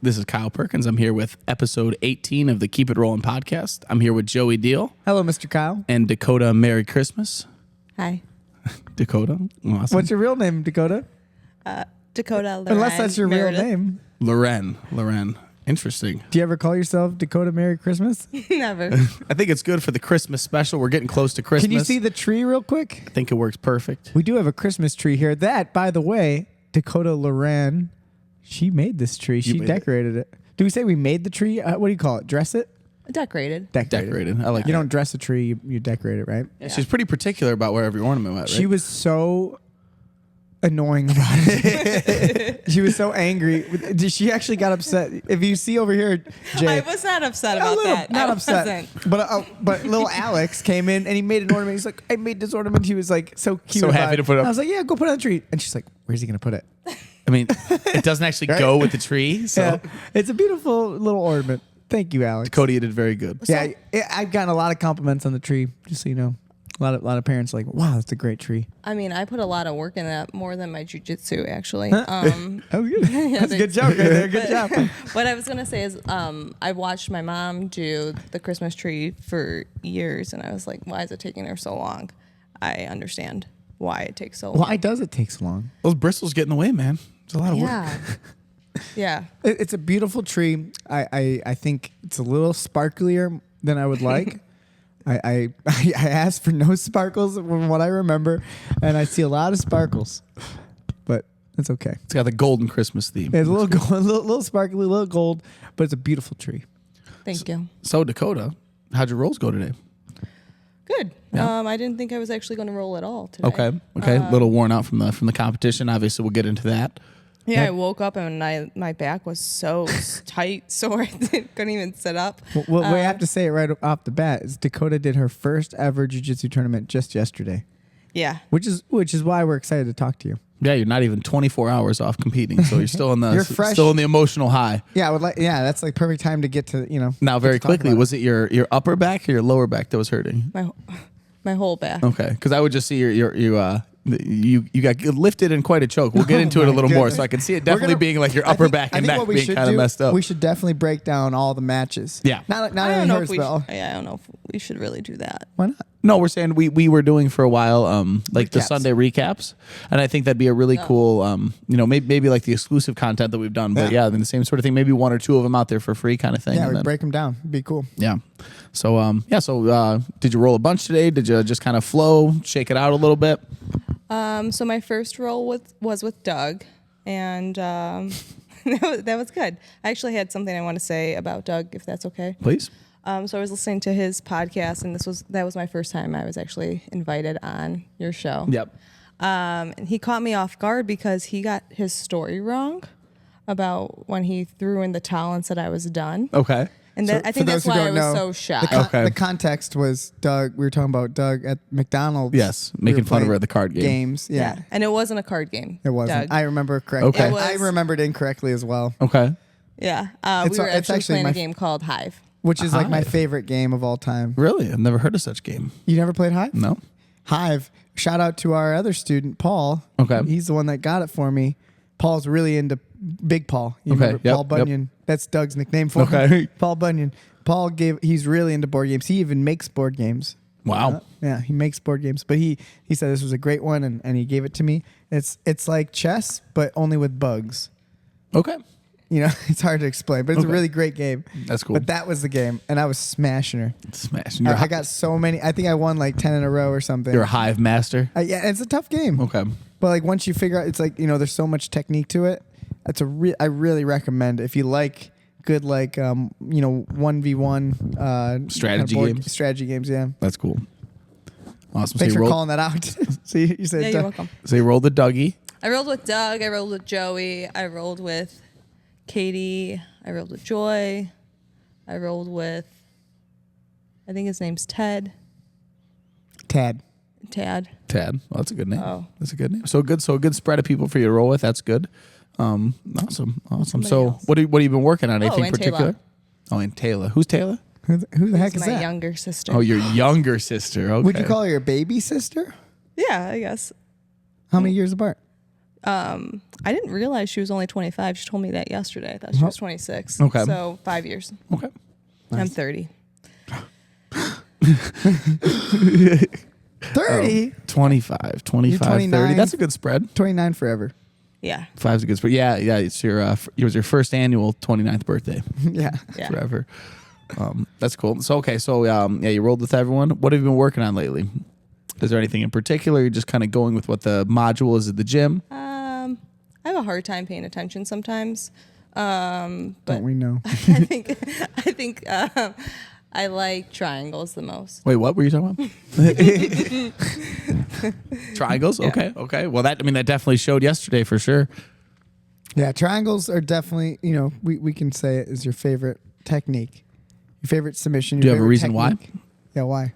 This is Kyle Perkins. I'm here with episode 18 of the Keep It Rolling podcast. I'm here with Joey Deal. Hello, Mr. Kyle. And Dakota. Merry Christmas. Hi. Dakota. Awesome. What's your real name, Dakota? Dakota Lauren. Unless that's your Meredith. real name. Lauren. Interesting. Do you ever call yourself Dakota Merry Christmas? Never. I think it's good for the Christmas special. We're getting close to Christmas. Can you see the tree real quick? I think it works perfect. We do have a Christmas tree here. That, by the way, Dakota Lauren, she made this tree. She decorated it. Do we say we made the tree? What do you call it? Dress it? Decorated. Decorated. I like You that. don't dress a tree, you decorate it, right? Yeah. She's pretty particular about where every ornament went, right? She was so annoying about it. She was so angry. She actually got upset. If you see over here, Jay. I was not upset about little, that. Not I upset. wasn't. But little Alex came in and he made an ornament. He's like, I made this ornament. He was like so cute. So happy to put it up. I was like, yeah, go put it on the tree. And she's like, where's he gonna put it? I mean, it doesn't actually Right? go with the tree. So, Yeah, it's a beautiful little ornament. Thank you, Alex. Dakota, you did very good. Yeah, I've gotten a lot of compliments on the tree. Just so you know, a lot of parents are like, wow, that's a great tree. I mean, I put a lot of work in that, more than my jiu-jitsu, actually. Oh, good. That's a good joke right there. Good job. What I was going to say is I watched my mom do the Christmas tree for years, and I was like, why is it taking her so long? I understand why it takes so long. Why does it take so long? Those bristles get in the way, man. It's a lot of work. Yeah. Yeah. It's a beautiful tree. I think it's a little sparklier than I would like. I asked for no sparkles from what I remember, and I see a lot of sparkles, but it's okay. It's got the golden Christmas theme. It's a little gold, little sparkly, a little gold, but it's a beautiful tree. Thank you. So, Dakota, how'd your rolls go today? Good. Yeah. I didn't think I was actually going to roll at all today. Okay. A little worn out from the competition. Obviously, we'll get into that. Yeah, I woke up and my back was so tight, sore, I couldn't even sit up. Well, we have to say it right off the bat is Dakota did her first ever jiu-jitsu tournament just yesterday. Yeah. Which is why we're excited to talk to you. Yeah, you're not even 24 hours off competing, so you're still in the You're fresh. still in the emotional high. Yeah, that's like perfect time to get to Now, very talk quickly, about it. was it your upper back or your lower back that was hurting? My whole back. Okay, because I would just see you got lifted in quite a choke. We'll get into it a little more, so I can see it definitely being like your upper back and back being kind of messed up. We should definitely break down all the matches. Yeah. Not I only don't know hers, if but I don't know if we should really do that. why not? No, we're saying we were doing for a while, like the Recaps. Sunday recaps, and I think that'd be a really cool, maybe like the exclusive content that we've done. But yeah, I mean, the same sort of thing. Maybe one or two of them out there for free, kind of thing. Yeah, and we then- break them down. It'd be cool. Yeah. So did you roll a bunch today? Did you just kind of flow, shake it out a little bit? So my first roll was with Doug, and that was good. I actually had something I want to say about Doug, if that's okay. Please. So I was listening to his podcast, and that was my first time I was actually invited on your show. Yep. And he caught me off guard because he got his story wrong about when he threw in the towel and said I was done. Okay. And So I think for that's those who why I don't was know, so shocked. Okay. The context was Doug. We were talking about Doug at McDonald's. Yes, We making were fun of her playing at the card game. games. Yeah. And it wasn't a card game. It wasn't. Doug. I remember correctly. Okay. It was- I remembered incorrectly as well, Okay. Yeah. It's We were it's actually actually playing my a game called Hive. which is like my Hive. favorite game of all time. Really? I've never heard of such game. You never played Hive? No. Hive. Shout out to our other student, Paul. Okay. He's the one that got it for me. Paul's really into Big Paul. You Okay, remember yep, Paul Bunyan? That's Doug's nickname for him. Okay. Paul Bunyan. He's really into board games. He even makes board games. Wow. Yeah, he makes board games. But he said this was a great one and he gave it to me. It's like chess, but only with bugs. Okay. It's hard to explain, but it's a Okay. really great game. That's cool. But that was the game, and I was smashing her. Smashing. I got so many. I think I won like 10 in a row or something. You're a Hive master. Yeah, it's a tough game. Okay. But like once you figure out, it's like there's so much technique to it. I really recommend if you like good 1v1 Strategy games? Strategy games, yeah. That's cool. Awesome. Thanks so for you calling that out. So you said Yeah, you're welcome. So you rolled the Dougie. I rolled with Doug. I rolled with Joey. I rolled with Katie. I rolled with Joy. I rolled with, I think his name's Ted. Tad. Tad. Tad. Well, that's a good name. Oh. That's a good name. So a good spread of people for you to roll with. That's good. Awesome. Somebody So else. what have you been working on? Anything Oh, and particular? Taylor. Oh, and Taylor. Who's Taylor? Who the heck She's is my that? younger sister. Oh, your younger sister. Okay. Would you call her your baby sister? Yeah, I guess. How many years apart? I didn't realize she was only 25. She told me that yesterday. I thought she was 26. Okay. So 5 years. Okay. Nice. I'm 30. 30? 25, 30. That's a good spread. 29 forever. Yeah. 5's a good spread. Yeah. It's your, it was your first annual 29th birthday. Yeah. Forever. That's cool. So, okay. So, you rolled with everyone. What have you been working on lately? Is there anything in particular? You're just kind of going with what the module is at the gym? I have a hard time paying attention sometimes. Don't we know? I think I like triangles the most. Wait, what were you talking about? Triangles? Yeah. Okay. Well, that definitely showed yesterday for sure. Yeah, triangles are definitely, we can say it is your favorite technique. Your favorite submission. Do you your have a reason technique. why? Yeah, why?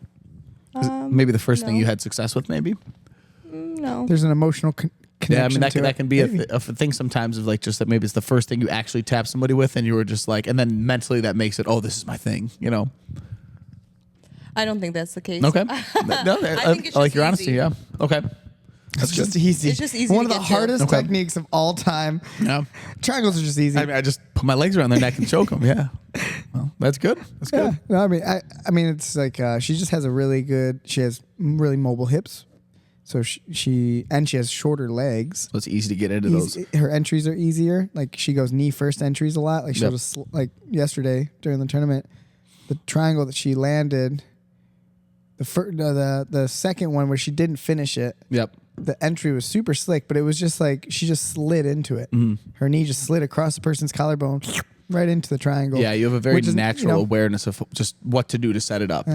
Maybe the first thing no. you had success with, maybe? No. There's an emotional connection. Yeah, that can be Maybe. a thing sometimes of like just that maybe it's the first thing you actually tap somebody with and you were just like, and then mentally that makes it, oh, this is my thing, I don't think that's the case. Okay. I like your honesty, yeah. Okay. It's just easy. It's just easy One to of the get to. hardest Okay. techniques of all time. Yeah. Triangles are just easy. I just put my legs around their neck and choke them, yeah. Well, that's good. That's Yeah. good. No, I mean, it's like she just has she has really mobile hips, so she has shorter legs. So it's easy to get into those. Her entries are easier. Like she goes knee first entries a lot. Like she'll Yep. just like yesterday during the tournament, the triangle that she landed, the second one where she didn't finish it. Yep. The entry was super slick, but it was just like she just slid into it. Her knee just slid across the person's collarbone, right into the triangle. Yeah, you have a very which is, natural awareness of just what to do to set it up,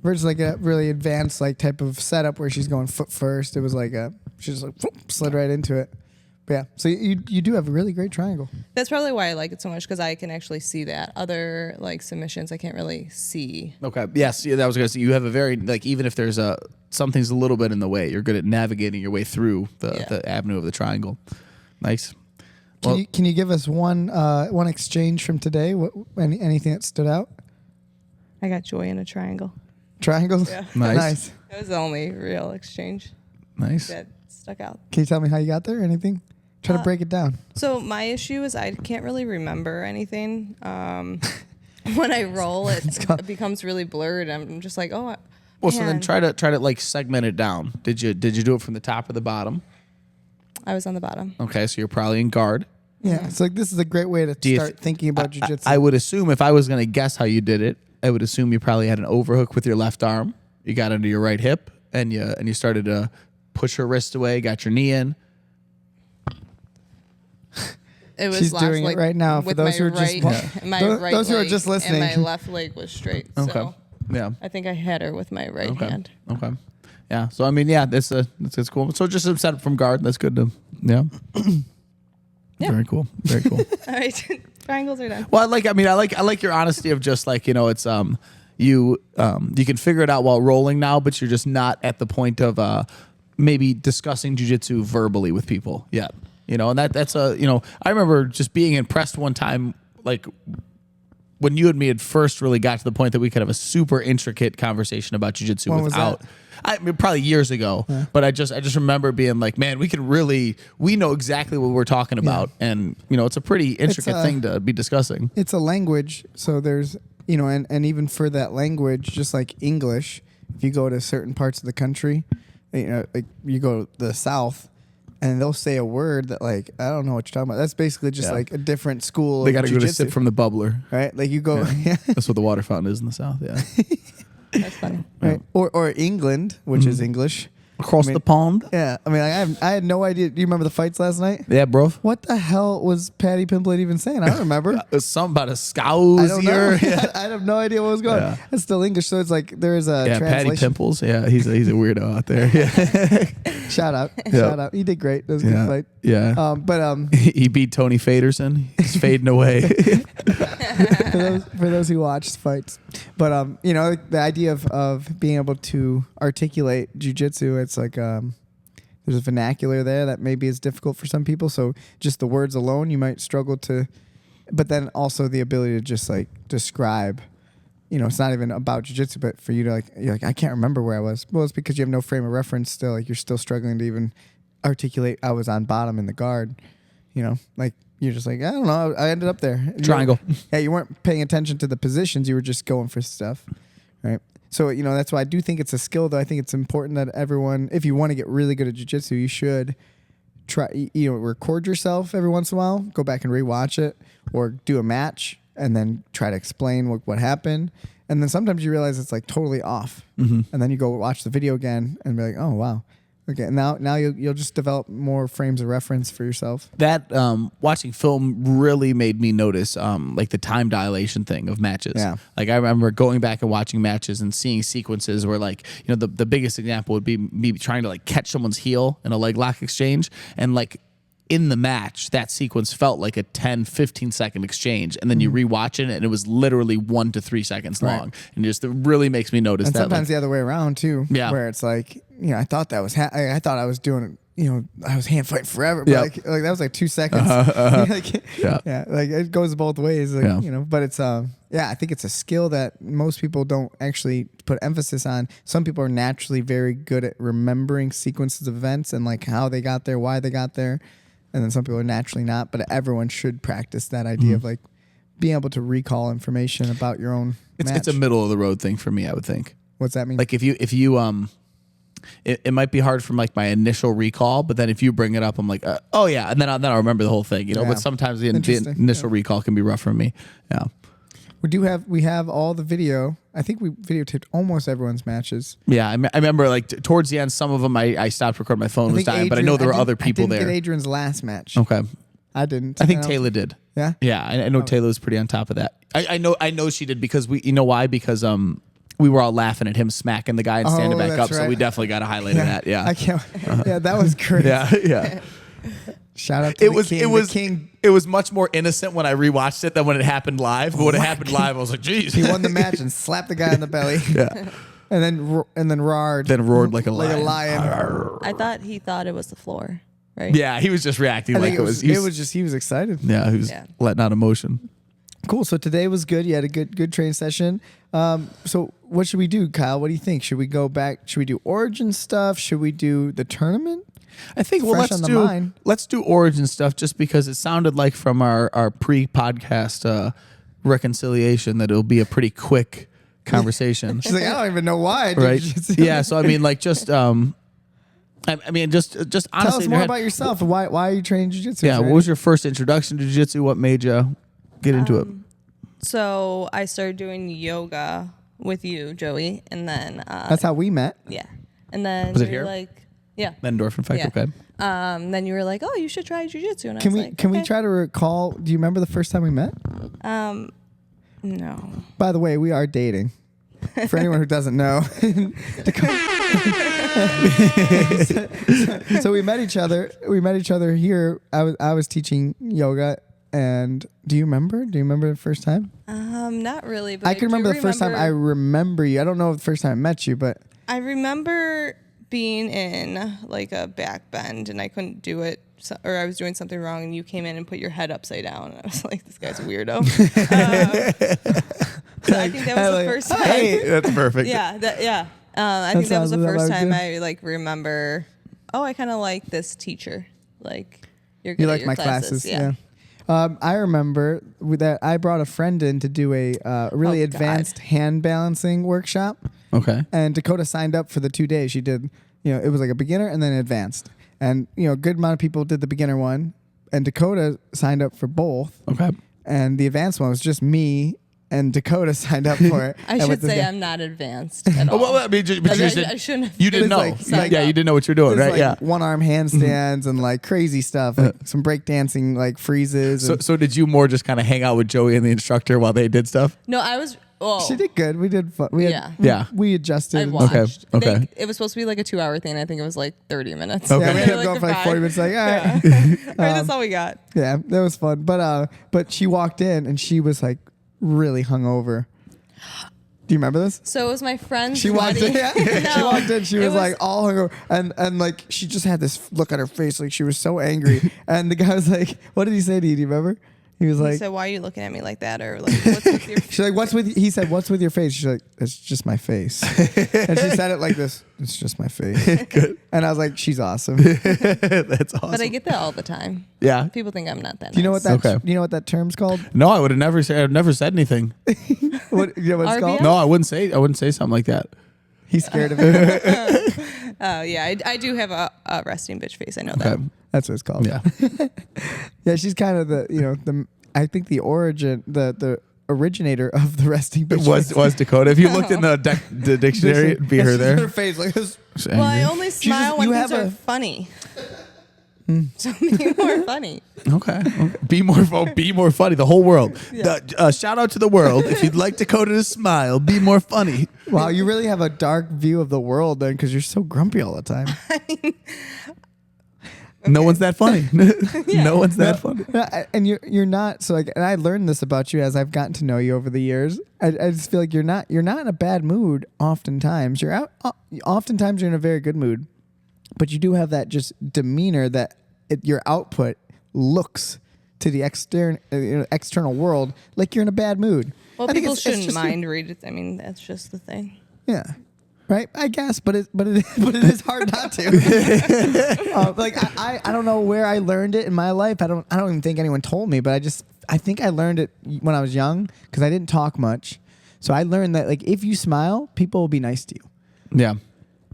Versus like a really advanced like type of setup where she's going foot first. It was like she just like slid right into it. But yeah, so you do have a really great triangle. That's probably why I like it so much because I can actually see that. Other like submissions, I can't really see. Okay. Yes. Yeah, that was gonna say you have a very even if there's something's a little bit in the way, you're good at navigating your way through the avenue of the triangle. Nice. Can you give us one exchange from today? Anything that stood out? I got joy in a triangle. Triangles. Yeah. Nice. That was the only real exchange Nice. that stuck out. Can you tell me how you got there? Anything? Try to break it down. So my issue is I can't really remember anything. When I roll, it becomes really blurred. I'm just like, oh. Well, so then try to like segment it down. Did you do it from the top or the bottom? I was on the bottom. Okay, so you're probably in guard. Yeah, it's like this is a great way to start thinking about jiu-jitsu. I would assume if I was going to guess how you did it, I would assume you probably had an overhook with your left arm. You got under your right hip, and you started to push her wrist away, got your knee in. It was She's doing it right now. For those who are just those who are just listening, and my left leg was straight. Okay. So Yeah. I think I had her with my right hand. Okay. Yeah. So I mean, yeah, that's cool. So just a setup from guard. That's good to yeah. Yeah. Very cool. Very cool. All right, triangles are done. Well, I like your honesty of just like it's you can figure it out while rolling now, but you're just not at the point of maybe discussing jiu-jitsu verbally with people yet. And that's I remember just being impressed one time, like when you and me had first really got to the point that we could have a super intricate conversation about jiu-jitsu without. I mean, probably years ago, but I just remember being like, man, we know exactly what we're talking about, and it's a pretty intricate thing to be discussing. It's a language, so there's and even for that language, just like English, if you go to certain parts of the country, like you go to the South, and they'll say a word that like I don't know what you're talking about. That's basically just like a different school. They got to go to jiu-jitsu. sip from the bubbler, right? Like you go. Yeah. That's what the water fountain is in the South. Yeah. That's funny. Right. Or England, which is English. Across the pond. Yeah. I mean, I had no idea. Do you remember the fights last night? Yeah, bro. What the hell was Patty Pimplate even saying? I don't remember. It was something about a scouse I don't know. here. I have no idea what was going on. Yeah. It's still English, so it's like there is a Yeah, Patty translation. Pimples. Yeah, he's a weirdo out there. Yeah. Shout out. Yeah. Shout out. He did great. That was a good fight. Yeah. But he beat Tony Faderson. He's fading away. for those who watch fights. But the idea of being able to articulate jiu-jitsu, it's like there's a vernacular there that maybe is difficult for some people. So just the words alone, you might struggle to. But then also the ability to just like describe. It's not even about jiu-jitsu, but for you to you're like, I can't remember where I was. Well, it's because you have no frame of reference still. Like you're still struggling to even articulate I was on bottom in the guard. You know, like you're just like, I don't know, I ended up there. Triangle. Yeah, you weren't paying attention to the positions. You were just going for stuff, right? So, you know, that's why I do think it's a skill, though. I think it's important that everyone, if you want to get really good at jiu-jitsu, you should try, you know, record yourself every once in a while, go back and rewatch it, or do a match and then try to explain what happened. And then sometimes you realize it's like totally off. And then you go watch the video again and be like, oh, wow. Okay, now you'll just develop more frames of reference for yourself. That watching film really made me notice like the time dilation thing of matches. Yeah. Like I remember going back and watching matches and seeing sequences where like, you know, the biggest example would be me trying to like catch someone's heel in a leg lock exchange, and like in the match, that sequence felt like a 10, 15-second exchange. And then you rewatch it, and it was literally 1 to 3 seconds long. And just it really makes me notice and that. Sometimes like, the other way around, too. Yeah. Where it's like, you know, I thought that was, I thought I was doing, you know, I was hand fighting forever. But like that was like 2 seconds. Like, yeah. Like it goes both ways, like, you know, but it's, I think it's a skill that most people don't actually put emphasis on. Some people are naturally very good at remembering sequences of events and like how they got there, why they got there. And then some people are naturally not, but everyone should practice that idea of like being able to recall information about your own match. It's a middle of the road thing for me, I would think. What's that mean? Like if you it might be hard from like my initial recall, but then if you bring it up, I'm like, oh yeah, and then I'll remember the whole thing, you know. Yeah. But sometimes the initial recall can be rough for me. Yeah. We have all the video. I think we videotaped almost everyone's matches. Yeah, I remember like towards the end, some of them I stopped recording. My phone was dying, but I know there were other people there. I didn't get Adrian's last match. Okay. I didn't. I think Taylor did. Yeah? Yeah, I know Taylor was pretty on top of that. I know she did because you know why? Because we were all laughing at him smacking the guy and standing back up, so we definitely got to highlight that. Yeah. I can't. Yeah, that was great. Yeah. Shout out to the king. It was much more innocent when I rewatched it than when it happened live. But when it happened live, I was like, "Geez!" He won the match and slapped the guy in the belly. Yeah, and then roared. Then roared like a lion. I thought he thought it was the floor, right? Yeah, he was just reacting like it was. He was excited. Yeah, he was letting out emotion. Cool. So today was good. You had a good training session. So what should we do, Kyle? What do you think? Should we go back? Should we do origin stuff? Should we do the tournament? I think let's do origin stuff just because it sounded like from our pre-podcast reconciliation that it'll be a pretty quick conversation. She's like, I don't even know why. Right? Yeah. So I mean, like, just I mean, just honestly, tell us more about yourself. Why are you training jiu-jitsu? Yeah. What was your first introduction to jiu-jitsu? What made you get into it? So I started doing yoga with you, Joey, and then that's how we met. Yeah, and then Was it you were here? like, yeah, Endorphin effect. Yeah. Okay. Then you were like, oh, you should try jiu-jitsu. And Can I was we like, can we okay. try to recall? Do you remember the first time we met? No. By the way, we are dating. For anyone who doesn't know. So we met each other. We met each other here. I was teaching yoga. And do you remember? Do you remember the first time? Not really. But I can remember the first time I remember you. I don't know the first time I met you, but I remember being in like a back bend and I couldn't do it, or I was doing something wrong, and you came in and put your head upside down. And I was like, this guy's a weirdo. So I think that was the first time. Hey, that's perfect. Yeah, I think that was the first time I like remember. Oh, I kind of like this teacher. Like you're good. You at like your my classes. Yeah. I remember that I brought a friend in to do a really advanced hand balancing workshop. Okay. And Dakota signed up for the 2 days. She did, it was like a beginner and then advanced. And, a good amount of people did the beginner one. And Dakota signed up for both. Okay. And the advanced one was just me and Dakota signed up for it. I should say I'm not advanced at all. Well, I mean, I shouldn't have. You didn't know. Like, you didn't know what you're doing, right? Like Yeah. one arm handstands and like crazy stuff, like some breakdancing like freezes. So did you more just kind of hang out with Joey and the instructor while they did stuff? No, I was. Oh, she did good. We did fun. We had, Yeah. We adjusted. I watched. Okay. It was supposed to be like a 2-hour thing. I think it was like 30 minutes. Okay. Yeah, we They ended were up going for like goodbye. 40 minutes. Like, all right. Right, that's all we got. Yeah, that was fun. But she walked in and she was like really hungover. Do you remember this? So it was my friend's She walked in. wedding. Yeah. No, She walked in. She it was like all hungover, and like she just had this look on her face, like she was so angry. And the guy was like, "What did he say to you? Do you remember?" He was He like, said, "Why are you looking at me like that?" Or like, "What's with your?" she's like, "What's with?" He said, "What's with your face?" She's like, "It's just my face." And she said it like this. It's just my face. Good. And I was like, "She's awesome." That's awesome. But I get that all the time. Yeah. People think I'm not that. Do you know what nice. that? Okay. You know what that term's called? No, I would have never said. I've never said anything. What? You know what it's RBF? called? No, I wouldn't say. I wouldn't say something like that. He's scared of it. Oh yeah, I do have a resting bitch face. I know that. Okay. That's what it's called. Yeah. Yeah, she's kind of the I think the originator of the resting bitch It was Dakota. If you looked in the dictionary, it'd be her Her there. face like this. She's Well, I angry. only smile just- when you things have are a- funny. So be more funny. Okay. Be more funny. The whole world. Shout out to the world. If you'd like Dakota to smile, be more funny. Wow, you really have a dark view of the world then, because you're so grumpy all the time. No one's that funny. No one's that funny. And you're not so like. And I learned this about you as I've gotten to know you over the years. I just feel like you're not in a bad mood. Oftentimes oftentimes you're in a very good mood, but you do have that just demeanor that your output looks to the external world like you're in a bad mood. Well, I think people it's shouldn't just mind read it. I mean, that's just the thing. Yeah. Right, I guess, but it is hard not to. Like I don't know where I learned it in my life. I don't even think anyone told me, but I think I learned it when I was young because I didn't talk much. So I learned that like if you smile, people will be nice to you. Yeah.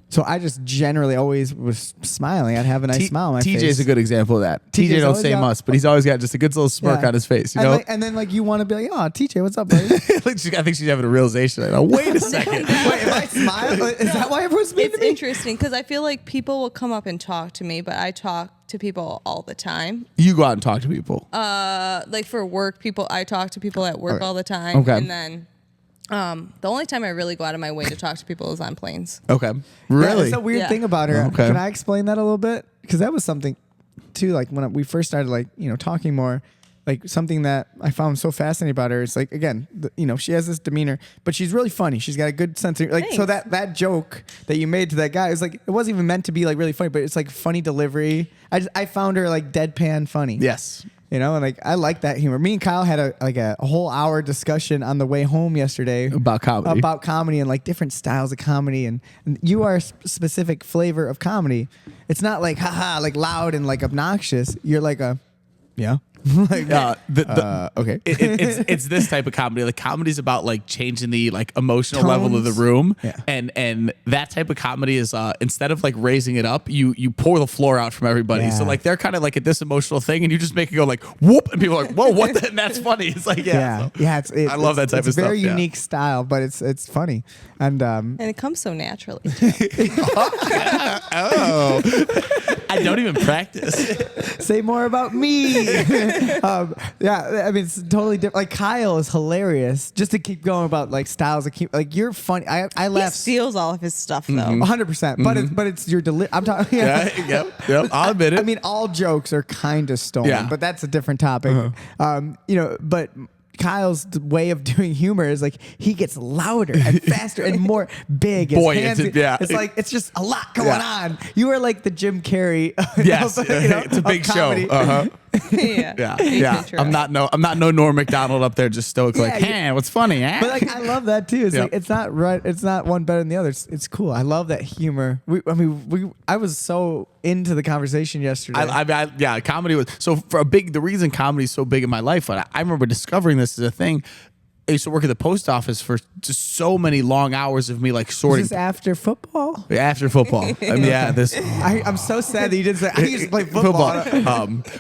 So I just generally always was smiling. I'd have a nice smile on my face. TJ's a good example of that. TJ's TJ don't always say got- much, but he's always got just a good little smirk Yeah. on his face. You And, know. and then like you want to be like, oh, TJ, what's up, buddy? I think she's having a realization. I know. Wait a second. Wait, if I smile, is that why everyone's mean It's to me? interesting because I feel like people will come up and talk to me, but I talk to people all the time. You go out and talk to people. Like for work, I talk to people at work all the time. Okay. And then the only time I really go out of my way to talk to people is on planes. Okay. Yeah, Really? it's a weird Yeah. thing about her. Okay. Can I explain that a little bit? Because that was something, too. Like when we first started, like talking more, like something that I found so fascinating about her is like again, she has this demeanor, but she's really funny. She's got a good sense of like. So Thanks. that joke that you made to that guy is like it wasn't even meant to be like really funny, but it's like funny delivery. I found her like deadpan funny. Yes. And like I like that humor. Me and Kyle had a whole hour discussion on the way home yesterday About comedy. and like different styles of comedy, and you are a specific flavor of comedy. It's not like haha like loud and like obnoxious. You're like a yeah. Like, okay. It's this type of comedy. Like comedy's about like changing the like emotional level of the Tones. room, Yeah. and that type of comedy is instead of like raising it up, you pour the floor out from everybody. Yeah. So like they're kind of like at this emotional thing, and you just make it go like whoop, and people are like whoa, what? And that's funny. It's like Yeah, yeah, It's I love that type it's of a very stuff, yeah. unique style, but it's funny. And And it comes so naturally. Oh, I don't even practice. say more about me. Yeah, I mean it's totally different. Like Kyle is hilarious. Just to keep going about like styles of like you're funny. I He laugh steals all of his stuff though. 100%. But it's your I'm talking. Yeah, yep. I'll admit it. I mean, all jokes are kind of stolen, Yeah. but that's a different topic. But Kyle's way of doing humor is like he gets louder and faster and more big. His Buoyant, hands- yeah. It's like it's just a lot going Yeah. on. You are like the Jim Carrey. yes, it's a of big show. comedy. Uh-huh. Yeah. Yeah. True. I'm not no Norm Macdonald up there just stoic like, Yeah, hey, what's funny, eh? But like I love that too. It's Yep. like it's not right. It's not one better than the other. It's cool. I love that humor. I was so into the conversation yesterday. Yeah, comedy was so the reason comedy is so big in my life. I remember discovering this as a thing. I used to work at the post office for just so many long hours of me like Is sorting this after football? after football. I mean, yeah, this I'm so sad that you didn't say I used to play football.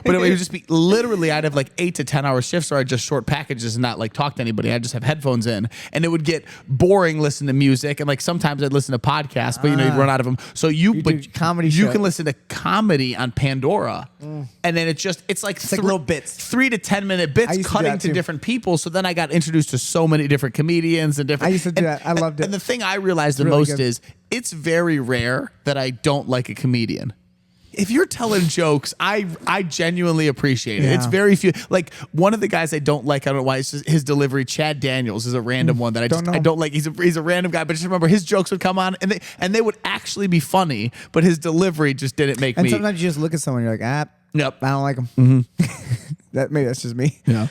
But it would just be literally I'd have like 8 to 10 hour shifts or I'd just short packages and not like talk to anybody. I'd just have headphones in and it would get boring listening to music and like sometimes I'd listen to podcasts, but you'd run out of them. So do comedy you show. can listen to comedy on Pandora and then it's like little bits. 3 to 10 minute I bits used to do cutting that to too. different people. So then I got introduced to so many different comedians and different. I used to do that. I loved it. And the thing I realized the really most good. is it's very rare that I don't like a comedian. If you're telling jokes, I genuinely appreciate it. Yeah. It's very few. Like one of the guys I don't like, I don't know why, it's just his delivery. Chad Daniels is a random one that I Don't know. don't like. He's a random guy, but just remember his jokes would come on and they would actually be funny, but his delivery just didn't make And me. sometimes you just look at someone, you're like, Yep. I don't like them. Maybe that's just me. Yeah.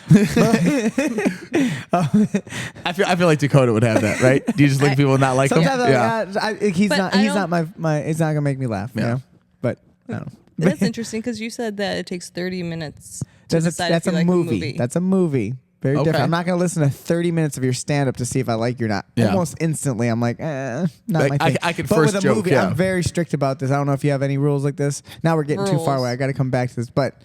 I feel like Dakota would have that, right? Do you just look at people and not like him? Sometimes he's But not. I He's don't- not my. It's not gonna make me laugh. Yeah. You know? But I don't know. That's interesting because you said that it takes 30 minutes to decide That's if you a like movie. That's a movie. Very Okay. different. I'm not gonna listen to 30 minutes of your stand up to see if I like you or not. Yeah. Almost instantly, I'm like, not Like, my thing. I can but first with a joke, movie, yeah. I'm very strict about this. I don't know if you have any rules like this. Now we're getting too far Rules. away. I got to come back to this. But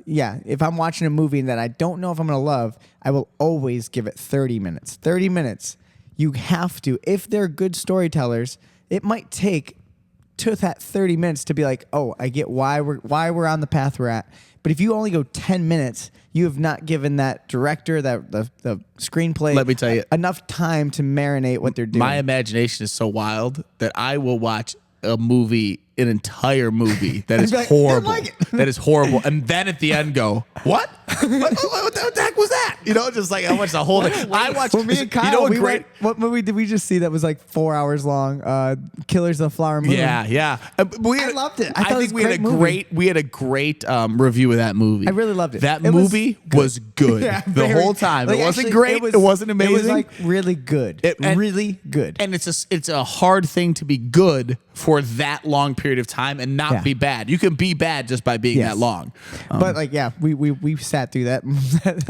yeah, if I'm watching a movie that I don't know if I'm gonna love, I will always give it 30 minutes. 30 minutes. You have to. If they're good storytellers, it might take to that 30 minutes to be like, oh, I get why we're on the path we're at. But if you only go 10 minutes, you have not given that director, that the screenplay, Let me tell you. enough time to marinate what they're doing. My imagination is so wild that I will watch a movie, an entire movie that is be like, horrible. "I like it." That is horrible. And then at the end go, what? what the heck was that? You know, just like I watched the whole thing. I watched, Well, me and Kyle, you know what what movie did we just see that was like 4 hours long? Killers of the Flower Moon. Yeah. I loved it. I thought it was think we had a great review of that movie. I really loved it. That It was movie was good Yeah, the very- whole time. like, it wasn't actually, great. It wasn't amazing. It was like really good. Really good. And it's a hard thing to be good for that long period of time and not Yeah. be bad. You can be bad just by being Yes. that long. But like, yeah, we sat through that.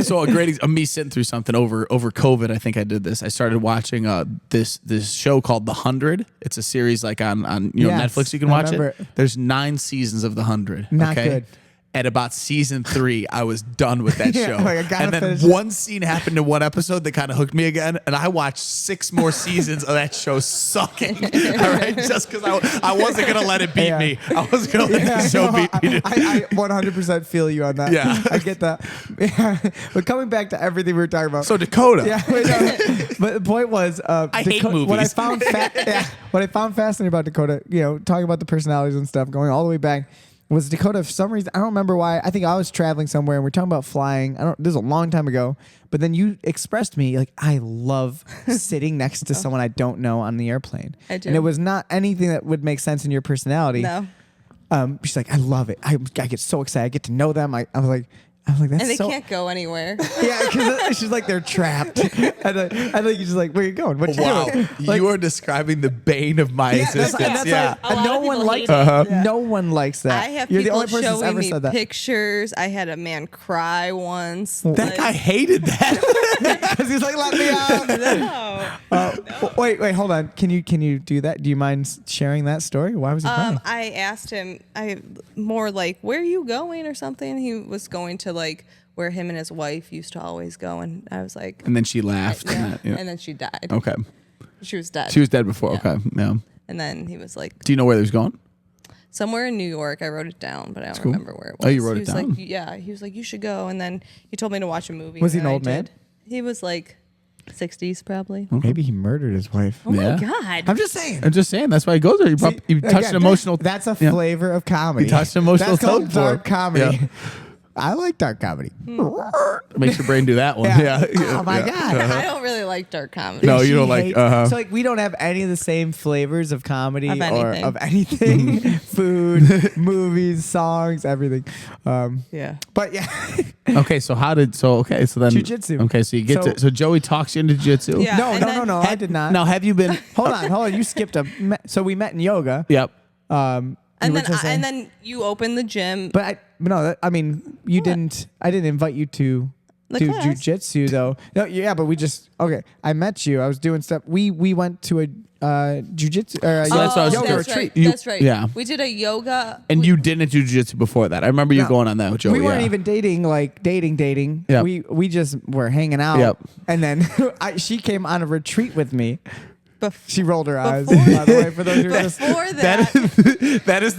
So a great me sitting through something over COVID. I think I did this. I started watching this show called The 100. It's a series like on Yes, Netflix. You can I watch remember it. it. There's 9 seasons of The 100. Not okay? good. At about season 3, I was done with that Yeah, show. like, I gotta and then finish it. one scene happened in one episode that kind of hooked me again, and I watched 6 more seasons of that show sucking. All right, just because I wasn't gonna let it beat Yeah. me. I wasn't gonna let the show beat me. I 100% feel you on that. Yeah. I get that. Yeah. But coming back to everything we were talking about. So Dakota. Yeah, wait, no, but the point was, I hate movies. What I found fascinating about Dakota, talking about the personalities and stuff, going all the way back, was Dakota. For some reason, I don't remember why. I think I was traveling somewhere and we're talking about flying. This is a long time ago. But then you expressed to me like, I love sitting next to someone I don't know on the airplane. I do. And it was not anything that would make sense in your personality. No. She's like, I love it. I get so excited. I get to know them. I was like, that's And they so. can't go anywhere. Yeah, because she's like, they're trapped. And I think you're just like, where are you going? What you Wow, doing? Like, you are describing the bane of my existence. that's yeah. why A lot no of one people likes hate it. that. No one likes that. I have You're the people only person that's showing ever me said that. pictures. I had a man cry once. That guy hated that. Because he's like, let me out. No. Wait, hold on. Can you do that? Do you mind sharing that story? Why was he crying? I asked him, more like, where are you going or something? He was going to like where him and his wife used to always go, and I was like, And then she laughed. yeah. Yeah. And then she died. Okay. She was dead. She was dead before. Yeah. Okay. Yeah. And then he was like, Do you know where he was going? somewhere in New York. I wrote it down, but I don't cool. remember where it was. Oh, you wrote He it was down? Like, yeah. He was like, you should go. And then he told me to watch a movie. Was he and an I old man? did. He was like 60s probably. Maybe he murdered his wife. Oh Yeah. my God. I'm just saying. I'm just saying. That's why he goes there. You touched Again, an emotional. That's a yeah. flavor of comedy. You touched an emotional That's called tone for dark him. comedy. Yeah. I like dark comedy. Makes your brain do that one. Yeah. Yeah. Oh my Yeah. God. I don't really like dark comedy. No, you She don't like- hates- So like we don't have any of the same flavors of comedy Of or anything. of anything. Food, movies, songs, everything. Yeah. But yeah. Okay, so so then Jiu-jitsu. Okay, so you get So- so Joey talks you into jiu-jitsu. Yeah. No, and no, then- no, no. I did not. Now, have you been? Hold on. You skipped so we met in yoga. Yep. And you then were just saying- and then you opened the gym. But I mean, you didn't. I didn't invite you to The do class. jujitsu though. No, yeah, but we just okay. I met you. I was doing stuff. We went to a jujitsu or a So that's what I was- yoga that's retreat. right. That's right. Yeah. We did a yoga. And you didn't do jiu-jitsu before that. I remember you No. going on that with Joey. We weren't yeah. even dating, like dating. Yep. We just were hanging out. Yep. And then she came on a retreat with me. bef- She rolled her eyes. Before- By the way, for those who are just Before that, That is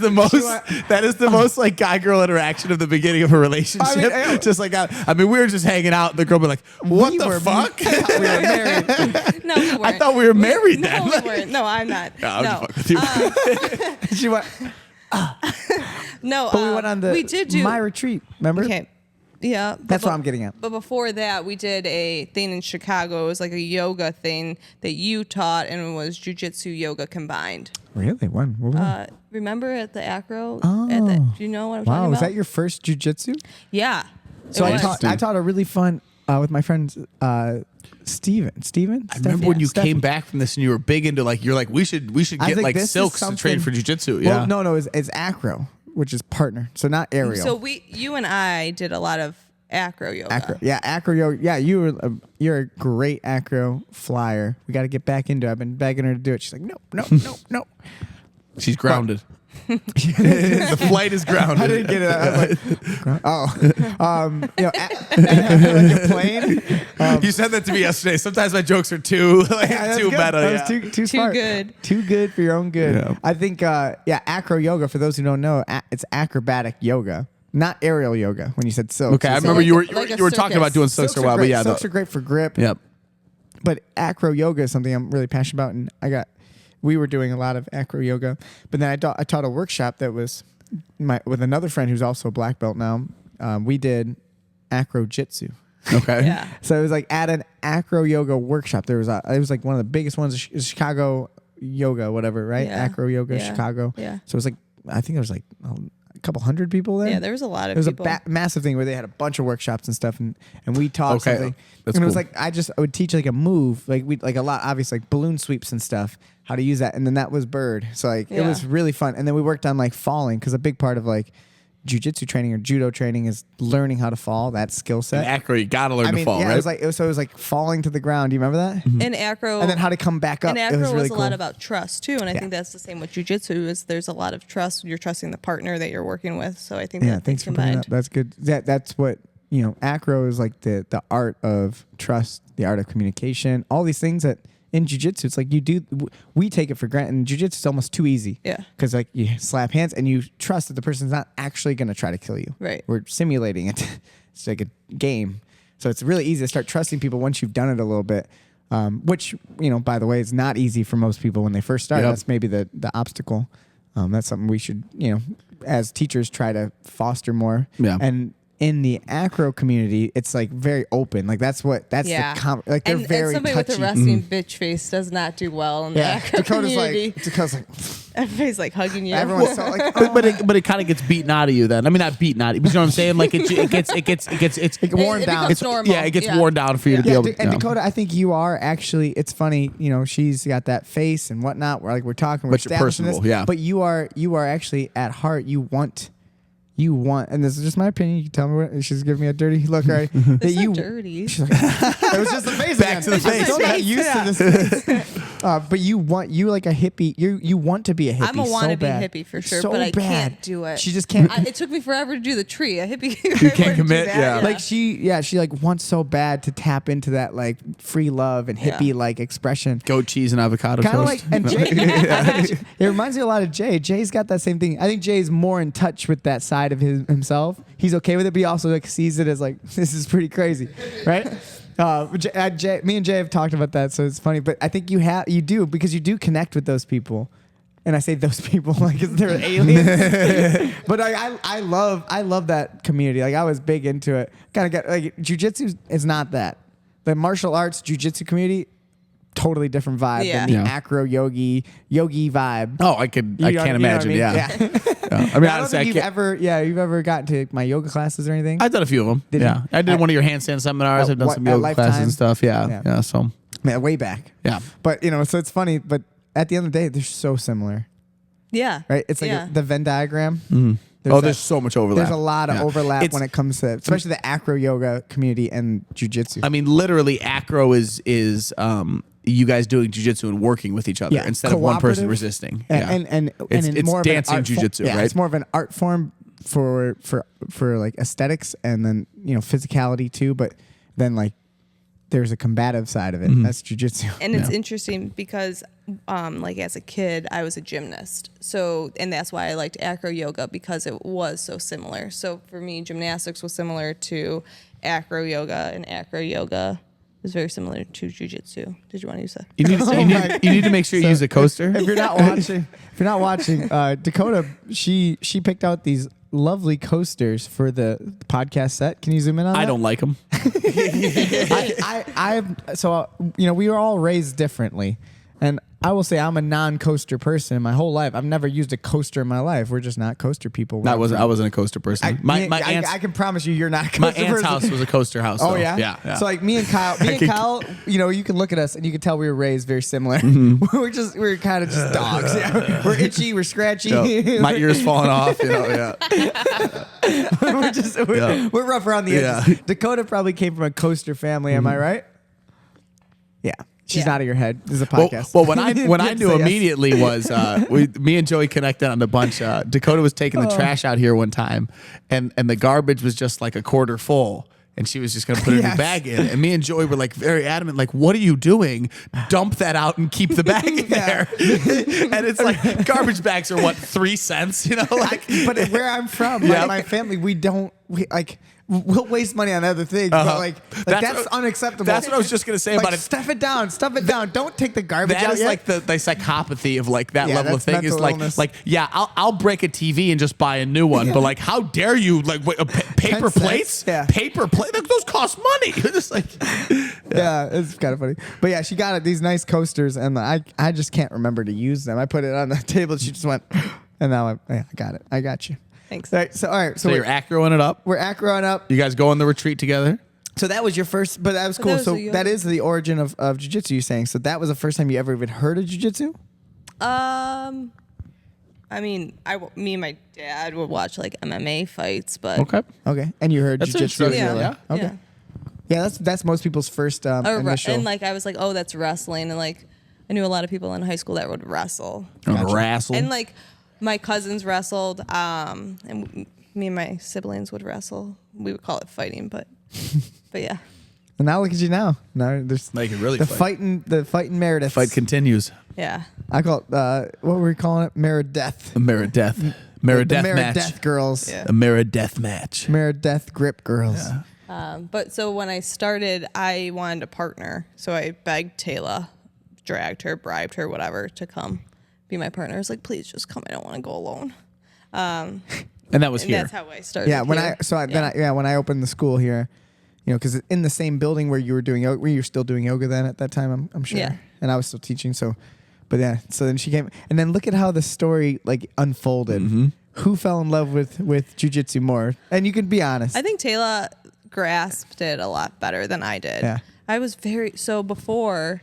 the most like guy-girl interaction of the beginning of a relationship. I mean, just like we were just hanging out. And the girl be like, "What we the were- fuck?" I thought we were married. no, we weren't. I thought we were married No, then. we weren't. No, I'm not. No, I'm no, just fucking with you. She went. no. But we went on We did do my retreat. Remember? Okay. Yeah. That's what I'm getting at. But before that, we did a thing in Chicago. It was like a yoga thing that you taught, and it was jiu-jitsu yoga combined. Really? When? What was that? Remember at the Acro? Oh. Do you know what I'm Wow, talking was about? that your first jujitsu? Yeah. So It I was. taught a really fun with my friend Steven. I remember when you Stefan. came back from this and you were big into like you're like we should I was get like this is silks to train something- for jiu-jitsu. Well, Yeah. no, it's Acro, which is partner, so not aerial. So you and I did a lot of acro yoga. Acro, yeah, Acro yoga. Yeah, you're a great Acro flyer. We got to get back into it. I've been begging her to do it. She's like, no. She's grounded. The flight is grounded. I didn't get it. I was like, like a plane. You said that to me yesterday. Sometimes my jokes are too Yeah, that's too good. meta. That Yeah. was too smart. good. Too good for your own good. Yeah. I think, Acro yoga, for those who don't know, it's acrobatic yoga, not aerial yoga when you said silk. Okay, I So remember like you a were talking about circus. doing silks for a while, but great. yeah. Silks are great for grip. Yep. But acro yoga is something I'm really passionate about, and we were doing a lot of acro yoga. But then I taught a workshop that was with another friend who's also a black belt now. We did acro jitsu. Okay. Yeah. So it was like at an acro yoga workshop. It was like one of the biggest ones, Chicago yoga, whatever, right? Yeah. Acro yoga, Yeah. Chicago. Yeah. So it was like, I think there was like a couple hundred people there. Yeah, there was a lot of It was people. a massive thing where they had a bunch of workshops and stuff, and we taught Okay. something. That's and it was cool. like I would teach like a move, like we like a lot, obviously like balloon sweeps and stuff, how to use that, and then that was bird. So like it Yeah. was really fun, and then we worked on like falling, because a big part of like jiu-jitsu training or judo training is learning how to fall. That skill set. In acro, you gotta learn to fall, yeah, right? it was like falling to the ground. Do you remember that? And acro, And then how to come back up. and It acro was was, really a cool. lot about trust too, and I Yeah. think that's the same with jujitsu. Is there's a lot of trust. You're trusting the partner that you're working with. So I think Yeah, that thanks for bringing combined. that up. That's good. That's what, acro is like the art of trust, the art of communication, all these things that in jiu-jitsu, it's like we take it for granted. In jiu-jitsu, it's almost too easy. Yeah. Because like you slap hands and you trust that the person's not actually going to try to kill you. Right. We're simulating it. It's like a game. So it's really easy to start trusting people once you've done it a little bit. Which, by the way, is not easy for most people when they first start. Yep. That's maybe the obstacle. That's something we should, as teachers, try to foster more. Yeah. And in the acro community, it's like very open. Like that's Yeah. like they're and very somebody touchy. with a resting bitch face does not do well in the Yeah, acro Dakota's community. like, Everybody's like hugging you. everyone's so like, but it kind of gets beaten out of you then. I mean, not beaten out. You know what I'm saying? Like it's worn it down. becomes normal. yeah, it gets Yeah. worn down for you to be Yeah, able to. and Dakota, I think you are actually. It's funny, she's got that face and whatnot. We're talking, we're But you're establishing this, personable, yeah. But you are actually at heart. You want, and this is just my opinion. You can tell me what she's giving me a dirty look, right? that It's you, not dirty. She's like, it was just the face. Back again. to the face. I'm still not used to this face. But you like a hippie. You want to be a hippie. I'm a so wannabe bad. hippie for sure, So but I bad. can't do it. She just can't. It took me forever to do the tree. A hippie. You can't commit, yeah. Like she like wants so bad to tap into that like free love and Yeah. hippie like expression. goat cheese and avocado Kind of toast. like, and Jay, it reminds me a lot of Jay. Jay's got that same thing. I think Jay's more in touch with that side of himself. He's okay with it, but he also like sees it as like, this is pretty crazy, right? Me and Jay have talked about that, so it's funny. But I think you do because you do connect with those people. And I say those people like they're aliens. But I love that community. Like I was big into it. Kind of get like jiu-jitsu is not that. The martial arts jiu-jitsu community, totally different vibe Yeah. than the Yeah. acro yogi vibe. Oh, I can't imagine. Yeah. I I mean, don't honestly, think you've ever gotten to my yoga classes or anything. I've done a few of them. Did yeah, you? I did one of your handstand seminars. I've done some at yoga Lifetime? classes and stuff. Yeah, Yeah. yeah. So Man, way back. yeah, But so it's funny. But at the end of the day, they're so similar, Yeah. right? It's like Yeah. the Venn diagram. there's so much overlap. There's a lot of Yeah. overlap It's- when it comes to, especially the acro yoga community and jiu-jitsu. I mean, literally, acro is you guys doing jujitsu and working with each other Yeah. instead of one person Cooperative. resisting. Yeah. And It's- in it's more of an dancing art form- jiu-jitsu, yeah, right? It's more of an art form for like aesthetics and then physicality too. But then like there's a combative side of it. That's jiu-jitsu. And it's Yeah. interesting because, like as a kid, I was a gymnast. So, and that's why I liked acro yoga because it was so similar. So for me, gymnastics was similar to acro yoga, and acro yoga is very similar to jujitsu. Did you want to use that? You need to make sure you use a coaster. If you're not watching, Dakota, she picked out these lovely coasters for the podcast set. Can you zoom in on that? I don't like them. we were all raised differently, and I will say I'm a non-coaster person my whole life. I've never used a coaster in my life. We're just not coaster people. I wasn't a coaster person. I can promise you, you're not a coaster my aunt's person. house was a coaster house. Oh though. yeah? Yeah. So like me and Kyle, you know, you can look at us and you can tell we were raised very similar. we're kind of just dogs. Yeah. We're itchy, we're scratchy. My ears falling off. You know, yeah. we're rough around the edges. Yeah. Dakota probably came from a coaster family. Am I right? Yeah. She's Yeah. out of your head. This is a podcast. Well, when I knew Say yes. immediately was me and Joey connected on a bunch. Dakota was taking the trash out here one time, and the garbage was just like a quarter full. And she was just going to put a new bag in. And me and Joey were like very adamant, like, what are you doing? Dump that out and keep the bag in there. And it's like garbage bags are what, 3 cents? You know, like. But where I'm from, my family, we'll waste money on other things, but that's unacceptable. That's what I was just gonna say about it. Stuff it down. Don't take the garbage That out is yet. like the psychopathy of like that Yeah, level of that's thing is mental illness. I'll break a TV and just buy a new one, but like how dare you paper 10 plates? cents? Yeah. Paper plates, those cost money. It's like yeah, it's kind of funny. But yeah, she got these nice coasters, and I just can't remember to use them. I put it on the table. She just went, and now I got it. I got you. Thanks. All right, so you're acroing it up. we're acroing up. You guys go on the retreat together. So that was your first, but that was But cool. that was So a yoga. that is the origin of jiu-jitsu, you're saying. So that was the first time you ever even heard of jiu-jitsu? I mean, me and my dad would watch like MMA fights, but Okay. And you heard That's jiu-jitsu. interesting. really? Yeah. Okay. Yeah, that's most people's first initial. and like I was like, oh, that's wrestling, and like I knew a lot of people in high school that would wrestle, Wrestle. and like my cousins wrestled, and me and my siblings would wrestle. We would call it fighting, but yeah. And now look at you now. Now there's They can really the fight. fighting Meredith. Fight continues. Yeah. I call it what were we calling it? Meredith. A Meredith. Meredith match. Meredith girls. Yeah. A Meredith match. Meredith grip girls. But so when I started, I wanted a partner. So I begged Taylor, dragged her, bribed her, whatever, to come be my partner. I was like, please just come. I don't want to go alone. And that was And here. that's how I started. Yeah, when here. when I opened the school here, you know, because in the same building where you were doing yoga, were you still doing yoga then at that time? I'm sure. Yeah. And I was still teaching. So, but yeah. So then she came, and then look at how the story like unfolded. Mm-hmm. Who fell in love with jiu-jitsu more? And you can be honest. I think Taylor grasped it a lot better than I did. Yeah. I was so before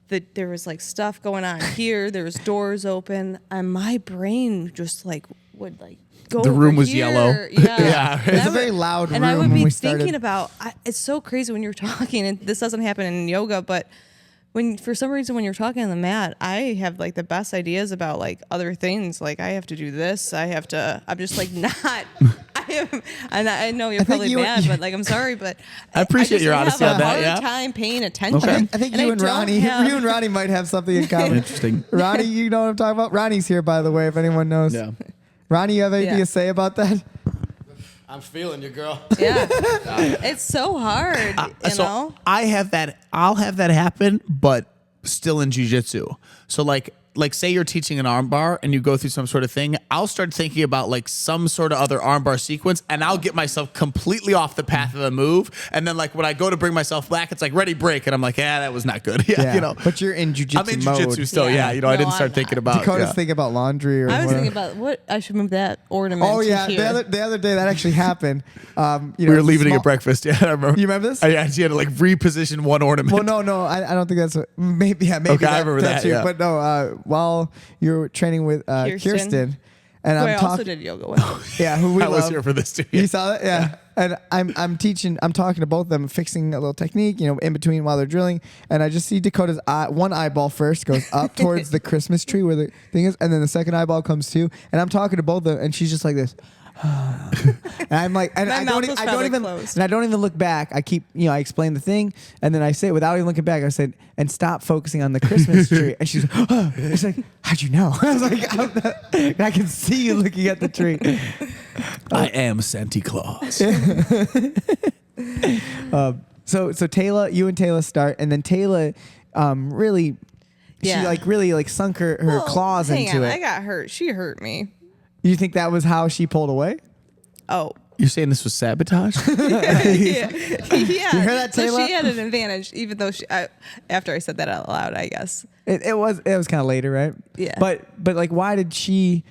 there was like stuff going on here, there was doors open, and my brain just like would like go. The room over was here. yellow. Yeah. Yeah. And It's I a very loud And I room would when be we started. thinking about. It's so crazy when you're talking, and this doesn't happen in yoga, but. When for some reason when you're talking on the mat, I have like the best ideas about like other things. Like I have to do this. I'm just like not. And I know you're probably mad, but like I'm sorry, but I appreciate your honesty on on that, I have a yeah. hard time paying attention. Okay. I think And you and don't Ronnie, have- you and Ronnie might have something in common. Interesting. Ronnie, you know what I'm talking about? Ronnie's here, by the way, if anyone knows. Yeah. Ronnie, you have anything Yeah. to say about that? I'm feeling you, girl. Yeah, it's so hard. You know. I'll have that happen, but still in jiu-jitsu. So like say you're teaching an armbar and you go through some sort of thing, I'll start thinking about like some sort of other armbar sequence, and I'll get myself completely off the path of the move. And then like when I go to bring myself back, it's like ready, break, and I'm like, yeah, that was not good. Yeah, you know. But you're in jiu-jitsu I'm in mode. jiu-jitsu still. Yeah, you know, I No, didn't I'm start not. thinking about. Dakota's yeah. thinking about laundry or I was whatever. thinking about what I should move that ornament. Oh to yeah, here. the other day that actually happened. We were leaving to get breakfast. Yeah, I remember. You remember this? Yeah, she had to like reposition one ornament. Well, no, I don't think that's what, maybe. Okay, I remember that, too. yeah. But no, while you were training with Kirsten, and Who I I'm also talking, did yoga with. yeah, who we I was love. here for this too. You saw that, yeah. And I'm teaching. I'm talking to both of them, fixing a little technique, you know, in between while they're drilling. And I just see Dakota's one eyeball first goes up towards the Christmas tree where the thing is, and then the second eyeball comes too. And I'm talking to both of them, and she's just like this. And I'm like, and My I mouth don't, was I don't probably even, closed. and I don't even look back. I keep, you know, I explain the thing, and then I say, without even looking back, I said, and stop focusing on the Christmas tree. And she's like, oh. She's like, how'd you know? I was like, I can see you looking at the tree. I am Santa Claus. So Taylor, you and Taylor start, and then Taylor, really, Yeah. she like really like sunk her Well, claws hang into on, it. I got hurt. She hurt me. You think that was how she pulled away? Oh, You're saying this was sabotage? Yeah. You hear that, So Taylor? she had an advantage, even though after I said that out loud, I guess. It was kind of later, right? Yeah. But like, why did she?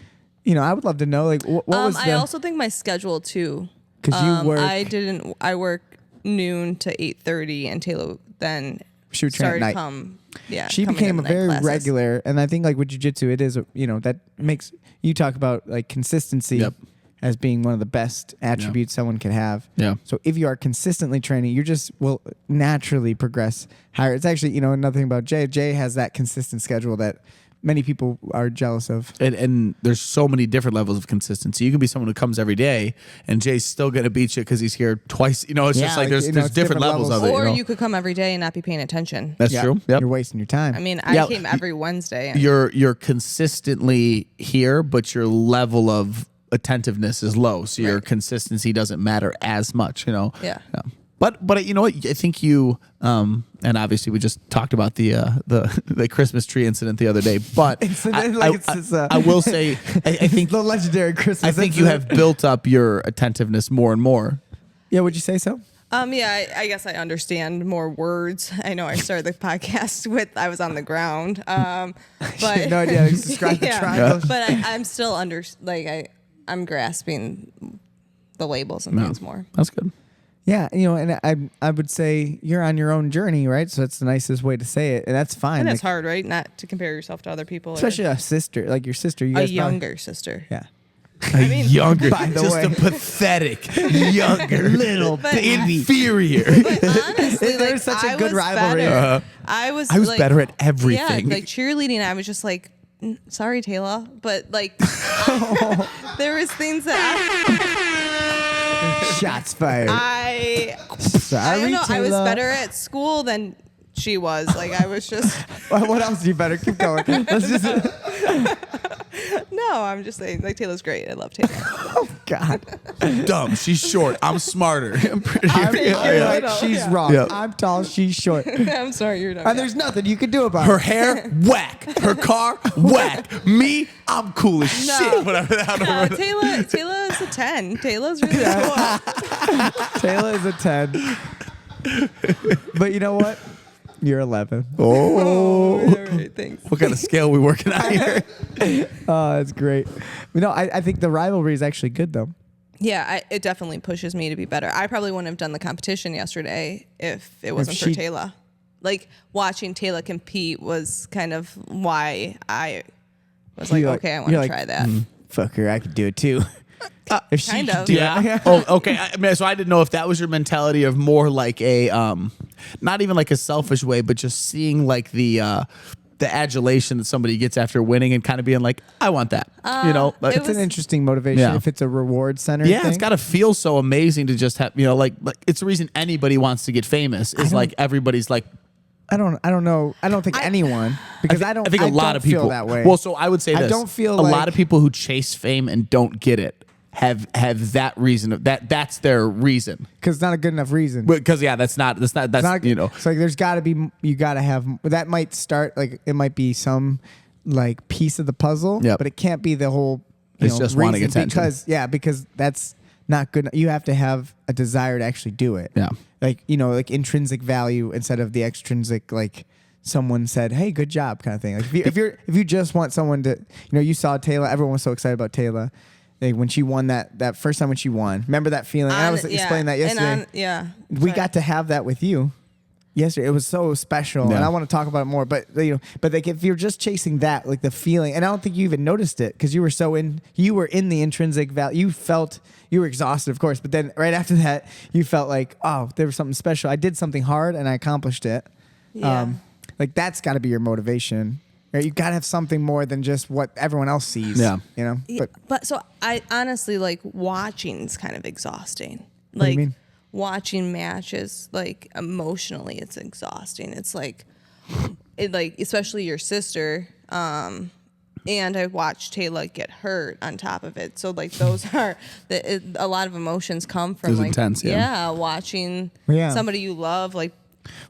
I would love to know. Like, what was the? I also think my schedule too. 'Cause you work- I work noon to 8:30, and Taylor then She would train at started night. She coming became in a the night very classes. regular, and I think like with jiu-jitsu, it is that makes you talk about like consistency Yep. as being one of the best attributes someone can have. Yeah. So if you are consistently training, you just will naturally progress higher. It's actually another thing about Jay. Jay has that consistent schedule that many people are jealous of. And there's so many different levels of consistency. You can be someone who comes every day, and Jay's still going to beat you because he's here twice. It's Yeah, just like like, there's it's different levels of it. Or you know? you could come every day and not be paying attention. That's true. Yep. You're wasting your time. I mean, Yeah. I came every Wednesday. And You're consistently here, but your level of attentiveness is low, so your Right. consistency doesn't matter as much. Yeah. But you know what? I think you and obviously we just talked about the Christmas tree incident the other day. But I will say I think the legendary Christmas. I think you have built up your attentiveness more and more. Yeah, would you say so? Yeah, I guess I understand more words. I know I started the podcast with I was on the ground. But no idea how to describe the triangle. But I'm still I'm grasping the labels and things more. That's good. Yeah, and I would say you're on your own journey, right? So that's the nicest way to say it, and that's fine. And it's Like, hard, right? Not to compare yourself to other people. especially a sister, like your sister. You a guys probably- younger sister. Yeah. I mean, Younger, By the just way. a pathetic, younger, Little inferior. But honestly, There's such a I good was rivalry. better. I was better at everything. Yeah, like cheerleading. I was just like, sorry, Taylor, but like, there was things that Shots fired. I Sorry, don't know. I was Taylor. better at school than she was. Like I was just What else? You better keep going. Let's just. no. I'm just saying. Like Taylor's great. I love Taylor. God. Dumb. She's short. I'm smarter. I'm prettier. I'm Yeah. right. She's wrong. Yeah. I'm tall. She's short. And I'm sorry, you're not. there's nothing you can do about Her it. hair, whack. Her car, whack. Me, I'm cool as No. shit. Whatever. Taylor is a 10. Taylor's really cool. Taylor is a 10. But you know what? You're 11. Oh. All right, thanks. What kind of scale we working on here? Oh, that's great. I think the rivalry is actually good, though. Yeah, it definitely pushes me to be better. I probably wouldn't have done the competition yesterday if it wasn't for she- Taylor. Like watching Taylor compete was kind of why I was like, You're okay, I want you're to try that. Fuck her, I could do it too. If she Kind could of. do Yeah. it. Oh, okay. I mean, so I didn't know if that was your mentality of more like a, not even like a selfish way, but just seeing like the adulation that somebody gets after winning and kind of being like, I want that. Like, it It's was- an interesting motivation Yeah. if it's a reward center. yeah, thing. it's got to feel so amazing to just have, like it's the reason anybody wants to get famous is like everybody's like, I don't know. I don't think anyone because I I think a lot don't of people feel that way. Well, so I would say I this. don't feel a like- lot of people who chase fame and don't get it have that reason of that's their reason. because it's not a good enough reason. Because that's It's not- It's like there's got to be. You got to have. That might start like it might be some like piece of the puzzle. Yep. But it can't be the whole. It's just wanting reason attention. because that's not good. You have to have a desire to actually do it. Yeah. Like like intrinsic value instead of the extrinsic like. Someone said, "Hey, good job," kind of thing. Like if you just want someone to, you saw Taylor. Everyone was so excited about Taylor. Like when she won that first time when she won. Remember that feeling? I was explaining that yesterday. We got to have that with you yesterday. It was so special, and Yeah. I want to talk about it more. But but like if you're just chasing that, like the feeling, and I don't think you even noticed it because you were so in. You were in the intrinsic value. You felt you were exhausted, of course, but then right after that, you felt like, oh, there was something special. I did something hard and I accomplished it. Yeah. Like that's got to be your motivation. Right? You got to have something more than just what everyone else sees. Yeah. But so I honestly like watching's kind of exhausting. do you Like mean? watching matches, like emotionally, it's exhausting. It's like, especially your sister. And I watched Taylor get hurt on top of it. So like those are a lot of emotions come from It's like intense, yeah. watching Yeah. somebody you love like.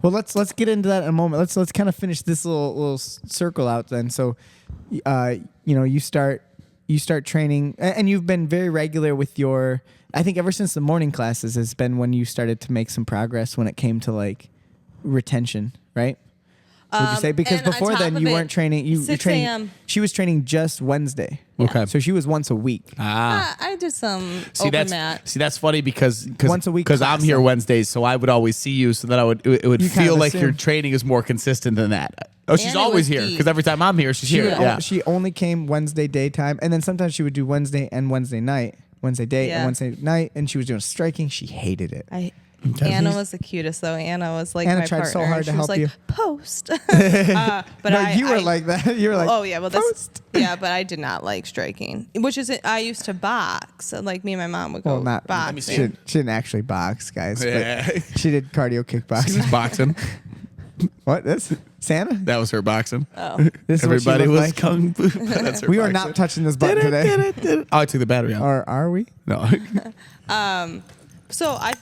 Well, let's get into that in a moment. Let's kind of finish this little circle out then. So, you start start training, and you've been very regular with your. I think ever since the morning classes has been when you started to make some progress when it came to like retention, right? Would you say? Because and on before top then of you it, weren't training. You 6 training. a.m. She was training just Wednesday. Okay. So she was once a week. I did some open mat. That's funny because Once a week because I'm class, here then. Wednesdays, so I would always see you, so that it would You kind feel of like your assume. training is more consistent than that. Oh, she's And it always was here deep. because every time I'm here, she's here. Yeah. She only came Wednesday daytime, and then sometimes she would do Wednesday and Wednesday night, Wednesday day and Yeah. Wednesday night, and she was doing striking. She hated it. Anna was the cutest though. Anna was like Anna my tried so partner. hard to she was help like, you. Post. But No, you were like that. You were like, oh yeah, well that's post. yeah, but I did not like striking, which is I used to box. So, like me and my mom would go Well, not. boxing. She didn't actually box, guys. Yeah. But she did cardio She kickboxing. was boxing. What? This Santa? That was her boxing. Oh, This is what she Everybody looked was like? kung fu. That's her We are boxing. not touching this button today. Oh, I took the battery out. Or are we? No. so I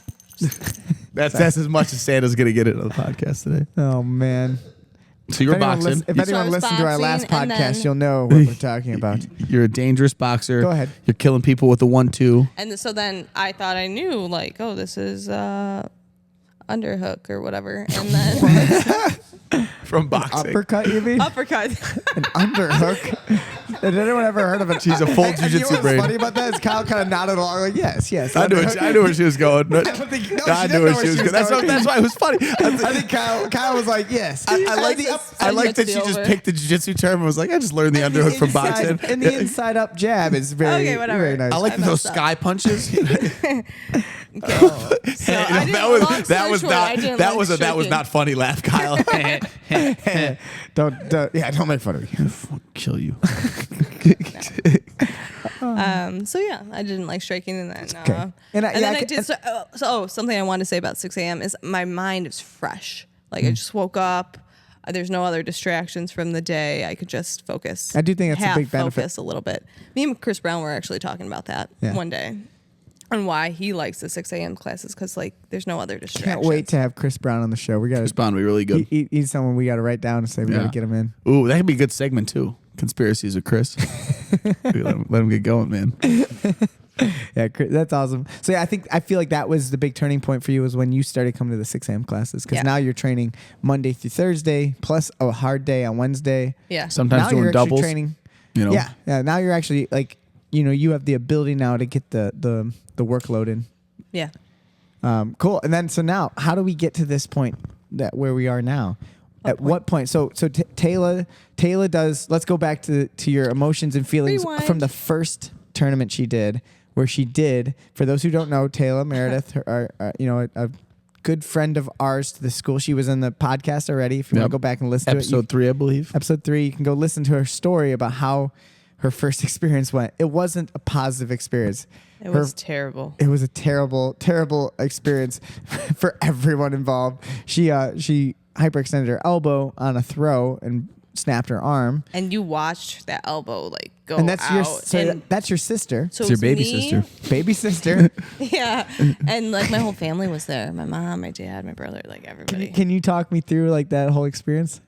That's as much as Santa's gonna get it on the podcast today. Oh man. So you're boxing. If So I anyone was listened to our last boxing, and podcast, then- you'll know what we're talking about. You're a dangerous boxer. Go ahead. You're killing people with a 1-2. and so then I thought I knew like, oh, this is underhook or whatever, and then From boxing. Uppercut, you mean? uppercut. An underhook. Had anyone ever heard of it? She's a full And you know jiu-jitsu what's brain. funny about that is Kyle kind of nodded along like, yes. I knew where she was going. I don't think- no, I she knew didn't where know she was going. That's why it was funny. I think Kyle was like, yes. I like that she just picked the jiu-jitsu term and was like, I just learned the underhook from boxing. And the inside up jab is very, Okay, whatever. very nice. I like I those messed up. sky punches. So I didn't, long story short, I didn't like that was striking. not funny. Laugh, Kyle. don't make fun of me. Kill you. So yeah, I didn't like striking, and then Okay. and And then I did. Something I wanted to say about 6 a.m. is my mind is fresh. Like I just woke up. There's no other distractions from the day. I could just focus. I do think that's a half big benefit. Focus a little bit. Me and Chris Brown were actually talking about that Yeah. one day, and why he likes the 6 a.m. classes because like there's no other distractions. Can't wait to have Chris Brown on the show. We got This bond would be really good. he's someone we got to write down and say we got to get him in. Ooh, that could be a good segment too. Conspiracies with Chris. let him get going, man. Yeah, that's awesome. So yeah, I feel like that was the big turning point for you was when you started coming to the 6 a.m. classes because Yeah. now you're training Monday through Thursday plus a hard day on Wednesday. Yeah. Sometimes Now doing you're actually doubles. training. You know. Yeah. Now you're actually like you have the ability now to get the workload in. Yeah. Cool. And then so now how do we get to this point where we are now? At what point? So Taylor does. Let's go back to your emotions and feelings Rewind. from the first tournament she did, where she did. For those who don't know, Taylor Meredith, a good friend of ours to the school. She was in the podcast already. If you want to go back and listen Episode 3, I believe. Episode 3, you can go listen to her story about how her first experience went. It wasn't a positive experience. It was terrible. It was a terrible, terrible experience for everyone involved. She hyperextended her elbow on a throw and snapped her arm. And you watched that elbow like go And that's out. and that's your sister, so It's your it was baby me, sister. baby sister. Yeah. And like my whole family was there. My mom, my dad, my brother, like everybody. Can you talk me through like that whole experience?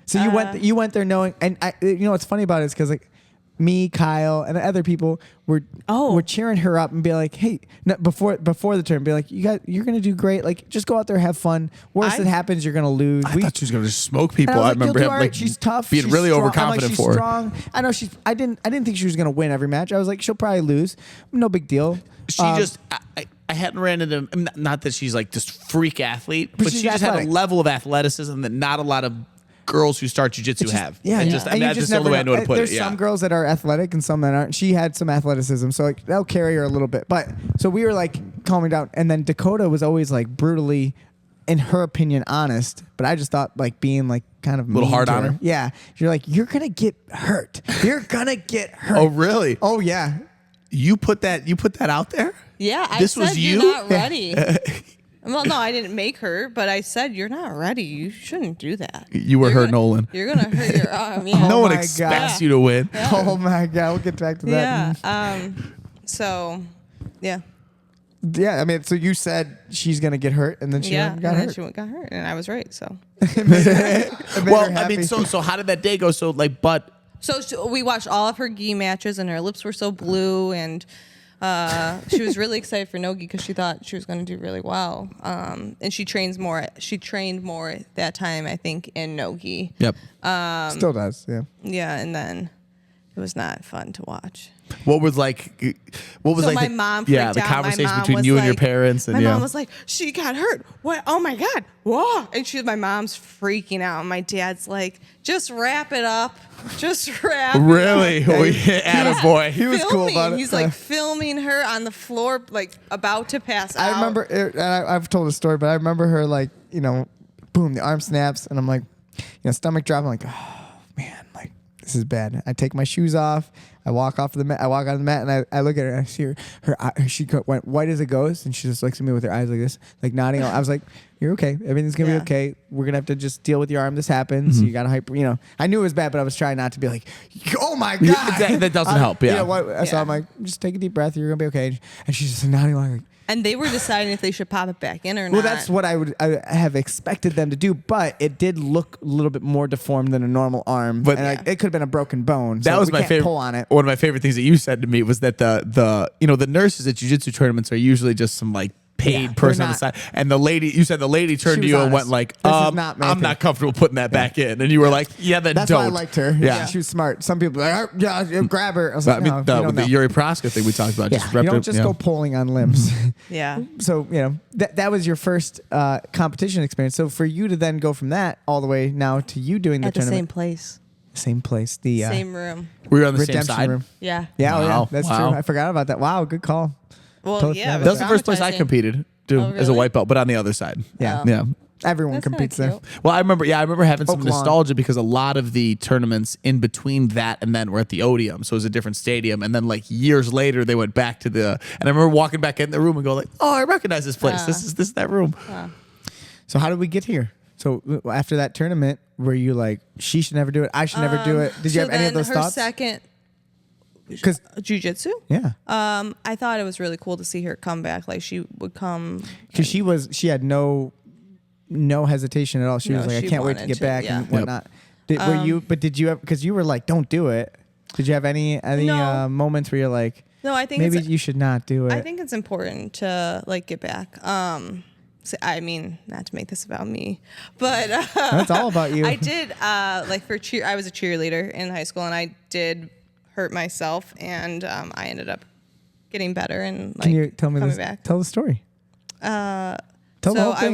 So you went there knowing, and what's funny about it is because like me, Kyle, and other people were cheering her up and be like, "Hey!" No, before the tournament, be like, "You're gonna do great. Like, just go out there, have fun. Worst that happens, you're gonna lose." I thought she was gonna just smoke people. And I I was like, remember "You'll him do all right. like She's tough. being she's really strong." overconfident I'm like, for her. Strong. I know she's. I didn't think she was gonna win every match. I was like, she'll probably lose. No big deal. She I hadn't ran into not that she's like this freak athlete, but she's she just had athletic. a level of athleticism that not a lot of girls who start jiu-jitsu have. Yeah, And yeah. just, And you that's just the only way I know how to put There's it. Yeah. some girls that are athletic and some that aren't. She had some athleticism, so like that'll carry her a little bit. But so we were like calming down, and then Dakota was always like brutally, in her opinion, honest. But I just thought like being like kind of Little mean hard to on her? Yeah, you're like you're gonna get hurt. You're gonna get hurt. Oh really? Oh yeah. You put that out there? Yeah, I This said was you're you? not ready. Well, no, I didn't make her, but I said you're not ready. You shouldn't do that. You were You're hurt, gonna- Nolan. You're gonna hurt your arm. Yeah. No one my expects God. you to win. Oh my god, we'll get back to that. Yeah. So, yeah. Yeah, I mean, so you said she's gonna get hurt, and then she Yeah. got and then hurt. she got hurt, and I was right. So It made Well, her I mean, happy. so how did that day go? So like, but we watched all of her gi matches, and her lips were so blue, and she was really excited for no-gi because she thought she was going to do really well. And she trained more that time, I think, in no-gi. Yep. Still does, yeah. Yeah, and then it was not fun to watch. What was like My mom freaked out. the My conversation mom between was you and your like- parents, and my mom was like, she got hurt. What? Oh my God. Whoa. And my mom's freaking out. And my dad's like, just wrap it up. Just wrap really, it up. attaboy. He was cool about it. He's like filming her on the floor, like about to pass out. I remember, and I've told a story, but I remember her like, boom, the arm snaps, and I'm like, stomach drop. I'm like, oh man, like this is bad. I take my shoes off. I walk off the mat. I walk on the mat, and I look at her. And I see she went white as a ghost, and she just looks at me with her eyes like this, like nodding. I was like, "You're okay. Everything's gonna be okay. We're gonna have to just deal with your arm. This happens. You gotta hyper. I knew it was bad, but I was trying not to be like, oh my god, that doesn't help. Yeah. So I'm like, just take a deep breath. You're gonna be okay. And she's just nodding along like. And they were deciding if they should pop it back in or not. Well, that's what I have expected them to do, but it did look a little bit more deformed than a normal arm. But and it could have been a broken bone. That so was we my can't favorite. Pull on it. One of my favorite things that you said to me was that the nurses at jiu-jitsu tournaments are usually just some like paid person on the side, and you said the lady turned to you and went like, This is not my I'm thing." not comfortable putting that back in, and you were like, yeah, then That's don't. why I liked her. Yeah. She was smart. Some people are like, grab her. I was I like, mean, no, you don't with the know. Yuri Proska thing we talked about, Yeah, just you repped don't it, just go pulling on limbs. Yeah. So, that was your first competition experience. So for you to then go from that all the way now to you doing the At the same tournament. place. Same place. The Same room. We were on the same redemption side. room. Yeah. Yeah, Wow. That's Wow. true. I forgot about that. Wow, good call. Well, Totally yeah. forgot That was the first place I traumatizing. competed too, Oh, as a really? white belt, but on the other side. Yeah. Oh. Yeah. Everyone That's kinda competes there. cute. Well, I remember having some Oak Lawn. nostalgia because a lot of the tournaments in between that and then were at the Odeum, so it was a different stadium. And then like years later, they went back to and I remember walking back in the room and go like, oh, I recognize this place. This is that room. So how did we get here? So after that tournament, were you like, she should never do it, I should never do it? Did you have any of those her thoughts? second Because jiu-jitsu. yeah, I thought it was really cool to see her come back. Like she would come. because she had no hesitation at all. She No, was like, I she can't wait to wanted get to, back yeah. and whatnot. Did you have? Because you were like, don't do it. Did you have any No. moments where you're like, No, I think maybe it's, you should not do it? I think it's important to like get back. So, I mean, not to make this about me, but That's all about you. I did like for cheer. I was a cheerleader in high school, and I did hurt myself, and I ended up getting better and like Can you tell me coming this? back. Tell the story. Tell the So whole I thing.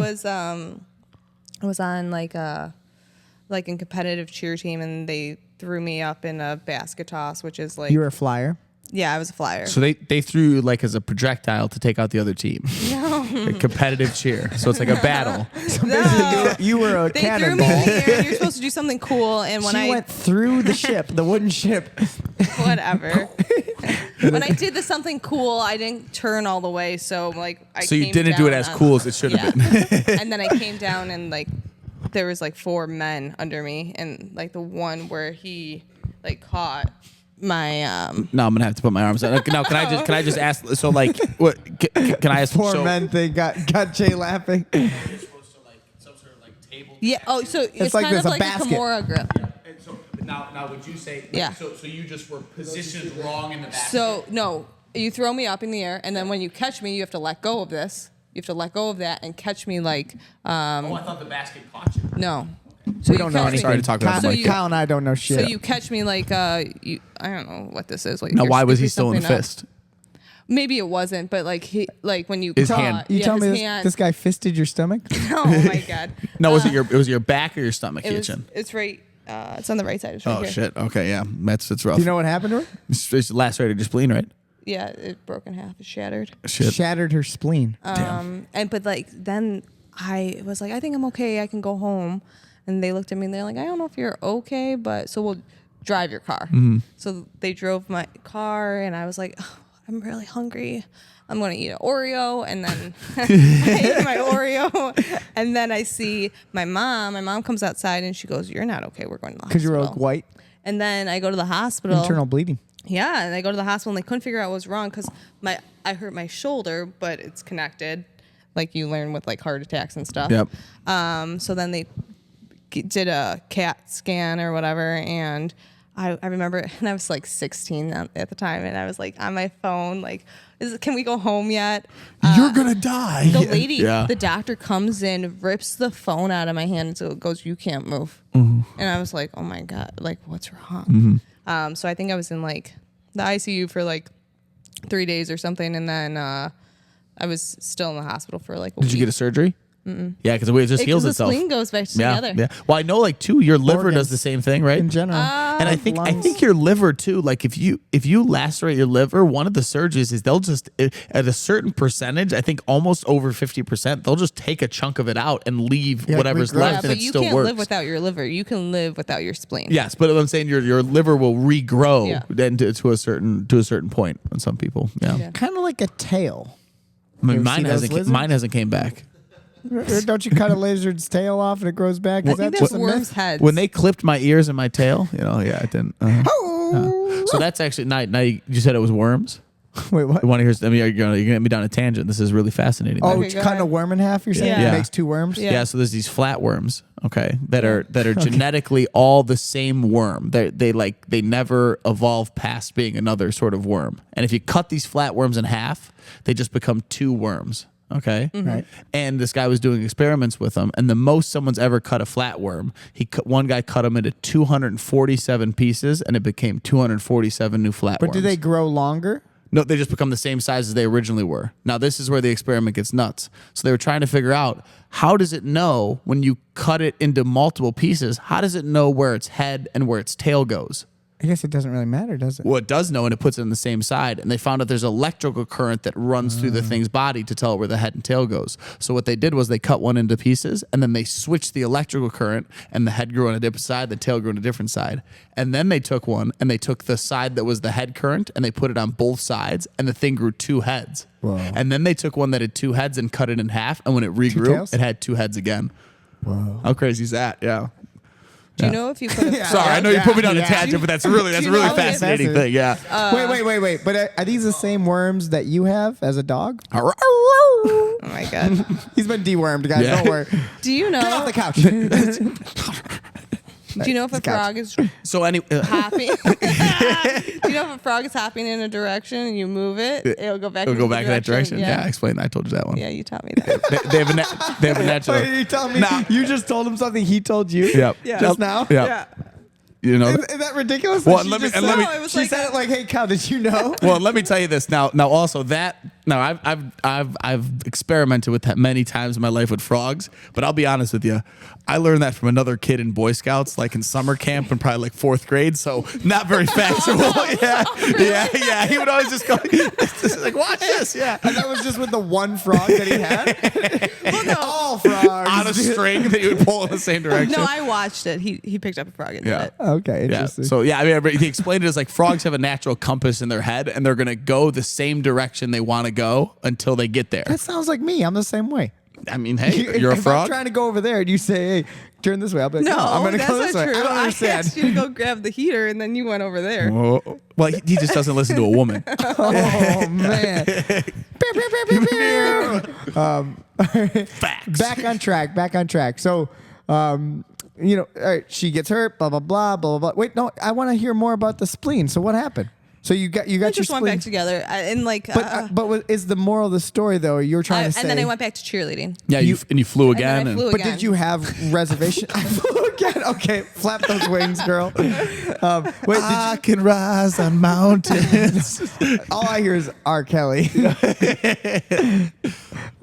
was on like in competitive cheer team, and they threw me up in a basket toss, which is like You were a flyer. yeah, I was a flyer. So they threw you like as a projectile to take out the other team. No. A competitive cheer. So it's like a battle. No. You were a They threw me in cannonball. the air, and you're supposed to do something cool. And when She I went through the ship, the wooden ship. whatever, when I did the something cool, I didn't turn all the way. So like I So you came didn't do it down as on- cool as it should have been. and then I came down and like there was like 4 men under me, and like the one where he like caught my No, I'm gonna have to put my arms out. Now, can I just ask? So, like, what? Can I ask? Poor so, men thing got Jay laughing. You're supposed to like some sort of like table. yeah. Oh, so it's like kind this, of a like basket. a Kimura grip. And so now would you say? Yeah. So you just were positioned wrong in the basket. So no, you throw me up in the air, and then when you catch me, you have to let go of this. You have to let go of that and catch me like oh, I thought the basket caught you. no. So We you don't know catch me- anything. Sorry to talk about Kyle, the mic. Kyle and I don't know shit. So you catch me like I don't know what this is. Like Now, you're why was he sticking still in the something up. fist? Maybe it wasn't, but like he like when you His caught, hand. you yeah, tell his me hand. this guy fisted your stomach? Oh my god. No, was it your back or your stomach, It was, Kitchen? it's right. It's on the right side. It's right Oh here. shit. Okay, yeah, that's rough. Do you know what happened to her? it's lacerated your spleen, right? Yeah, it broke in half. It shattered. Shit. Shattered her spleen. But like then I was like, I think I'm okay. I can go home. And they looked at me and they're like, I don't know if you're okay, but so we'll drive your car. So they drove my car, and I was like, oh, I'm really hungry. I'm going to eat an Oreo. And then I ate my Oreo. And then I see my mom. My mom comes outside and she goes, you're not okay. We're going to the Because you hospital. were like white, And then I go to the hospital. internal bleeding. Yeah, and I go to the hospital and they couldn't figure out what was wrong because I hurt my shoulder, but it's connected, like you learn with like heart attacks and stuff. Yep. So then they did a CAT scan or whatever, and I remember, and I was like 16 at the time, and I was like on my phone, like, can we go home yet? You're gonna die. The lady, Yeah. the doctor comes in, rips the phone out of my hand, and so it goes, "You can't move." Mm-hmm. And I was like, "Oh my god, like what's wrong?" So I think I was in like the ICU for like 3 days or something, and then I was still in the hospital for like a week. Did you get a surgery? Yeah, because it just heals the itself. spleen goes back Yeah, together. yeah. Well, I know, like too, your liver Organs. does the same thing, right? In general. And I think lungs. your liver too. Like if you lacerate your liver, one of the surgeries is they'll just at a certain percentage, I think almost over 50%, they'll just take a chunk of it out and leave Yeah, whatever's regrow. left, Yeah, and but it you still can't works. live without your liver. You can live without your spleen. Yes, but I'm saying your liver will regrow Yeah. then to a certain point on some people. Yeah, Yeah. Kind of like a tail. I mean, You ever mine see those hasn't lizards? mine hasn't came back. Don't you cut a lizard's tail off and it grows back? Is I think that that's just a worms' myth? heads. When they clipped my ears and my tail, yeah, it didn't. Oh. So that's actually now you said it was worms. Wait, what? I want to hear. I mean, you're gonna get me down a tangent. This is really fascinating. Oh, Okay, go cutting a ahead. worm in half, you're saying? Yeah. It Yeah. makes two worms? Yeah. Yeah, so there's these flatworms, okay, that are genetically all the same worm. They never evolve past being another sort of worm. And if you cut these flatworms in half, they just become two worms. Okay, Right. And this guy was doing experiments with them, and the most someone's ever cut a flatworm, one guy cut them into 247 pieces, and it became 247 new flatworms. But do they grow longer? No, they just become the same size as they originally were. Now, this is where the experiment gets nuts. So they were trying to figure out, how does it know when you cut it into multiple pieces, how does it know where its head and where its tail goes? I guess it doesn't really matter, does it? Well, it does know, and it puts it on the same side. And they found out there's electrical current that runs through the thing's body to tell it where the head and tail goes. So what they did was they cut one into pieces, and then they switched the electrical current, and the head grew on a different side, the tail grew on a different side. And then they took one, and they took the side that was the head current, and they put it on both sides, and the thing grew two heads. Whoa. And then they took one that had two heads and cut it in half, and when it regrew, tails? it had two heads again. Whoa. How crazy is that? Yeah. Do you know if you put a Sorry, I know you put me down a tangent, but that's really you know- fascinating thing. Yeah. Wait. But are these the same worms that you have as a dog? Oh my god. He's been dewormed, guys. Yeah. Don't worry. Do you Get off know? the couch. Do you know if a couch. frog is So anyway, hopping? Do you know if a frog is hopping in a direction and you move it, it'll go back. it'll go the back in that direction. Yeah, explain that. I told you that one. Yeah, you taught me that. They have a natural. Wait, you telling me you just told him something he told you? Yep. Yeah. Just now? Yeah. You know. Is that ridiculous? Well, That she let me- just and said- let me- No, it was she like said it like, "Hey, Cal, did you know?" Well, let me tell you this now. Now, also that. Now, I've experimented with that many times in my life with frogs. But I'll be honest with you, I learned that from another kid in Boy Scouts, like in summer camp, in probably like 4th grade. So not very factual. Yeah. He would always just go like, "Watch this." Yeah. And that was just with the one frog that he had. Well, no. All frogs On a string that you would pull in the same direction. No, I watched it. He picked up a frog and Yeah. did it. Okay, Yeah. interesting. So yeah, I mean, he explained it as like frogs have a natural compass in their head, and they're gonna go the same direction they want to go until they get there. That sounds like me. I'm the same way. I mean, hey, you're a if I'm frog. trying to go over there and you say, "Hey, turn this way," I'll be like, No, "No, I'm going to that's go not this way." true. I don't I asked understand. you to go grab the heater, and then you went over there. Well, he just doesn't listen to a woman. Oh man. Pew, pew, pew, pew, pew. Facts. Back on track. So, all right, she gets hurt. Blah blah blah blah blah. Wait, no, I want to hear more about the spleen. So what happened? So you got We your just went spleen. back together, and like, Is the moral of the story though? You're trying to say. and then I went back to cheerleading. Yeah, you flew again. And then I flew But again. did you have reservation? I flew again. Okay, flap those wings, girl. Wait, I can rise on mountains. all I hear is R. Kelly.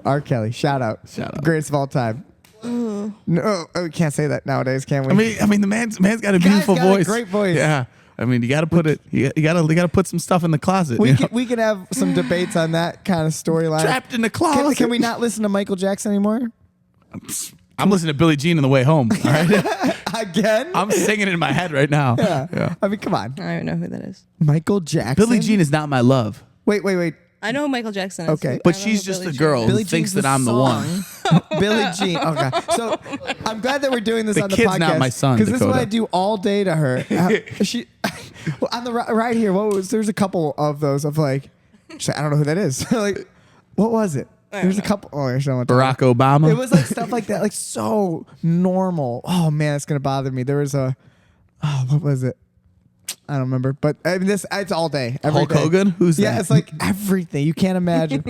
R. Kelly, shout out, greatest of all time. No, we can't say that nowadays, can we? I mean, the man's got a beautiful got a voice. great voice. Yeah. I mean, you got to put it. You got to put some stuff in the closet. we you know? can, we can have some debates on that kind of storyline. Trapped in the closet. Can we not listen to Michael Jackson anymore? I'm listening to Billie Jean on the way home. All right. Again? I'm singing it in my head right now. Yeah. I mean, come on, I don't even know who that is. Michael Jackson. Billie Jean is not my love. Wait. I know who Michael Jackson is. Okay. I But don't know she's who just Billie a Jean girl. is. Who Billie thinks Jean's that I'm the song. Billie Jean. Okay. So I'm glad that we're doing this The on the kid's podcast. not my son, Because this is what Dakota. I do all day to her. She well, on the right here. There's a couple of those of like, she's like, I don't know who that is. Like, what was it? There's a couple. Oh, I don't know. Barack Obama. It was like stuff like that, like so normal. Oh man, it's gonna bother me. There was what was it? don't remember. But I mean, it's all day. Every Hulk day. Hogan? Who's Yeah, that? it's like everything. You can't imagine.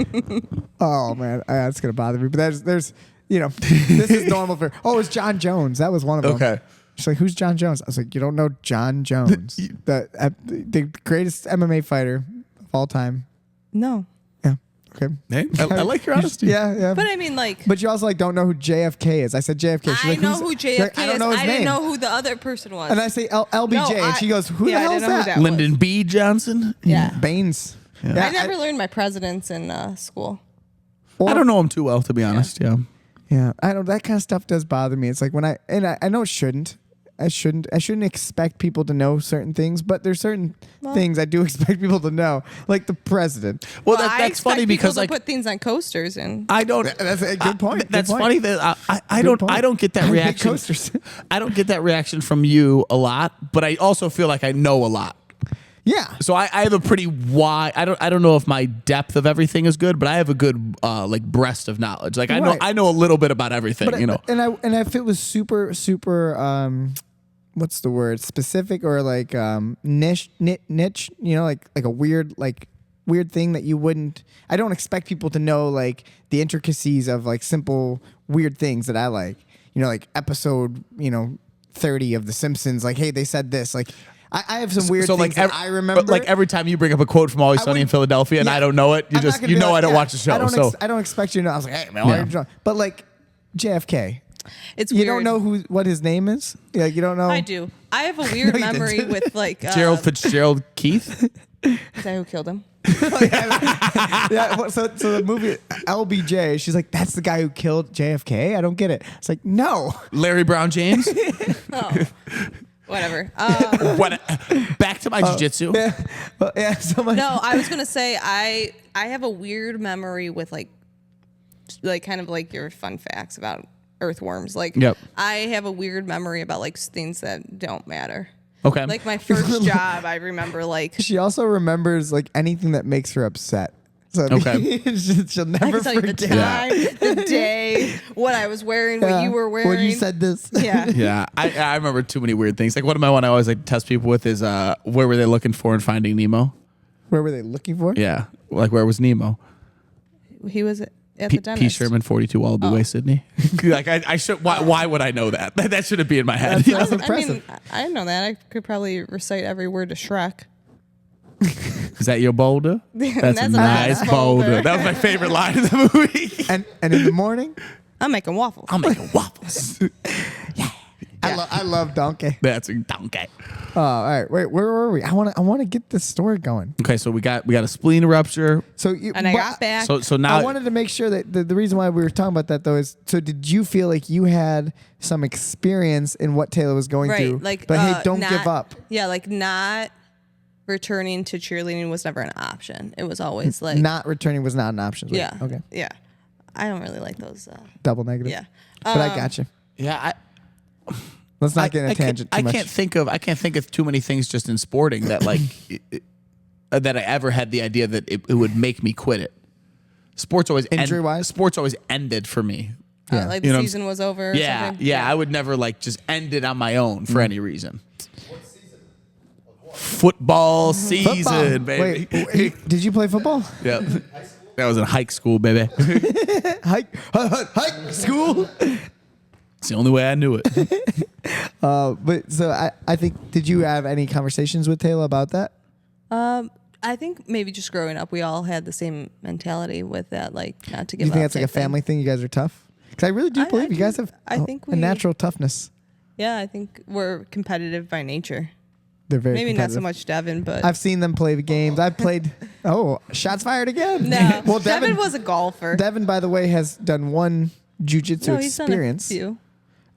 Oh man, that's gonna bother me. But there's this is normal for. Oh, it's John Jones. That was one of them. Okay. She's like, who's John Jones? I was like, you don't know John Jones, the greatest MMA fighter of all time. No. Yeah. Okay. Hey, I like your honesty. Yeah. But I mean, like, But you also like don't know who JFK is. I said JFK. She's I like, know who's- who You're JFK like, I don't know is. his I name. didn't know who the other person was. And I say LBJ, No, and she goes, who yeah, the I hell is didn't know who that? that Lyndon B. Johnson? Yeah. Baines. Yeah, I never learned my presidents in school. I don't know him too well, to be honest. Yeah. Yeah, I don't. That kind of stuff does bother me. It's like when I know it shouldn't. I shouldn't expect people to know certain things, but there's certain things I do expect people to know, like the president. Well, I that's expect funny people because to like put things on coasters and I don't. That's a good point. Good That's point. funny that I Good point. don't get that I hate reaction. coasters. I don't get that reaction from you a lot, but I also feel like I know a lot. Yeah. So I have a pretty wide. I don't know if my depth of everything is good, but I have a good like breast of knowledge. Like Right. I know a little bit about everything. But you know. and if it was super what's the word, specific or like niche, like a weird thing that you wouldn't. I don't expect people to know like the intricacies of like simple weird things that I like. Like episode 30 of The Simpsons. Like, hey, they said this. Like, I have some weird things that I remember. Like every time you bring up a quote from Always Sunny in Philadelphia, and yeah. I don't know it, I'm not gonna be I like, don't yeah, watch the show. I don't expect you to know. I was like, hey man, why are you drunk? But like JFK. it's You weird. don't know what his name is? Yeah, you don't know. I do. I have a weird you memory didn't. with like Gerald Fitzgerald Keith. Is that who killed him? Yeah, so the movie LBJ, she's like, that's the guy who killed JFK? I don't get it. It's like, no. Larry Brown James. Oh, whatever. What? Back to my jiu-jitsu. Yeah. Well, yeah, so much. No, I was gonna say I have a weird memory with like kind of like your fun facts about earthworms. Like, Yep. I have a weird memory about like things that don't matter. Okay. Like my first job, I remember like She also remembers like anything that makes her upset. So Okay. she'll I never can tell you the forget. time, the day, what I was wearing, what you were wearing. When you said this. Yeah. Yeah, I remember too many weird things. Like one of my one I always like to test people with is where were they looking for in Finding Nemo? Where were they looking for? Yeah, like where was Nemo? He was at the P. dentist. Sherman, 42 Wallaby Way, Sydney. Like I should. Why would I know that? That shouldn't be in my head. That's I impressive. mean, I didn't know that. I could probably recite every word to Shrek. Is that your boulder? That's, That's a a nice nice boulder. boulder. That was my favorite line of the movie. And in the morning, I'm making waffles. I'm making waffles. I love donkey. That's a donkey. All right, wait, where were we? I want to get this story going. Okay, so we got a spleen rupture. So you And I got back. So now I wanted to make sure that the reason why we were talking about that though is, so did you feel like you had some experience in what Taylor was going right. through? Like, but hey, don't not- give up. Yeah, like not returning to cheerleading was never an option. It was always like Not returning was not an option. yeah. Okay. Yeah. I don't really like those. Double negative. Yeah. But I got you. yeah, Let's not get in a tangent too I much. can't think of too many things just in sporting that like that I ever had the idea that it would make me quit it. Sports always Injury-wise? Sports always ended for me. Yeah. Like You the know what I'm season was over. Or Yeah, something. yeah. I would never like just end it on my own for any reason. Football season, Football. baby. Wait, did you play football? Yeah. That was in hike school, baby. Hike school. It's the only way I knew it. But so I think, did you have any conversations with Taylor about that? I think maybe just growing up, we all had the same mentality with that, like not to give Do you up. think that's like a type thing. family thing? You guys are tough? Because I really do I believe you guys have I think a we- natural toughness. Yeah, I think we're competitive by nature. They're very Maybe not so competitive. much Devin, but I've seen them play the games. I've played. Oh, shots fired again. no. Well, Devin was a golfer. Devin, by the way, has done one jiu-jitsu no, he's experience. done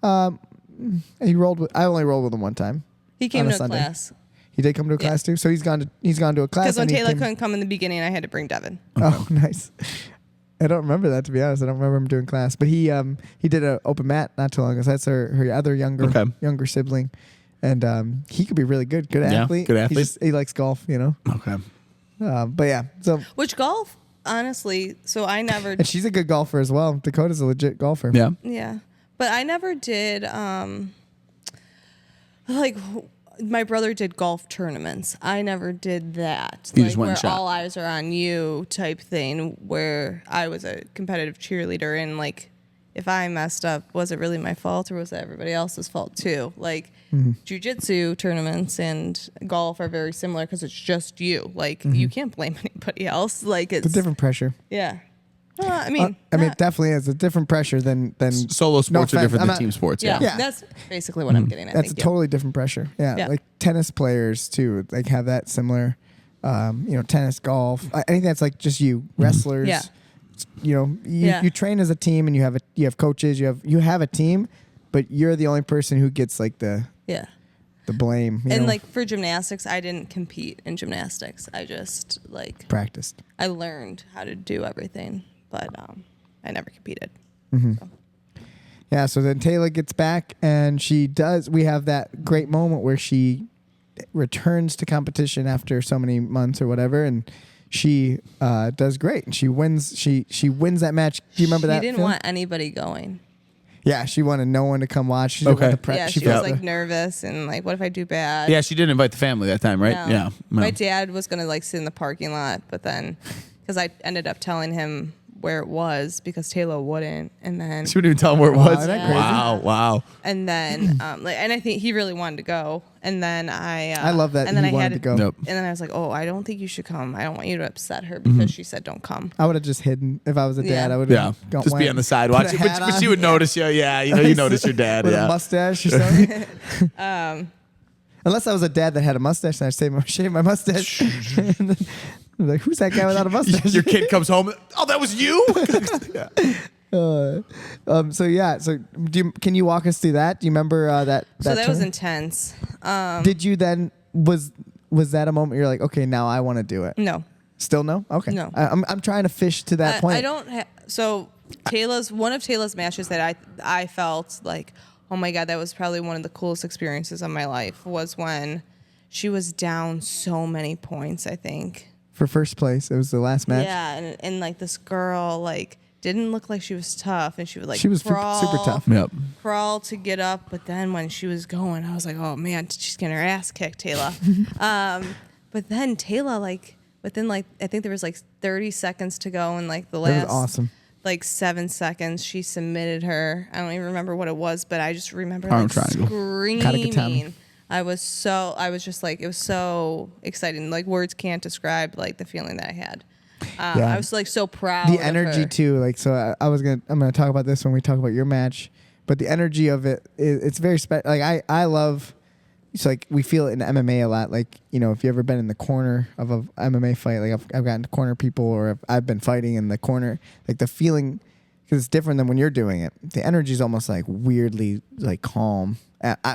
a few. He rolled with. I only rolled with him one time. He came on a to a Sunday. class He did come to a class too. So he's gone to a class. because when and he Taylor came- couldn't come in the beginning, I had to bring Devin. Oh, nice. I don't remember that, to be honest. I don't remember him doing class, but he did an open mat not too long ago. So that's her other younger sibling, and he could be really good Yeah, athlete. good athlete. He likes golf, Okay. But yeah, so Which golf, honestly, so I never. and she's a good golfer as well. Dakota's a legit golfer. Yeah. Yeah, but I never did. Like my brother did golf tournaments. I never did that. You like just went where and shot. all eyes are on you type thing, where I was a competitive cheerleader, and like if I messed up, was it really my fault or was it everybody else's fault too? Like jiu-jitsu tournaments and golf are very similar because it's just you. Like you can't blame anybody else. Like It's a different pressure. Yeah. I mean, it definitely is a different pressure than Solo sports are offense, different I'm than not- team sports. yeah, Yeah. that's basically what I'm getting at. That's a Thank you. totally different pressure. Yeah, Yeah. like tennis players too. Like have that similar, tennis, golf, anything that's like just you wrestlers. Yeah. You train as a team and you have coaches. You have a team, but you're the only person who gets like the Yeah. blame. And like for gymnastics, I didn't compete in gymnastics. I just like practiced. I learned how to do everything, but I never competed. So. Yeah, so then Taylor gets back and we have that great moment where she returns to competition after so many months or whatever, and she does great. And she wins wins that match. Do you remember that? She didn't want anybody going. Yeah, she wanted no one to come watch. She didn't want the prep. Yeah, she was like nervous and like, what if I do bad? Yeah, she did invite the family that time, right? No. Yeah. My dad was gonna like sit in the parking lot, but then because I ended up telling him where it was because Taylor wouldn't, and then She wouldn't even tell him where it was. isn't that crazy? Wow. and then and I think he really wanted to go, and then I love that and then he I wanted had to go. Nope. and then I was like, oh, I don't think you should come. I don't want you to upset her because she said don't come. I would have just hidden if I was a dad. Yeah. I would Yeah. have Just be on the side watching. But she would notice you. Yeah, you notice your dad. with Yeah. a mustache or something. Unless I was a dad that had a mustache and I shaved my mustache. And then I was like, who's that guy without a mustache? Your kid comes home. Oh, that was you? So can you walk us through that? Do you remember that? So that was tournament? intense. Did you then was that a moment you're like, okay, now I want to do it? No. Still no? Okay. No. I'm trying to fish to that point. I don't. So one of Taylor's matches that I felt like, oh my god, that was probably one of the coolest experiences of my life was when she was down so many points. I think. For first place, it was the last match. Yeah, and like this girl like didn't look like she was tough, and she would like She was crawl, super tough. Yep. crawl to get up, but then when she was going, I was like, oh man, she's getting her ass kicked, Taylor. But then Taylor like within like I think there was like 30 seconds to go, and like the That last was awesome. like 7 seconds, she submitted her. I don't even remember what it was, but I just remember Arm like triangle. Katakatame. screaming. I was just like, it was so exciting. Like words can't describe like the feeling that I had. Yeah. I was like so proud. The of energy her. too. Like, so I'm gonna talk about this when we talk about your match, but the energy of it's very special. Like I love. It's like we feel it in MMA a lot. Like, if you ever been in the corner of a MMA fight, like I've gotten to corner people or I've been fighting in the corner, like the feeling, because it's different than when you're doing it. The energy is almost like weirdly like calm.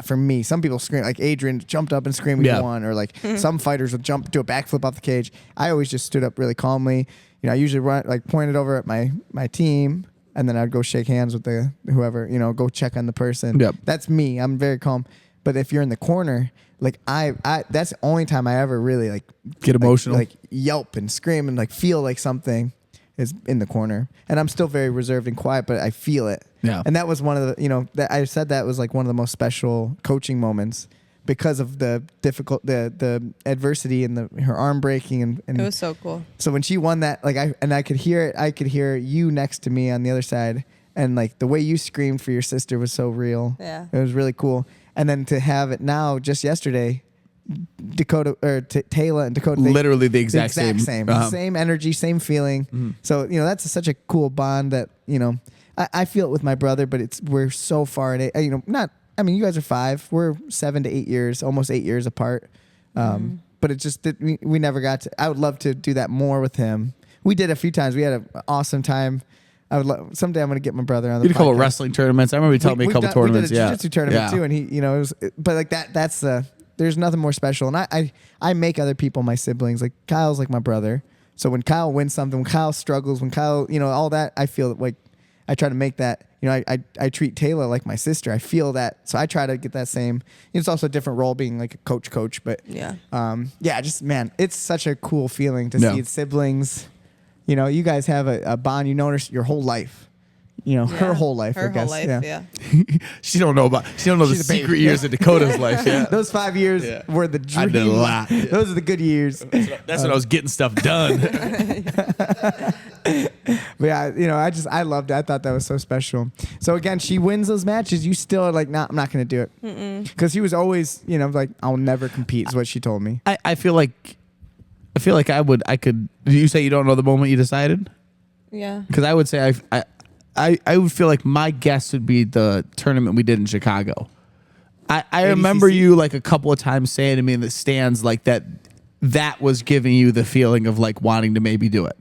For me, some people scream, like Adrian jumped up and screamed we won, or like some fighters would jump, do a backflip off the cage. I always just stood up really calmly. I usually pointed over at my team, and then I'd go shake hands with the whoever, go check on the person. Yep. That's me. I'm very calm. But if you're in the corner, like I that's the only time I ever really like Get emotional. like yelp and scream and like feel like something is in the corner. And I'm still very reserved and quiet, but I feel it. Yeah. And that was one of the, that I said that was like one of the most special coaching moments because of the the adversity and her arm breaking and It was so cool. so when she won that, like I could hear it. I could hear you next to me on the other side, and like the way you screamed for your sister was so real. Yeah. It was really cool. And then to have it now, just yesterday, Dakota or Taylor and Dakota, Literally the exact same. same energy, same feeling. So that's such a cool bond that I feel it with my brother, but we're so far in it. Not. I mean, you guys are 5. We're 7 to 8 years, almost 8 years apart. But it's just that we never got to. I would love to do that more with him. We did a few times. We had an awesome time. I would someday I'm going to get my brother on the You did a couple of podcast. wrestling tournaments. I remember you telling me a couple tournaments. We did a Yeah. jiu-jitsu tournament too, and he, it was, but like that's there's nothing more special. And I make other people my siblings. Like Kyle's like my brother. So when Kyle wins something, when Kyle struggles, when Kyle, all that, I feel like I try to make that. I treat Taylor like my sister. I feel that, so I try to get that same. It's also a different role being like a coach, but just man, it's such a cool feeling to see siblings. You guys have a bond you notice your whole life. her whole life. Her I guess. whole life, yeah. She don't know the She's a baby. secret years of Dakota's life. Yeah. Those 5 years Yeah. were the dream. I did a lot. Those are the good years. That's when I was getting stuff done. But yeah, I loved it. I thought that was so special. So again, she wins those matches. You still are like, nah, I'm not going to do it. Because he was always, like, I'll never compete is what she told me. I feel like I could. Did you say you don't know the moment you decided? Yeah. Because I would say I would feel like my guess would be the tournament we did in Chicago. I remember you like a couple of times saying to me in the stands like that was giving you the feeling of like wanting to maybe do it.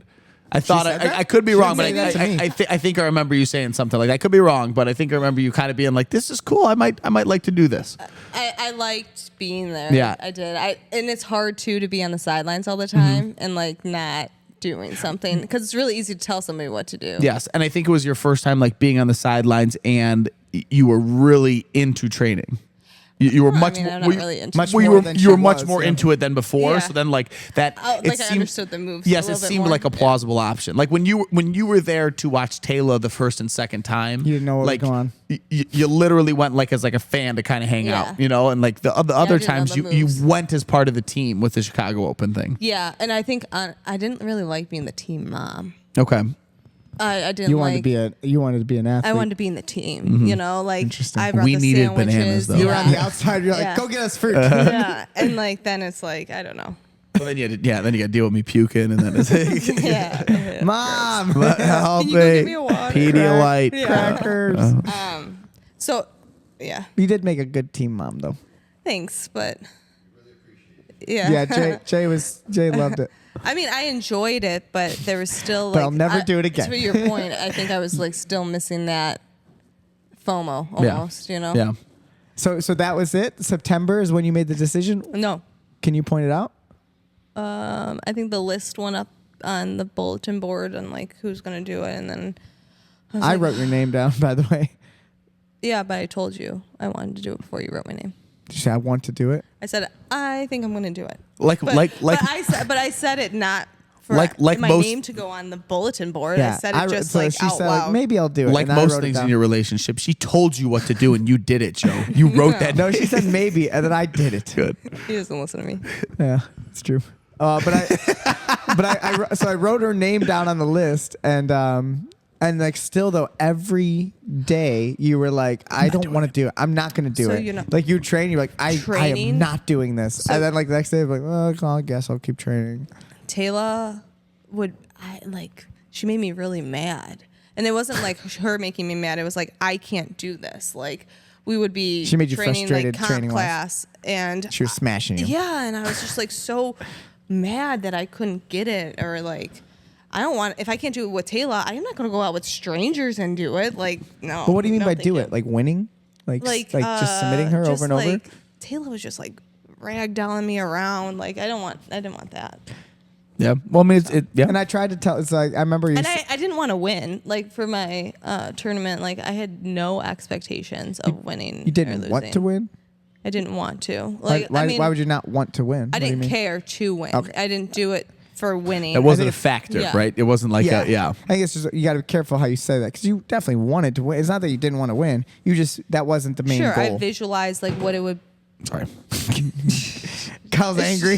I thought I could be wrong, but I think I remember you saying something like I could be wrong, but I think I remember you kind of being like, "This is cool. I might like to do this." I liked being there. Yeah. I did. And it's hard too to be on the sidelines all the time and like not doing something because it's really easy to tell somebody what to do. Yes, and I think it was your first time like being on the sidelines, and you were really into training. You were much I'm more. not really into much it. You more were than you she were much was, more yeah. into it than before. Yeah. So then like that. I it seemed, understood the moves. Yes, a it little bit seemed more. like a plausible option. Like when you were there to watch Taylor the first and second time, You didn't know what was like, going on. You literally went like as like a fan to kind of hang out, and like the other I didn't know times the you moves. went as part of the team with the Chicago Open thing. Yeah, and I think I didn't really like being the team mom. Okay. I didn't You like. wanted to be an athlete. I wanted to be in the team. Like Interesting. I brought We the needed sandwiches. bananas, though. You were on the Yeah. outside. You're like, Yeah. go get us fruit. Yeah, and like then it's like I don't know. Well, then you got to deal with me puking, and then it's Yeah. Mom, help Can you go get me a water? Pedialyte. Yeah. crackers. So, yeah. You did make a good team mom, though. Thanks, but yeah. Yeah, Jay loved it. I mean, I enjoyed it, but there was still like. But I'll never do it again. To your point, I think I was like still missing that FOMO almost. Yeah. So that was it. September is when you made the decision. No. Can you point it out? I think the list went up on the bulletin board and like who's gonna do it, and then I wrote your name down, by the way. Yeah, but I told you I wanted to do it before you wrote my name. Did you say I want to do it? I said I think I'm gonna do it. Like But I said it not for Like my most- name to go on the bulletin board. I said it just so like she out said, loud. maybe I'll do it. Like and I most wrote it things in down. your relationship, she told you what to do and you did it, Joe. You wrote that. No, she said maybe, and then I did it. Good. He doesn't listen to me. Yeah, it's true. But I wrote her name down on the list, and like still though, every day you were like, I don't want to do it. I'm not going to do So it. you're not- Like you train, you're like, I am Training? not doing this. So- And then like the next day, I'm like, well, I guess I'll keep training. Taylor she made me really mad. And it wasn't like her making me mad. It was like, I can't do this. Like we would be She made you training frustrated like comp training-wise. class and She was smashing you. yeah, and I was just like so mad that I couldn't get it or like I don't want if I can't do it with Taylor, I'm not gonna go out with strangers and do it. Like no. But what do you mean no, by thank do you. it? Like winning? Like just submitting her just over and over? like, Taylor was just like ragdolling me around. Like I didn't want that. Yeah. Well, I mean, yeah. And I tried to tell. It's like I remember you. And I didn't want to win. Like for my tournament, like I had no expectations of winning. you didn't or want losing. to win. I didn't want to. Like Why, I mean, why would you not want to win? I What do you didn't mean? care to win. Okay. I didn't do it for winning. That wasn't a think- factor, Yeah. right? It wasn't like Yeah. yeah. I think it's just you got to be careful how you say that because you definitely wanted to win. It's not that you didn't want to win. You just that wasn't the main Sure, goal. I visualized like what it would. Sorry. Kyle's angry.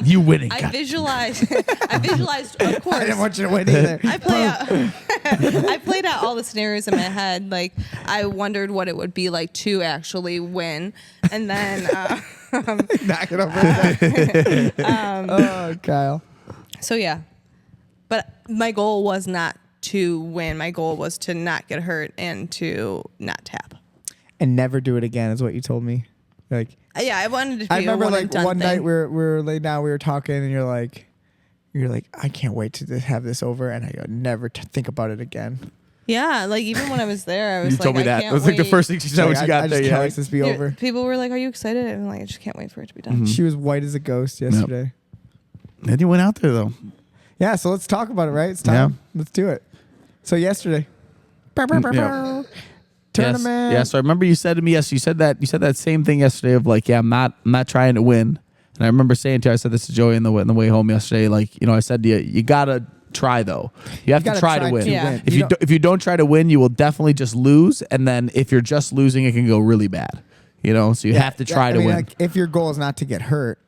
You winning. I God. visualized. I visualized. Of course. I didn't want you to win either. I played out all the scenarios in my head. Like I wondered what it would be like to actually win, and then Knock it over. Oh, Kyle. so yeah. But my goal was not to win. My goal was to not get hurt and to not tap. And never do it again is what you told me. Like Yeah, I wanted to be I remember a one like and done one night thing. we were laid down, we were talking, and you're like, I can't wait to have this over, and I go, never think about it again. Yeah, like even when I was there, I was You like, told me I that. can't It was like the wait. first thing she said when she got I there. just Yeah. can't wait this to be Yeah, over. People were like, "Are you excited?" I'm like, I just can't wait for it to be done. She was white as a ghost yesterday. Then you went out there though. Yeah, so let's talk about it, right? It's time. Yeah. Let's do it. So yesterday. Yeah. Tournament. Yes. Yeah, so I remember you said to me, yes, you said that same thing yesterday of like, yeah, I'm not trying to win. And I remember saying to you, I said this to Joey on the way home yesterday, like, I said to you, you gotta try though. You have to gotta try to try win. to Yeah. win. If you don't try to win, you will definitely just lose. And then if you're just losing, it can go really bad. You know, so you have to try to win. Like, if your goal is not to get hurt,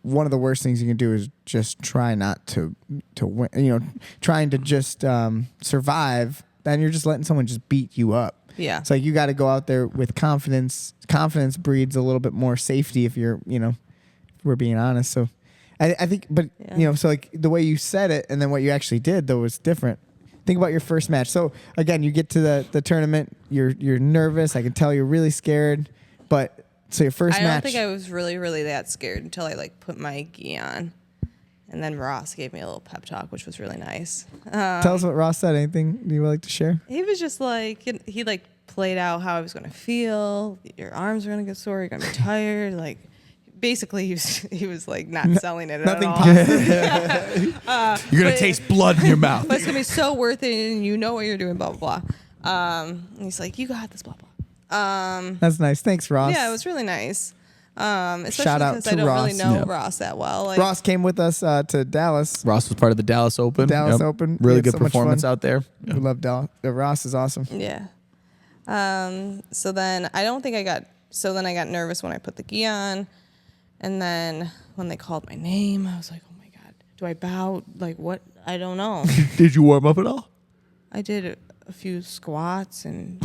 one of the worst things you can do is just try not to win. You know, trying to just survive. Then you're just letting someone just beat you up. Yeah. It's like you got to go out there with confidence. Confidence breeds a little bit more safety if you're, you know, if we're being honest. So I think, but you know, so like the way you said it and then what you actually did though was different. Think about your first match. So again, you get to the tournament, you're nervous. I can tell you're really scared, but so your first I match. don't think I was really that scared until I like put my gi on. And then Ross gave me a little pep talk, which was really nice. Tell us what Ross said. Anything you would like to share? He was just like, he like played out how I was going to feel. Your arms are going to get sore. You're going to be tired. Like, basically, he was like not selling it at all. You're going to taste blood in your mouth. But it's going to be so worth it, and you know what you're doing, blah, blah, blah. And he's like, you got this, blah, blah. That's nice. Thanks, Ross. Yeah, it was really nice. Especially Shout out because to I don't Ross. really know Yeah. Ross that well. Like, Ross came with us to Dallas. Ross was part of the Dallas Open. Dallas Open. We Really had good so much performance fun. out there. We love Dallas. Ross is awesome. Yeah. So then I don't think I got. So then I got nervous when I put the gi on, and then when they called my name, I was like, "Oh my god, do I bow? Like what? I don't know." Did you warm up at all? I did a few squats and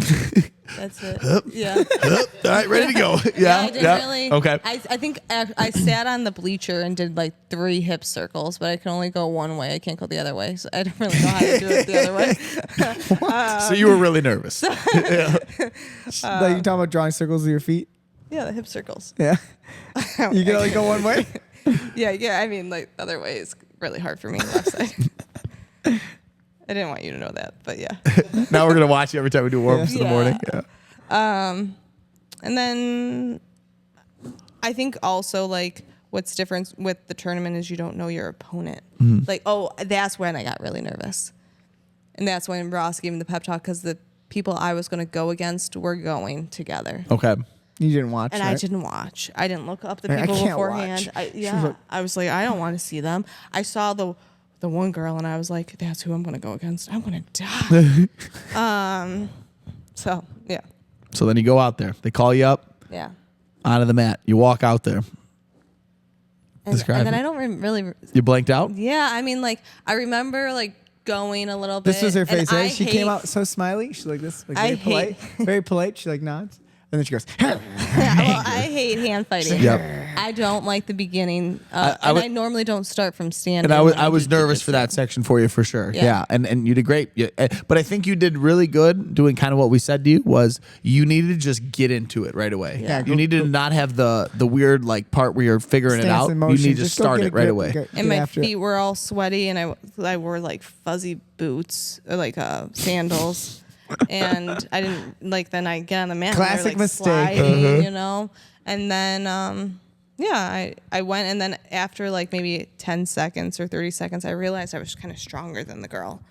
that's it. Yeah. All right, ready to go. I didn't really. Okay. I think I sat on the bleacher and did like 3 hip circles, but I can only go one way. I can't go the other way, so I don't really know how to do it the other way. So you were really nervous. Like you talking about drawing circles with your feet? Yeah, the hip circles. Yeah. You can only go one way? Yeah. I mean, like the other way is really hard for me. Left side. I didn't want you to know that, but yeah. Now we're gonna watch you every time we do warm-ups in the Yeah. morning. Yeah. And then I think also like what's different with the tournament is you don't know your opponent. Like, oh, that's when I got really nervous. And that's when Ross gave me the pep talk because the people I was going to go against were going together. Okay. You didn't watch, And right? I didn't watch. I didn't look up the I people can't beforehand. watch. I was like, I don't want to see them. I saw the one girl and I was like, that's who I'm going to go against. I'm going to die. So, yeah. So then you go out there. They call you up Yeah. onto the mat. You walk out there. And Describe then it. I don't really. You blanked out. Yeah, I mean, like I remember like going a little bit. This was her and face, I right? She came hate- out so smiley. She's like this, like I very polite. hate- Very polite. She like nods. And then she goes, Well, I hate hand fighting. Yep. I don't like the beginning, I and would- I normally don't start from standing. And when I was do nervous for jiu-jitsu. that section for you for sure. Yeah. Yeah. And you did great. But I think you did really good doing kind of what we said to you was you needed to just get into it right away. Yeah, You needed to not have the weird like part where you're figuring it stance out. in motion. You need to Just go start get a it right grip away. get And my after it. feet were all sweaty, and I wore like fuzzy boots, or like sandals. And I didn't like. Then I get on the mat. and Classic they're, like, mistake. sliding, you know. And then yeah, I went, and then after like maybe 10 seconds or 30 seconds, I realized I was kind of stronger than the girl.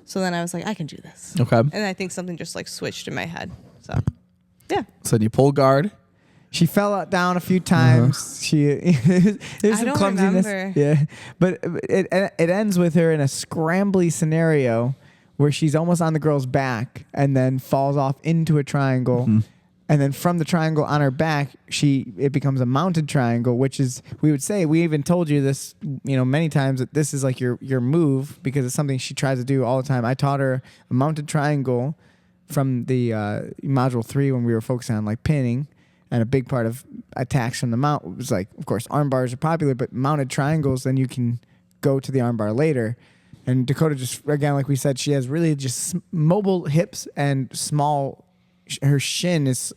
So then I was like, I can do this. Okay. And I think something just like switched in my head. So yeah, So then you pull guard. She fell out down a few times. She there's I some don't clumsiness. remember. Yeah, but it ends with her in a scrambly scenario where she's almost on the girl's back and then falls off into a triangle. And then from the triangle on her back, it becomes a mounted triangle, which is, we would say, we even told you this, many times, that this is like your move because it's something she tries to do all the time. I taught her a mounted triangle from the module 3 when we were focusing on like pinning, and a big part of attacks from the mount was like, of course, arm bars are popular, but mounted triangles, then you can go to the arm bar later. And Dakota just, again, like we said, she has really just mobile hips and small. Her shin is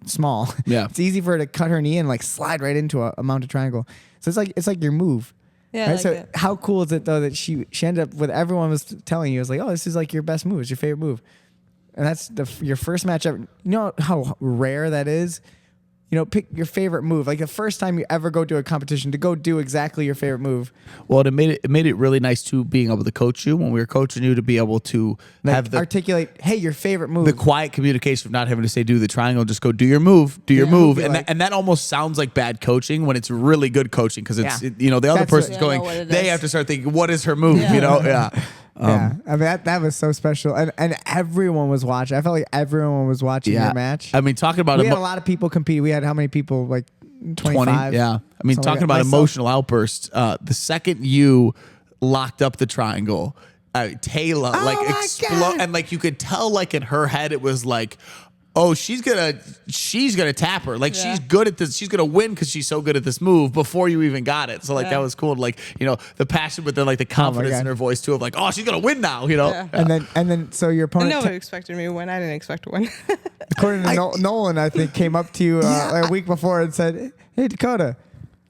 small. Yeah. It's easy for her to cut her knee and like slide right into a mounted triangle. So it's like your move. yeah. Right? I like So it. how cool is it though that she ended up with everyone was telling you, it was like, oh, this is like your best move. It's your favorite move. And that's your first match ever. You know how rare that is pick your favorite move. Like the first time you ever go to a competition, to go do exactly your favorite move. Well, it made it really nice too, being able to coach you when we were coaching you, to be able to Like have the articulate, hey, your favorite move. the quiet communication of not having to say do the triangle, just go do your move, do your move, be and like- that almost sounds like bad coaching when it's really good coaching, because it's Yeah. the other That's person's what- going, Yeah, I know what it they is. have to start thinking, what is her move, Yeah. yeah. Yeah, I mean that was so special, and everyone was watching. I felt like everyone was watching your match. I mean, talking about we had a lot of people compete. We had how many people? Like 25. Yeah. I mean, Something talking like that. about Myself. emotional outbursts, the second you locked up the triangle, Taylor Oh like my explode, God. and like you could tell, like in her head, it was like, oh, she's gonna tap her. Like she's good at this. She's gonna win because she's so good at this move before you even got it. So like that was cool. Like the passion, but then like the confidence God. in her voice too, of like, oh, she's gonna win now. Yeah. And then so your opponent, Nobody expected me to win. I didn't expect to win. according to Nolan, I think came up to you a week before and said, "Hey Dakota,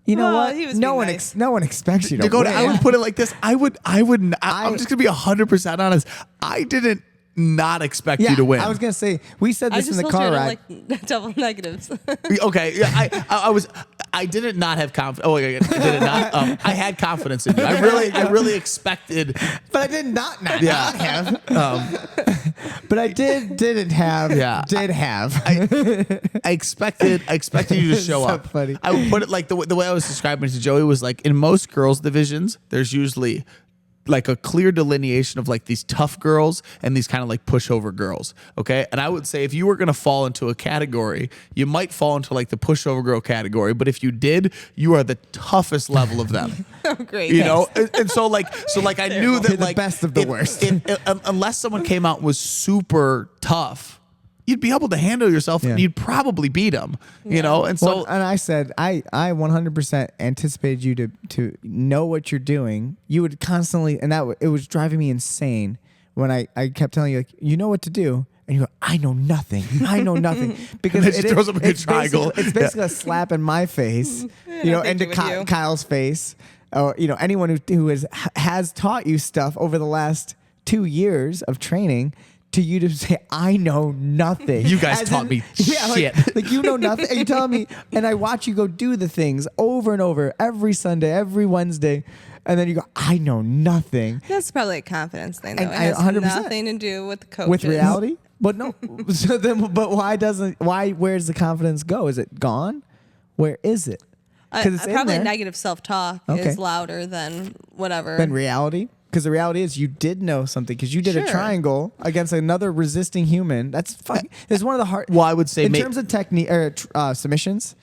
you know Well, what? he was No being one nice. no one expects you to Dakota, win." I would put it like this. I'm just gonna be 100% honest. I didn't not expect you to win. I was gonna say we said I this just in the told you car I ride. don't like double negatives. Okay, yeah, I didn't not have confidence. Oh, I did it not. I had confidence in you. I really expected. But I did not Yeah. have. But I didn't have. Yeah. Did have. I expected you to show So up. funny. I would put it like the way I was describing it to Joey was like, in most girls divisions, there's usually like a clear delineation of like these tough girls and these kind of like pushover girls. Okay. And I would say if you were going to fall into a category, you might fall into like the pushover girl category. But if you did, you are the toughest level of them. Oh, great. You know, and so like I knew that You're the like best of the worst. unless someone came out and was super tough, you'd be able to handle yourself and Yeah. you'd probably beat them. You know, and so Well, and I said I 100% anticipated you to know what you're doing. You would constantly, and it was driving me insane when I kept telling you, like, you know what to do, and you go, I know nothing. I know nothing, because And then she throws up a good triangle. It's basically a slap in my face, and to thinking with you. Kyle's face, or anyone who has taught you stuff over the last 2 years of training. To you to say, I know nothing. You guys As taught in- me like, shit. like you know nothing. And you're telling me, and I watch you go do the things over and over every Sunday, every Wednesday, and then you go, I know nothing. That's probably a confidence thing, though. And It has 100%. nothing to do with the coaches. With reality? But no. So then, but where's the confidence go? Is it gone? Where is it? It's in Probably there. negative self-talk Okay. is louder than whatever. Than reality? Because the reality is you did know something, because you did a Sure. triangle against another resisting human. That's fucking. It's one of the hard. Well, I would say in terms of technique or submissions,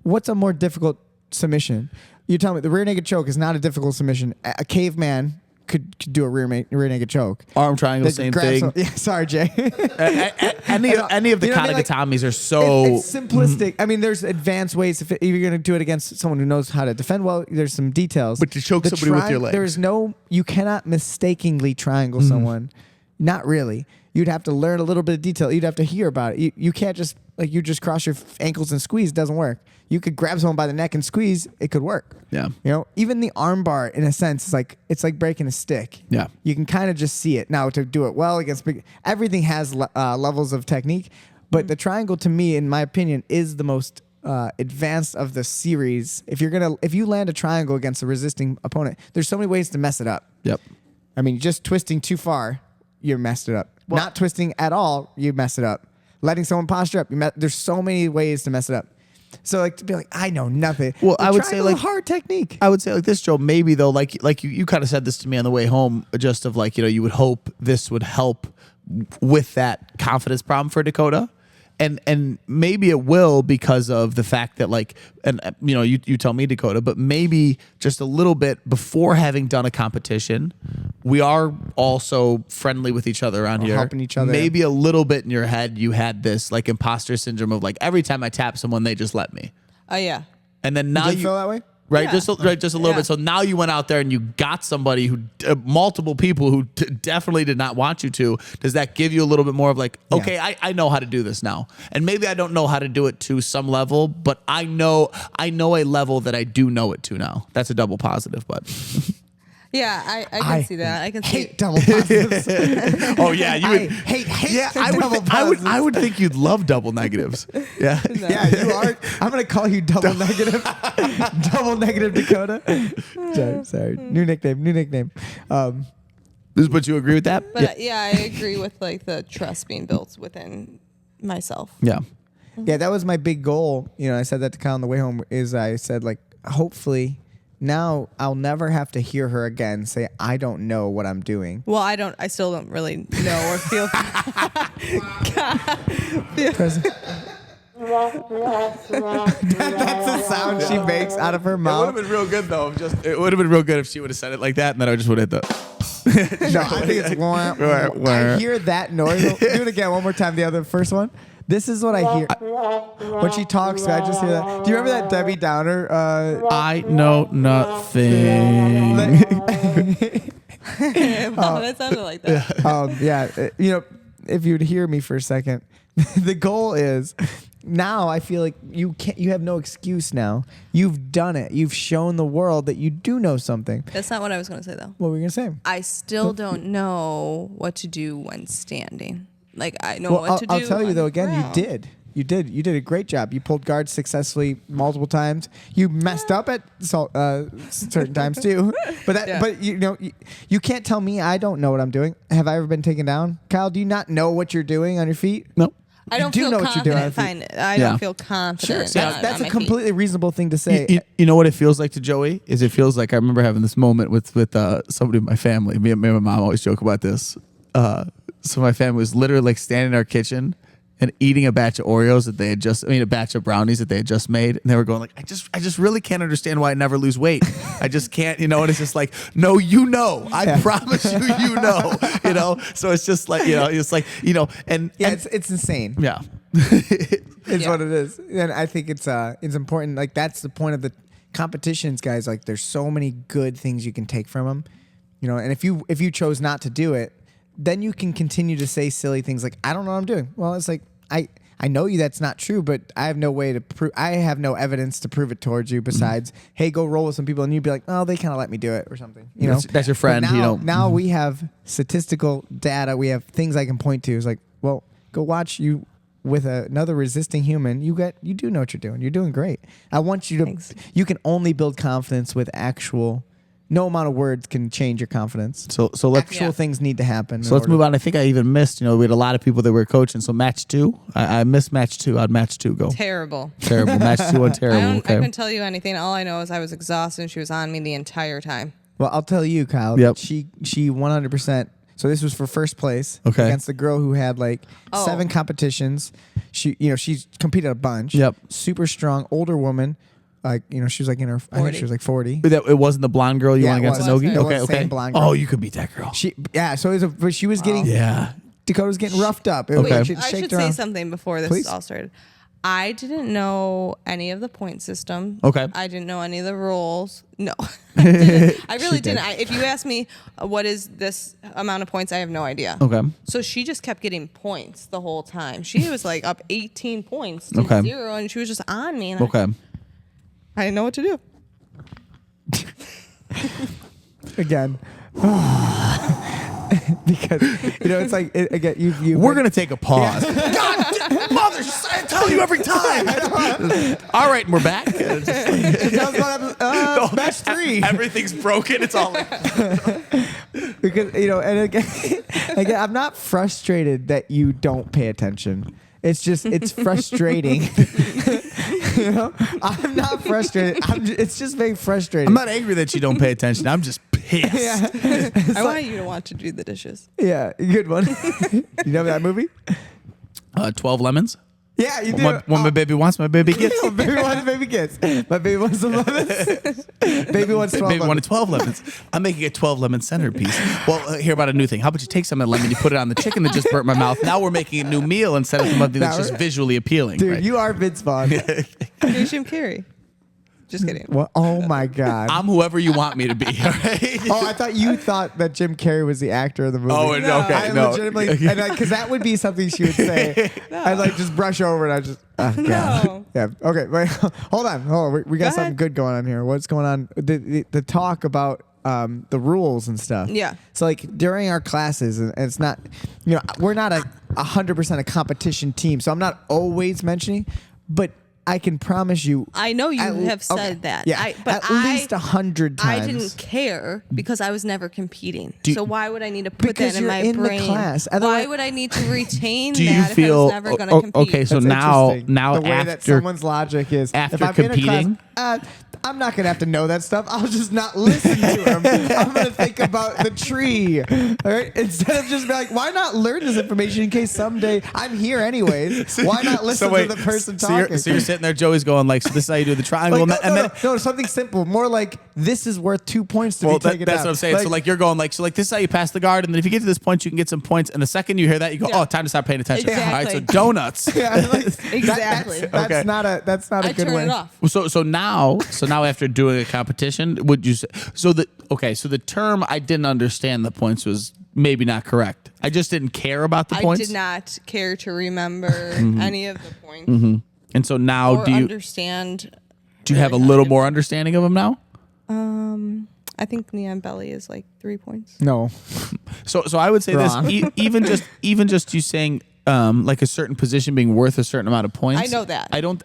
what's a more difficult submission? You tell me the rear naked choke is not a difficult submission. A caveman could do a rear naked choke. arm triangle, That same grabs thing. some- yeah, sorry, Jay. Any of the You know what I mean? Like, Kanagatamis are so. It's simplistic. I mean, there's advanced ways. If you're going to do it against someone who knows how to defend well, there's some details. But to choke The somebody with your legs. There's you cannot mistakenly triangle someone. Not really. You'd have to learn a little bit of detail. You'd have to hear about it. You can't just you just cross your ankles and squeeze. It doesn't work. You could grab someone by the neck and squeeze. It could work. Yeah. Even the arm bar, in a sense, it's like breaking a stick. Yeah. You can kind of just see it. Now, to do it well against everything has levels of technique, but the triangle, to me, in my opinion, is the most advanced of the series. If you land a triangle against a resisting opponent, there's so many ways to mess it up. Yep. I mean, just twisting too far, you messed it up. Not twisting at all, you mess it up. Letting someone posture up, there's so many ways to mess it up. So to be like, I know nothing. Well, The I would say, triangle's a like- hard technique. I would say like this, Joe, maybe though, like you kind of said this to me on the way home, just of like, you would hope this would help with that confidence problem for Dakota. And maybe it will, because of the fact that you tell me, Dakota, but maybe just a little bit before having done a competition, we are also friendly with each other around here. helping each other. Maybe a little bit in your head, you had this like imposter syndrome of like, every time I tap someone, they just let me. Oh, yeah. And then now Did you feel that way? Right, Yeah. just a little Yeah. bit. So now you went out there and you got somebody who, multiple people who definitely did not want you to. Does that give you a little bit more of like, okay, I know how to do this now, and maybe I don't know how to do it to some level, but I know a level that I do know it to now. That's a double positive, but Yeah, I can see that. I can see. Hate double positives. Oh yeah, you I would. hate Yeah, double positives. I would think you'd love double negatives. Yeah. No. Yeah, you are. I'm gonna call you double negative. Double negative Dakota. Sorry. New nickname. But you agree with that? But yeah, I agree with like the trust being built within myself. Yeah. Yeah, that was my big goal. You know, I said that to Kyle on the way home. Is I said like, hopefully, now I'll never have to hear her again say, "I don't know what I'm doing." Well, I still don't really know or feel. That's the sound she makes out of her It would mouth. have been real good though. It would have been real good if she would have said it like that, and then I just would have hit the. No, I think it's wah, wah. I hear that noise. Do it again one more time. The first one. This is what I hear when she talks. I just hear that. Do you remember that Debbie Downer? I know nothing. Wow, that sounded like that. Yeah, you know, if you'd hear me for a second, the goal is now I feel like you have no excuse now. You've done it. You've shown the world that you do know something. That's not what I was going to say though. What were you gonna say? I still don't know what to do when standing. Like I know Well, what to do. I'll tell you on though. the Again, ground. you did a great job. You pulled guards successfully multiple times. You messed up at certain times too. But Yeah. but you know you can't tell me I don't know what I'm doing. Have I ever been taken down? Kyle, do you not know what you're doing on your feet? No. I don't do feel know what you're doing on confident. your feet. I Yeah. don't feel confident. That's on a my completely reasonable thing to say. You know what it feels like to Joey? Is it feels like I remember having this moment with somebody in my family. Me and my mom always joke about this. So my family was literally like standing in our kitchen and eating a batch of Oreos that they had a batch of brownies that they had just made, and they were going like, I just really can't understand why I never lose weight. I just can't, and it's just like, no, I promise you know. So it's just like, it's like, and Yeah, and, it's insane. yeah. It's Yeah. what it is, and I think it's important. Like that's the point of the competitions, guys. Like there's so many good things you can take from them, And if you chose not to do it, then you can continue to say silly things like, I don't know what I'm doing. Well, it's like I know that's not true, but I have no way to prove. I have no evidence to prove it towards you. Besides, hey, go roll with some people, and you'd be like, oh, they kind of let me do it or something. That's your friend. But now we have statistical data. We have things I can point to. It's like, well, go watch you with another resisting human. You do know what you're doing. You're doing great. I want you to. Thanks. You can only build confidence with actual. No amount of words can change your confidence. So let's Actual things need to happen. So let's move on. I think I even missed. We had a lot of people that were coaching. So match 2, I missed match 2. How'd match 2 go? Terrible. Terrible. Match 2 on terrible. I Okay. couldn't tell you anything. All I know is I was exhausted and she was on me the entire time. Well, I'll tell you, Kyle. Yep. That she 100%. So this was for first place Okay. against the girl who had like Oh. 7 competitions. She's competed a bunch. Yep. Super strong, older woman. Like she was like in her. I think 40. she was like 40. It wasn't the blonde girl you Yeah, went it against was. Nogi? It was Okay, the okay. same blonde girl. Oh, you could beat that girl. But she was getting. Yeah. Dakota was getting roughed up. It was Okay. like she'd I shaked should her say around. something before this Please. all started. I didn't know any of the point system. Okay. I didn't know any of the rules. No, I didn't. I really She did. didn't. If you ask me what is this amount of points, I have no idea. Okay. So she just kept getting points the whole time. She was like up 18 points to Okay. 0, and she was just on me. And Okay. I didn't know what to do. Again. Because it's like again you. We're going to take a pause. God, mother, I tell you every time. All right, and we're back. It's just like- match 3. Everything's broken. It's all like, Because and again, I'm not frustrated that you don't pay attention. It's just it's frustrating. I'm not frustrated. It's just very frustrating. I'm not angry that you don't pay attention. I'm just pissed. Yeah, I want you to want to do the dishes. yeah, good one. You know that movie? 12 lemons. Yeah, you do. What my baby wants, my baby gets. My baby wants, baby gets. My baby wants some lemons. Baby wants 12 Baby wanted lemons. 12 lemons. I'm making a 12 lemon centerpiece. Well, hear about a new thing. How about you take some of the lemon, you put it on the chicken that just burnt my mouth. Now we're making a new meal instead of something that's Now just we're- visually appealing. Dude, right? you are Vince Vaughn. You're Jim Carrey. Just kidding. Well, oh my God. I'm whoever you want me to be. All right? Oh, I thought you thought that Jim Carrey was the actor of the movie. Oh, okay. I No. legitimately, because that would be something she would say. I'd like just brush over and I just, oh, God. No. Yeah. Okay. Wait. Hold on. We got Go something ahead. good going on here. What's going on? The talk about the rules and stuff. Yeah. So like during our classes, and it's not, we're not 100% a competition team. So I'm not always mentioning, but I can promise you. I know you have said that. Yeah, but at least 100 times. I didn't care because I was never competing. Do- so why would I need to put that in you're my in the brain? class. Why Otherwise- would I need to retain Do you that if I feel- was never going to compete? okay, so That's now interesting. the way that after someone's logic is after if I'm competing? in a class, I'm not gonna have to know that stuff. I'll just not listen to him. I'm gonna think about the tree, all right? Instead of just be like, why not learn this information in case someday I'm here anyways? Why not listen to the person talking? So you're sitting there, Joey's going like, so this is how you do the triangle, Like, and then something simple. More like this is worth 2 points to well, be taken that's out. what I'm saying. So like you're going like, so like this is how you pass the guard, and then if you get to this point, you can get some points, and the second you hear that, you go, Yeah. oh, time to start paying attention. Exactly. All right, so donuts. yeah, like, Exactly. That's Okay. not a I good turn way. it off. So now after doing a competition, would you say so the term I didn't understand the points was maybe not correct. I just didn't care about the I points. did not care to remember any of the points And so now or do you understand. have a little more understanding of them now? I think Neon Belly is like 3 points. No, So I would say Wrong. this even just you saying like a certain position being worth a certain amount of points. I know that. I don't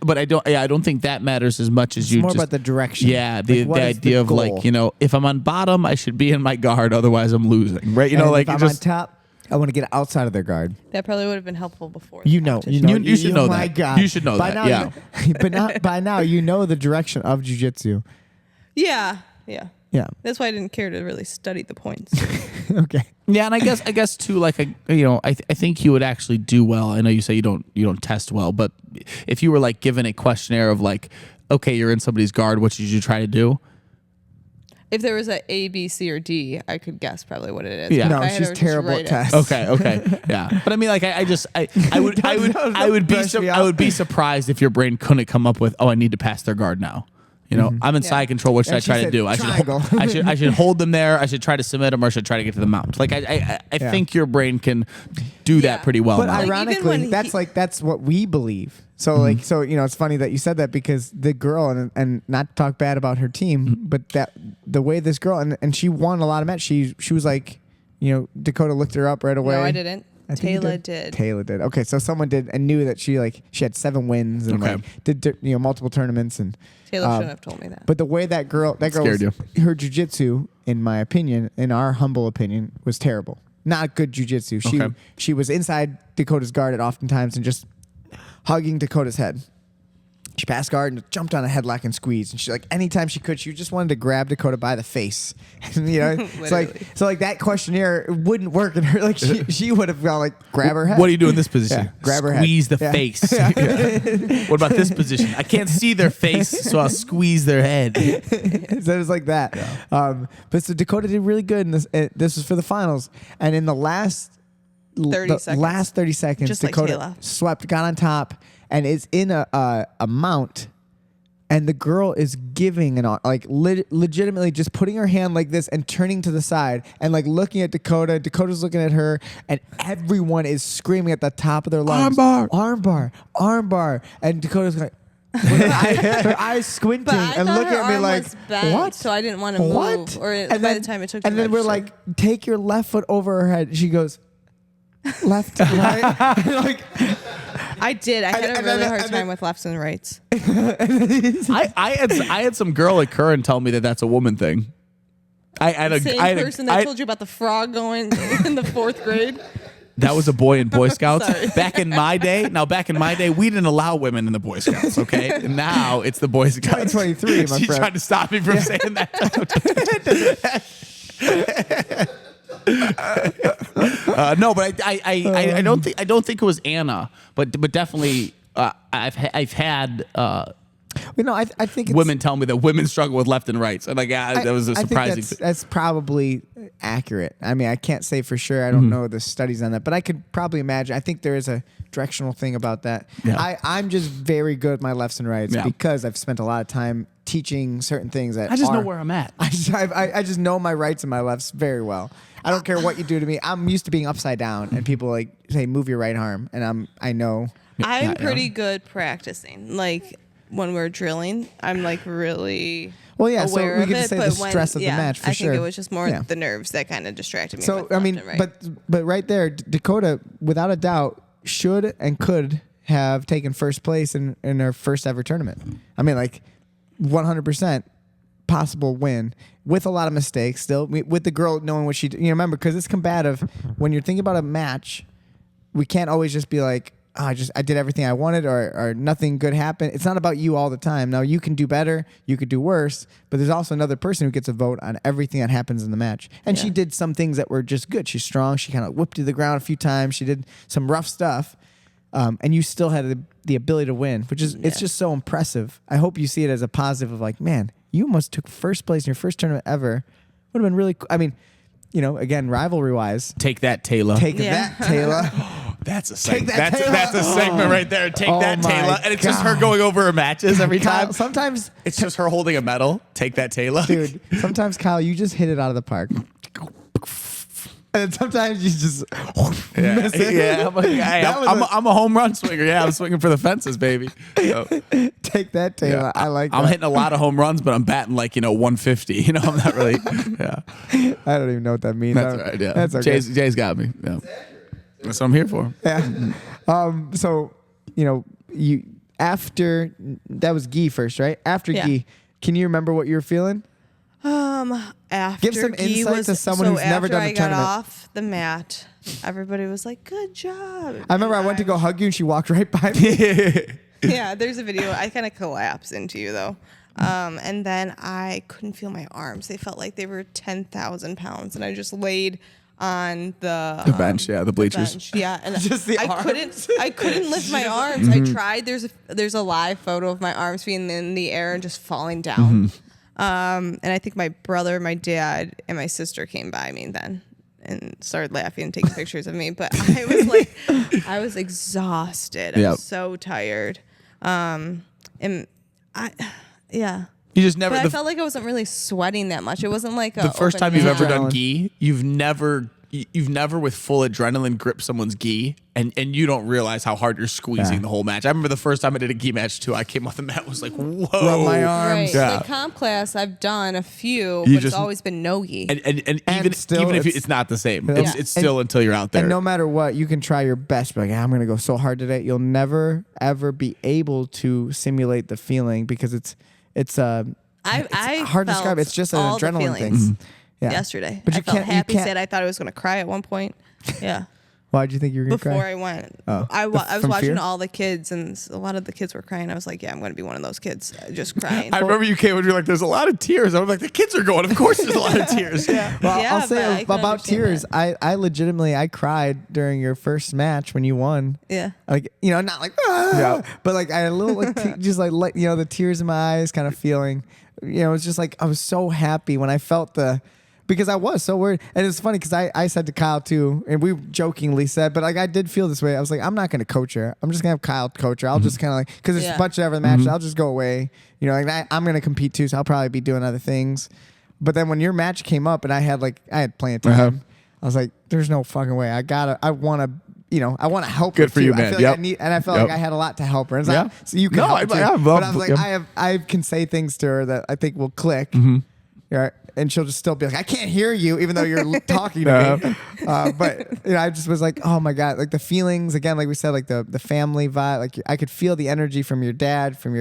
think that matters as much as it's you more just about the direction. yeah, the Like, what is idea of goal? like, if I'm on bottom, I should be in my guard, otherwise I'm losing. Right? And Like if I'm just on top, I want to get outside of their guard. That probably would have been helpful before. You know. You should know my that. God. You should know by that, Now, yeah. but not by now. You know the direction of jiu-jitsu. Yeah. Yeah. That's why I didn't care to really study the points. Okay. yeah, and I guess too, like I think you would actually do well. I know you say you don't test well, but if you were like given a questionnaire of like, okay, you're in somebody's guard, what should you try to do? If there was a B, C, or D, I could guess probably what it is. Yeah. But if No, I had she's to just terrible write at it- tests. Okay, yeah. But I mean, like I would be surprised if your brain couldn't come up with, oh, I need to pass their guard now. I'm in side control. What should And I she try to said do? triangle. I should hold them there. I should try to submit them, or I should try to get to the mount. Like I think your brain can do that Yeah. pretty well. But now. Like, even ironically, when that's what we believe. So it's funny that you said that because the girl and not to talk bad about her team, but that the way this girl and she won a lot of matches. She was like, Dakota looked her up right away. No, I didn't. I think you Taylor did. Taylor did. Okay, so someone did and knew that she had 7 wins and Okay. did multiple tournaments and Taylor shouldn't have told me that. But the way that girl Scared was, her jujitsu, in my opinion, in our humble opinion, was terrible. Not good jujitsu. Okay. She was inside Dakota's guard at oftentimes and just hugging Dakota's head. She passed guard and jumped on a headlock and squeezed. And she anytime she could, she just wanted to grab Dakota by the face. And, it's like that questionnaire wouldn't work. And her she would have gone grab her head. What do you do in this position? Yeah, grab her head. Squeeze the Yeah. face. What about this position? I can't see their face, so I'll squeeze their head. So it was like that. But so Dakota did really good in this. This was for the finals, and in the last 30 seconds. last 30 seconds, Just like Dakota Taylor. swept, got on top, and is in a mount. And the girl is giving legitimately just putting her hand like this and turning to the side and looking at Dakota. Dakota's looking at her, and everyone is screaming at the top of their lungs. Armbar. And Dakota's like, her eyes squinting But I and thought looking her at me arm like, was bent, what? so I didn't want to move. Or by the time it took to and then we're register. like, take your left foot over her head. She goes, left, right. I did. I had a and really then- hard and then- time with lefts and rights. I had some girl at Curran tell me that that's a woman thing. I had a Same I had a- person I that had- told you about the frog going in the 4th grade. That was a boy in Boy Scouts. Sorry. Back in my day, we didn't allow women in the Boy Scouts, okay? And now it's the Boy Scouts. 2023, my She friend. tried to stop me from saying that. No, but I don't think it was Anna, but definitely I've had I think it's, women tell me that women struggle with left and rights, and that was a I think surprising. that's probably accurate. I mean, I can't say for sure. I don't know the studies on that, but I could probably imagine. I think there is a directional thing about that. Yeah. I'm just very good at my lefts and rights Yeah. because I've spent a lot of time teaching certain things that I just know are- where I'm at. I just know my rights and my lefts very well. I don't care what you do to me. I'm used to being upside down, and people say move your right arm, and I know. I'm pretty good practicing. Like when we're drilling, I'm really Well, yeah, so aware we of could it. say But the stress of the match for I sure. think it was just more Yeah. the nerves that kind of distracted me. So with I mean, left and right. but right there, Dakota, without a doubt, should and could have taken first place in her first ever tournament. I mean, like 100% possible win with a lot of mistakes. Still, with the girl knowing what she, remember, because it's combative. When you're thinking about a match, we can't always just be like, oh, I did everything I wanted, or nothing good happened. It's not about you all the time. Now you can do better, you could do worse, but there's also another person who gets a vote on everything that happens in the match. And she did some things that were just good. She's strong. She kind of whipped to the ground a few times. She did some rough stuff, and you still had the ability to win, which is it's just so impressive. I hope you see it as a positive of like, man, you almost took first place in your first tournament ever. Would have been really cool. I mean, again, rivalry wise, Take that, Taylor. take that, Taylor. That's a segment. that, Taylor. That's a segment right there. Take Oh that, my Taylor. And it's just her God. going over her matches every Kyle, time. sometimes, It's just her holding a medal. Take that, Taylor. dude, sometimes Kyle, you just hit it out of the park. And sometimes you just miss it. Yeah, I'm, like, hey, That was I'm a home run swinger. Yeah, I'm swinging for the fences, baby. So, Take that, Taylor. I like I'm that. hitting a lot of home runs, but I'm batting like 150. I'm not really. Yeah, I don't even know what that means. that's right. Yeah, That's okay. Jay's got me. Yeah, that's what I'm here for. Yeah. So, you after that was Guy first, right? After Yeah. Guy, can you remember what you were feeling? After Give some Guy insight was, to someone who's never done a after I tournament. got off the mat, everybody was like, "Good job." I remember I went to go hug you and she walked right by me. Yeah, there's a video. I kind of collapsed into you though, and then I couldn't feel my arms. They felt like they were 10,000 pounds, and I just laid on the bench, the bleachers. bench. Yeah, and Just the I arms. couldn't lift my arms. I tried. There's a live photo of my arms being in the air and just falling down. And I think my brother, my dad, and my sister came by me then and started laughing and taking pictures of me. But I was like, I was exhausted. I Yep. was so tired. And yeah. You just never. But I felt like I wasn't really sweating that much. It wasn't like The first time you've ever done Adrenaline. gi, you've never with full adrenaline gripped someone's gi, and you don't realize how hard you're squeezing Yeah. the whole match. I remember the first time I did a gi match too. I came off the mat, was like, whoa. Rub my arms. Right. Yeah. Like comp class, I've done a few, You but just- it's always been no-gi. And And even still, even if it's- it's not the same, Yeah. it's still until you're out there. And no matter what, you can try your best. But like, I'm going to go so hard today. You'll never, ever be able to simulate the feeling because it's I hard to felt describe. It's just an all the adrenaline thing. feelings Yeah. yesterday. But I you felt can't. happy, you can't. sad. I thought I was going to cry at one point. Yeah. Why did you think you were going to Before cry? I went, Oh. I was From watching fear? all the kids, and a lot of the kids were crying. I was like, "Yeah, I'm going to be one of those kids, just crying." I remember you came and you're like, "There's a lot of tears." I was like, "The kids are going. Of course, there's a lot of tears." Yeah. Well, Yeah, I'll but say I can about understand tears. that. I legitimately I cried during your first match when you won. Yeah. Like not like but like I had a little like just like the tears in my eyes kind of feeling. It's just like I was so happy when I felt because I was so worried. And it's funny because I said to Kyle too, and we jokingly said, but like I did feel this way. I was like, I'm not going to coach her. I'm just going to have Kyle coach her. I'll just kind of like, because there's Yeah. a bunch of other matches. I'll just go away. I'm going to compete too, so I'll probably be doing other things. But then when your match came up and I had plenty of time, I was like, there's no fucking way. I want to help her Good for too. you, I man. feel like Yep. I felt Yep. like I had a lot to help her. And it's Yeah. like, so you can No, help too. I love- but I was like, yeah. I can say things to her that I think will click. Yeah, and she'll just still be like, I can't hear you, even though you're talking to me. But I just was like, oh my god, like the feelings again, like we said, like the family vibe. Like I could feel the energy from your dad, from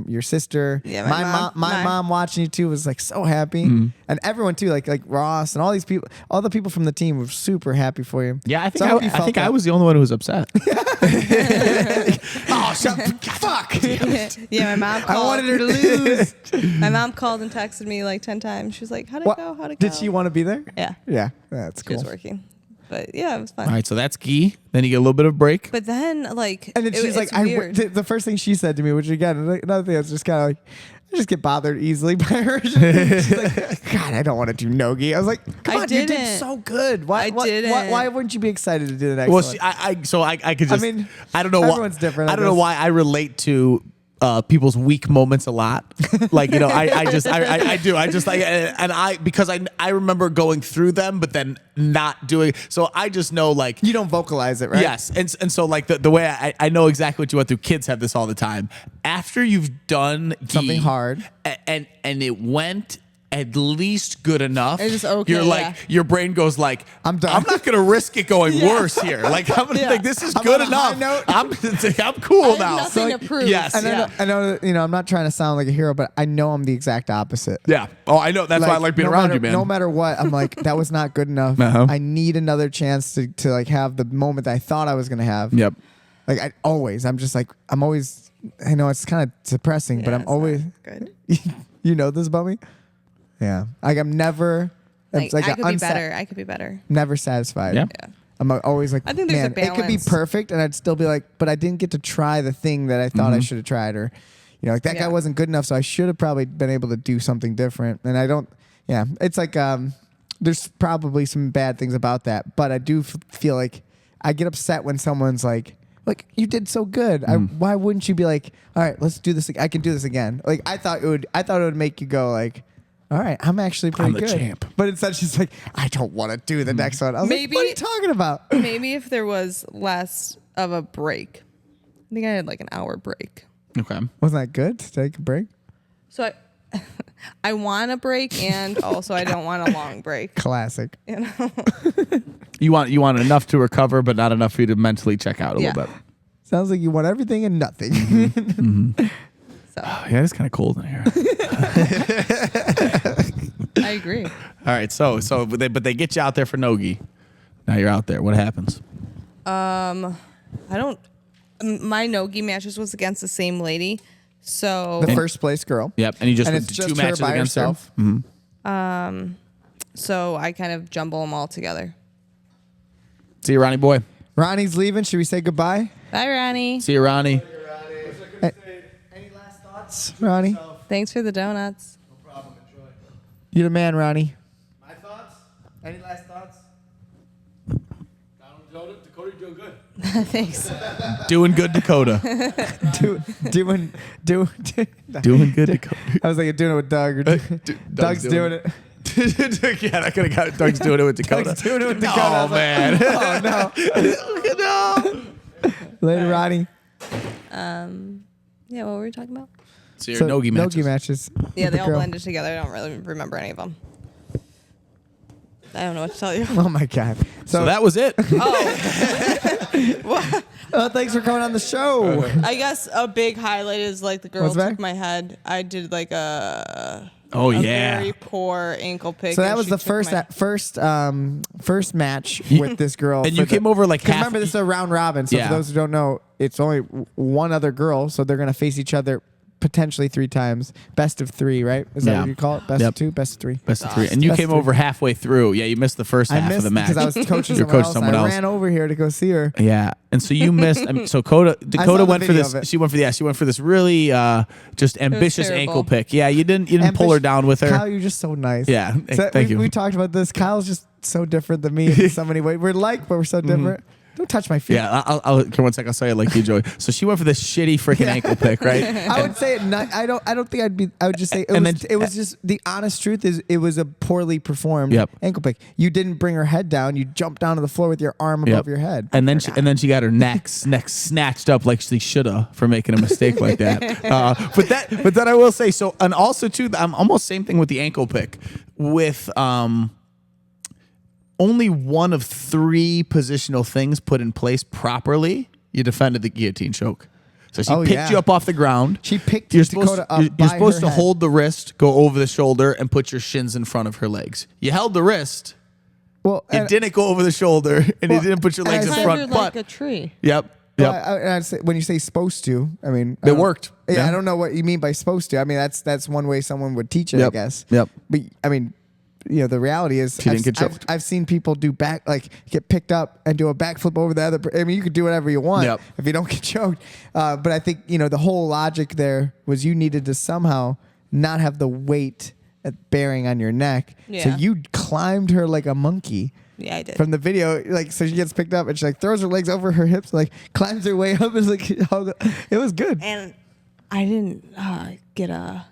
your sister. Yeah, my mom watching you too was like so happy, and everyone too, like Ross and all these people, all the people from the team were super happy for you. Yeah, I think So hope you felt I that. was the only one who was upset. Oh, fuck! Yeah, my mom I called. wanted her to lose. My mom called and texted me like 10 times. She was like, "How'd it go? How'd it go?" Did she want to be there? Yeah, Yeah, that's she cool. was working. But yeah, it was fun. All right, so that's gi. Then you get a little bit of break. But then, like, And then she's like, it's weird. the first thing she said to me, which again, another thing that's just kind of like, I just get bothered easily by her. She's like, God, I don't want to do nogi. I was like, come I on, you did didn't. so good. Why, I didn't. Why wouldn't you be excited to do the next Well, one? see, I could just. mean, I don't know why. everyone's different, I I don't know guess. why I relate to people's weak moments a lot. Like, you know, I do. I just like, and because I remember going through them, but then not doing. So I just know, like, You don't vocalize it, right? yes. And so like the way I know exactly what you went through. Kids have this all the time. After you've done Something hard. and it went at least good enough. It's just okay, You're like, yeah. your brain goes like, I'm done. I'm not gonna risk it going worse here. Like, I'm gonna think this is good on a high enough. note. I'm cool I have now. nothing to prove. Yes. And I know, you know, I'm not trying to sound like a hero, but I know I'm the exact opposite. Yeah. Oh, I know. That's why I like being no around matter, you, man. No matter what, I'm like, that was not good enough. Uh-huh. I need another chance to like have the moment that I thought I was gonna have. Yep. Like I'm just like, I'm always, I know it's kind of depressing, but Yeah, I'm it's always, not good. you know this about me? Yeah. Like I'm never, it's Like, I a could be better. I could be better. never satisfied. Yeah. Yeah. I'm always like, I think there's a man, it could be balance. perfect, and I'd still be like, but I didn't get to try the thing that I thought I should have tried, or, you know, like that guy Yeah. wasn't good enough, so I should have probably been able to do something different. And I don't, yeah, it's like, there's probably some bad things about that, but I do feel like I get upset when someone's like, you did so good. Why wouldn't you be like, all right, let's do this. I can do this again. Like I thought it would make you go like, all right, I'm actually pretty I'm the good. champ. But instead she's like, I don't want to do the next one. I was Maybe- like, what are you talking about? Maybe if there was less of a break. I think I had like an hour break. Okay. Wasn't that good to take a break? So I want a break, and also I don't want a long break. Classic. You know? You want enough to recover, but not enough for you to mentally check out a Yeah. little bit. Sounds like you want everything and nothing. So Yeah, it's kind of cold in here. I agree. All right, so but they get you out there for nogi. Now you're out there. What happens? I don't. My nogi matches was against the same lady, so The first place girl. Yep, and you just And went it's to just two her matches by against herself. her. so I kind of jumble them all together. See you, Ronnie boy. Ronnie's leaving. Should we say goodbye? Bye, Ronnie. See you, Ronnie. Any last thoughts, Ronnie? Thanks for the donuts. No problem. Enjoy. You're the man, Ronnie. My thoughts? Any last thoughts? Dakota, you're doing good. Thanks. Doing good, Dakota. Doing. Doing good, Dakota. I was like, doing it with Doug. Or Doug's doing it. Yeah, that could have got Doug's doing it with Dakota. Doug's doing it with Dakota. I Oh was like, man. Oh no. Later, Ronnie. Yeah, what were we talking about? So your nogi matches. Nogi matches. Yeah, with they the all girl. blended together. I don't really remember any of them. I don't know what to tell you. Oh my god. So that was it. Thanks for coming on the show. I guess a big highlight is like the girl What's that? took my head. I did like a Oh a yeah. very poor ankle pick. So that and was she the took first match with this girl. And for you came over like 'cause half. remember, this is a round robin. So Yeah. for those who don't know, it's only one other girl. So they're gonna face each other potentially 3 times. Best of 3, right? Is that Yeah. what you call it? Best Yep. of 2, best of 3. Best of 3. And you Best came of 3. over halfway through. Yeah, you missed the first I half of missed the match. because I was coaching You're someone coaching else. someone I else. ran over here to go see her. Yeah, and so you missed. I mean, so Dakota the went for video this. of it. She went for this really just ambitious terrible. ankle pick. Yeah, you didn't pull her down with her. Kyle, you're just so nice. Yeah, So thank we, you. We talked about this. Kyle's just so different than me in so many ways. We're like, but we're so different. Don't touch my feet. Yeah, I'll come one second. I'll say it like you, Joey. So she went for this shitty freaking ankle pick, right? I would say it. I don't think I'd be. I would just say it And was. then- It was just the honest truth is it was a poorly performed Yep. ankle pick. You didn't bring her head down. You jumped down to the floor with your arm above your head. And then she got her neck snatched up like she shoulda for making a mistake like that. But then I will say so, and also too, I'm almost same thing with the ankle pick with only one of 3 positional things put in place properly. You defended the guillotine choke. So she picked you up off the ground. She picked You're Dakota up You're by supposed her to head. hold the wrist, go over the shoulder, and put your shins in front of her legs. You held the wrist. Well, It didn't go over the shoulder, and you didn't put your legs in and I front. Climbed But like a tree. yep. Well, I'd say, when you say supposed to, I mean I It don't- worked. Yeah, Yeah. I don't know what you mean by supposed to. I mean that's one way someone would teach it, I Yep. guess. Yep. But I mean, the reality is, She didn't get choked. I've seen people do get picked up and do a backflip over the other. I mean, you could do whatever you want Yep. if you don't get choked. But I think the whole logic there was you needed to somehow not have the weight bearing on your neck. So Yeah. you climbed her like a monkey. Yeah, I did. From the video, so she gets picked up and she throws her legs over her hips, climbs her way up. It's it was good. And I didn't get a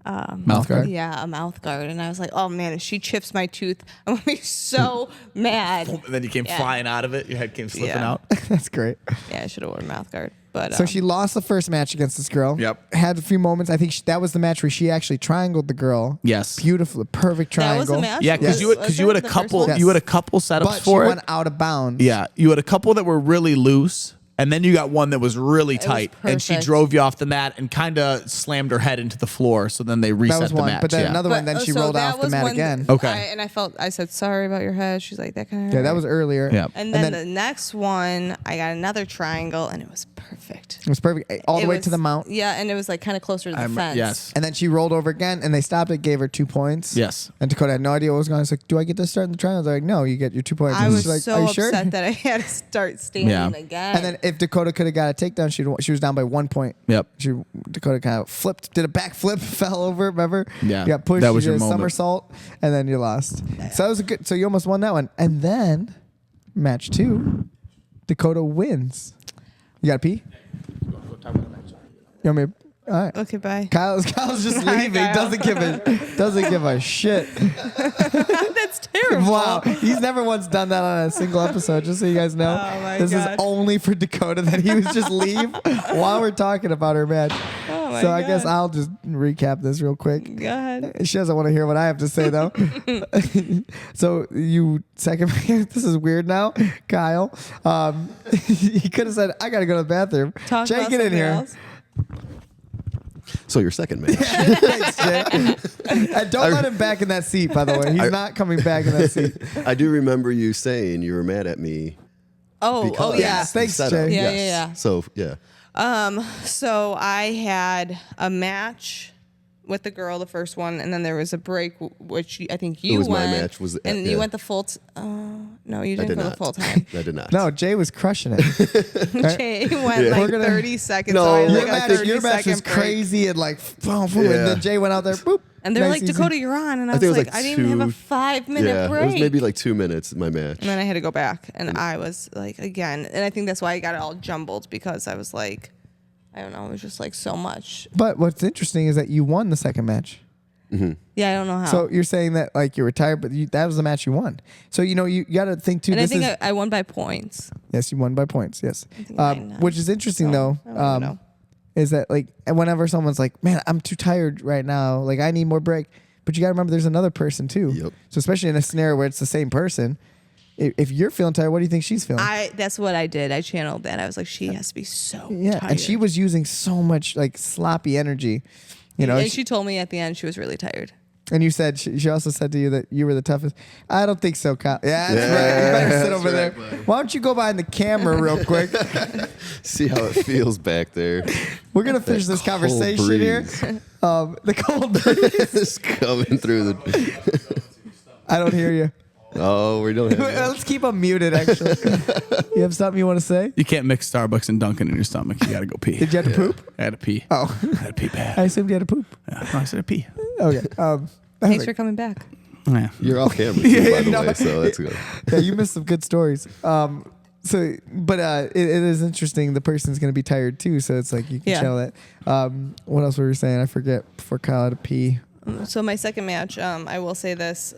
Mouth guard. Yeah, a mouth guard, and I was like, oh man, if she chips my tooth, I'm gonna be so mad. And then you came flying out of it. Your head came slipping Yeah. out. That's great. Yeah, I should have worn a mouth guard. But So she lost the first match against this girl. Yep. Had a few moments. I think that was the match where she actually triangled the girl. Yes. Beautiful, perfect that triangle. was a match. Yeah, because Was you had a that the first couple. one? Yes. You had a couple setups But she for it. went out of bounds. Yeah, you had a couple that were really loose, and then you got one that was really tight, and she perfect. drove you off the mat and kind of slammed her head into the floor. So then they reset That was the one. match. But then yeah. another one, then she so rolled that off the was mat when again. Okay. I said sorry about your head. She's like, that kind of. Yeah, that was earlier. Yeah. And then the next one, I got another triangle, and it was perfect. It was perfect. All the It way was- to the mount. Yeah, and it was like kind of closer to the fence. Yes. And then she rolled over again, and they stopped it, gave her 2 points. Yes. And Dakota had no idea what was going on. I was like, do I get to start in the triangle? I was like, no, you get your 2 points. I And was she's like, so are you upset sure? that I had to start standing Yeah. again. And then if Dakota could have got a takedown, she was down by 1 point. Yep. Dakota kind of flipped, did a back flip, fell over. Remember? Yeah. You got pushed. That was you your did a moment. somersault, and then you lost. So that was a good. So you almost won that one. And then match 2, Dakota wins. You got to pee? You want me? All right. okay, bye. Kyle's just leaving. Kyle. Doesn't give a shit. That's terrible. Wow, he's never once done that on a single episode. Just so you guys know, Oh my this God. is only for Dakota that he was just leave while we're talking about her match. Oh my So I guess God. I'll just recap this real quick. Go ahead. She doesn't want to hear what I have to say though. So you second, this is weird now, Kyle. He could have said, "I gotta go to the bathroom." Talk Jay, about get in something here. else. So your second match. Thanks, Jay. And don't let him back in that seat. By the way, he's not coming back in that seat. I do remember you saying you were mad at me. Oh, Because yeah. thanks, the setup. Jay. Yeah, Yes. yeah. So yeah. So I had a match with the girl, the first one, and then there was a break, which I think you was my went. match, was and yeah. you went the full. No, you I didn't did go not. the full time. I did not. No, Jay was crushing it. Jay went Yeah. like We're gonna- 30 seconds. No, so I had, Your like, a match, 30 your match was second break. crazy and like, boom, boom, and Yeah. then Jay went out there, boop. And they're Nice, like, easy. Dakota, you're on. And I I was think it was like, like I didn't even have a 5-minute yeah, break. it was maybe like 2 minutes in my match. And then I had to go back, and I was like, again, and I think that's why I got it all jumbled, because I was like, I don't know, it was just like so much. But what's interesting is that you won the second match. Yeah, I don't know how. So you're saying that like you were tired, but that was the match you won. So you got to think too. and I This think is I won by points. yes, you won by points. Yes, think I know. which is interesting So, though. I don't know. Is that like whenever someone's like, man, I'm too tired right now, like I need more break. But you got to remember, there's another person too. Yep. So especially in a scenario where it's the same person, if you're feeling tired, what do you think she's feeling? That's what I did. I channeled that. I was like, she has to be so Yeah, tired. and she was using so much like sloppy energy, you know. And she told me at the end she was really tired. And you said she also said to you that you were the toughest. I don't think so, Kyle. Yeah, that's right. You better sit over there. Why don't you go behind the camera real quick? See how it feels back there. We're gonna finish this cold conversation here. breeze. The cold breeze. It's coming through the. I don't hear you. Oh, we don't have. Let's keep them muted. Actually, you have something you want to say? You can't mix Starbucks and Dunkin' in your stomach. You gotta go pee. Did you have to poop? I had to pee. Oh, I had to pee bad. I assumed you had to poop. Yeah, no, I said pee. Okay. Thanks for coming back. Yeah. You're off camera, too, by the no, way, so that's good. Yeah, you missed some good stories. So, but it is interesting. The person's going to be tired too, so it's like you can Yeah. tell that. What else were we saying? I forget. Before Kyle had to pee. So my second match, I will say this: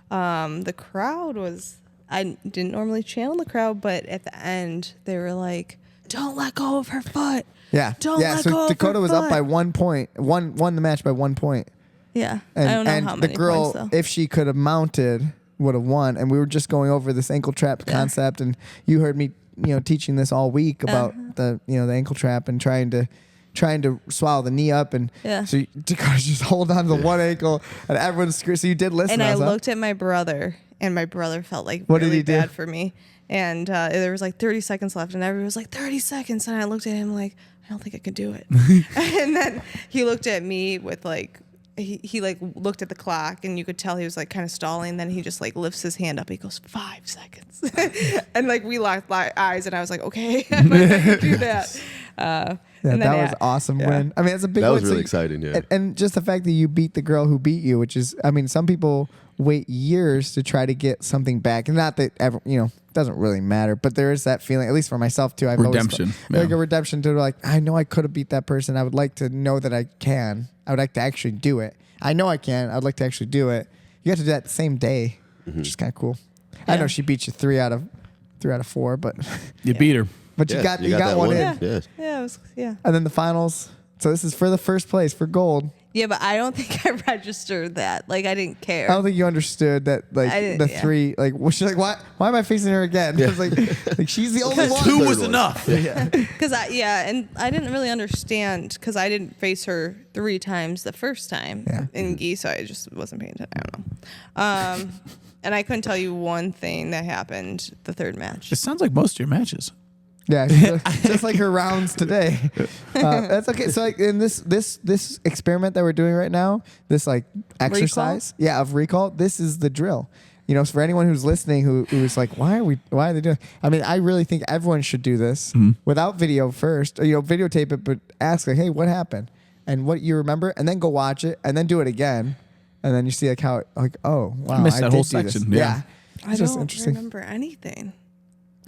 the crowd was. I didn't normally channel the crowd, but at the end they were like, "Don't let go of her foot." Yeah, Don't yeah. let So go of Dakota her was up foot. by 1 point. Won the match by 1 point. Yeah, And, I don't know and how the many girl, points though. if she could have mounted, would have won. And we were just going over this ankle trap concept, and you heard me, teaching this all week about the ankle trap and trying to swallow the knee up, and Yeah. so Dakota just hold on to the one ankle, and everyone's screwed. So you did listen. And I to us, huh? looked at my brother, and my brother felt like What did really he do? bad for me. And there was like 30 seconds left, and everyone was like 30 seconds, and I looked at him like, I don't think I can do it. And then he looked at me with like. He like looked at the clock, and you could tell he was like kind of stalling. Then he just like lifts his hand up. He goes 5 seconds, and like we locked eyes, and I was like, okay, I can do that. Yeah, and then that was awesome win. I mean, it's a big That win. was really exciting, yeah. And just the fact that you beat the girl who beat you, which is, I mean, some people wait years to try to get something back. And not that ever, it doesn't really matter, but there is that feeling, at least for myself too. I've Redemption. always like a redemption to like, I know I could have beat that person. I would like to know that I can. I would like to actually do it. I know I can. I would like to actually do it. You got to do that the same day, which is kind of cool. I know she beat you 3 out of 4, but You beat her. but you got that one in. Yeah. Yeah, it was, yeah. And then the finals. So this is for the first place for gold. Yeah, but I don't think I registered that. Like, I didn't care. I don't think you understood that, like I didn't- the yeah. 3. Like, she's like, why am I facing her again? I was like she's the only one. 2 Third was one. enough. Because and I didn't really understand because I didn't face her 3 times the first time in gi, so I just wasn't paying attention. I don't know. And I couldn't tell you one thing that happened the third match. It sounds like most of your matches. Yeah, just like her rounds today. That's okay. So like in this experiment that we're doing right now, this like exercise, of recall. This is the drill. So for anyone who's listening who's like, why are they doing? I mean, I really think everyone should do this without video first. Or, videotape it, but ask like, hey, what happened, and what you remember, and then go watch it, and then do it again, and then you see like how like, oh wow, I missed that did whole do this. section. Yeah. I It's just don't interesting. remember anything.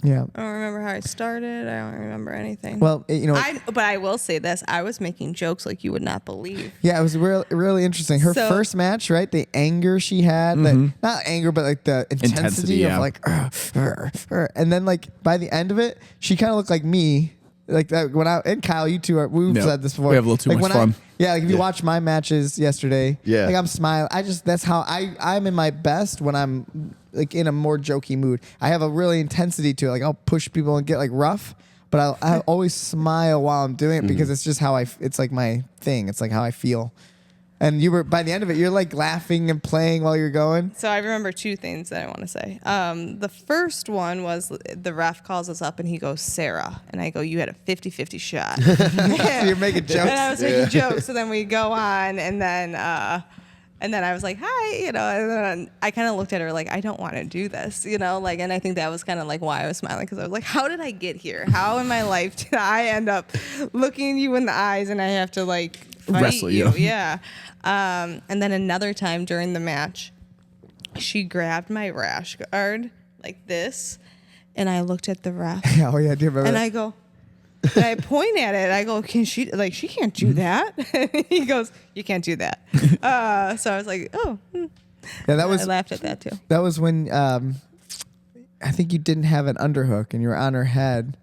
Yeah. I don't remember how I started. I don't remember anything. Well, but I will say this: I was making jokes like you would not believe. yeah, it was really interesting. Her So- first match, right? The anger she had, not anger, but like the intensity yeah. of like, and then like by the end of it, she kind of looked like me. Like that when and Kyle, you two we've Yeah. said this before. We have a little too like much when fun. like if you watch my matches yesterday, Yeah. like I'm smiling. That's how I'm in my best when I'm like in a more jokey mood. I have a really intensity to it. Like I'll push people and get like rough, but I always smile while I'm doing it because it's just how it's like my thing. It's like how I feel. And you were by the end of it, you're like laughing and playing while you're going. So I remember 2 things that I want to say. The first one was the ref calls us up and he goes, Sarah. And I go, you had a 50-50 shot. So you're making jokes. And I was making jokes. So then we go on and then I was like, hi, and then I kind of looked at her like, I don't want to do this, and I think that was kind of like why I was smiling because I was like, how did I get here? How in my life did I end up looking you in the eyes and I have to like fight Wrestle you? you. Yeah. And then another time during the match, she grabbed my rash guard like this, and I looked at the ref. Oh yeah, do you remember? And that? I go, and I point at it. I go, can she, like, she can't do that. And he goes, you can't do that. So I was like, oh. Yeah, that I was laughed at that too. That was when I think you didn't have an underhook and you were on her head.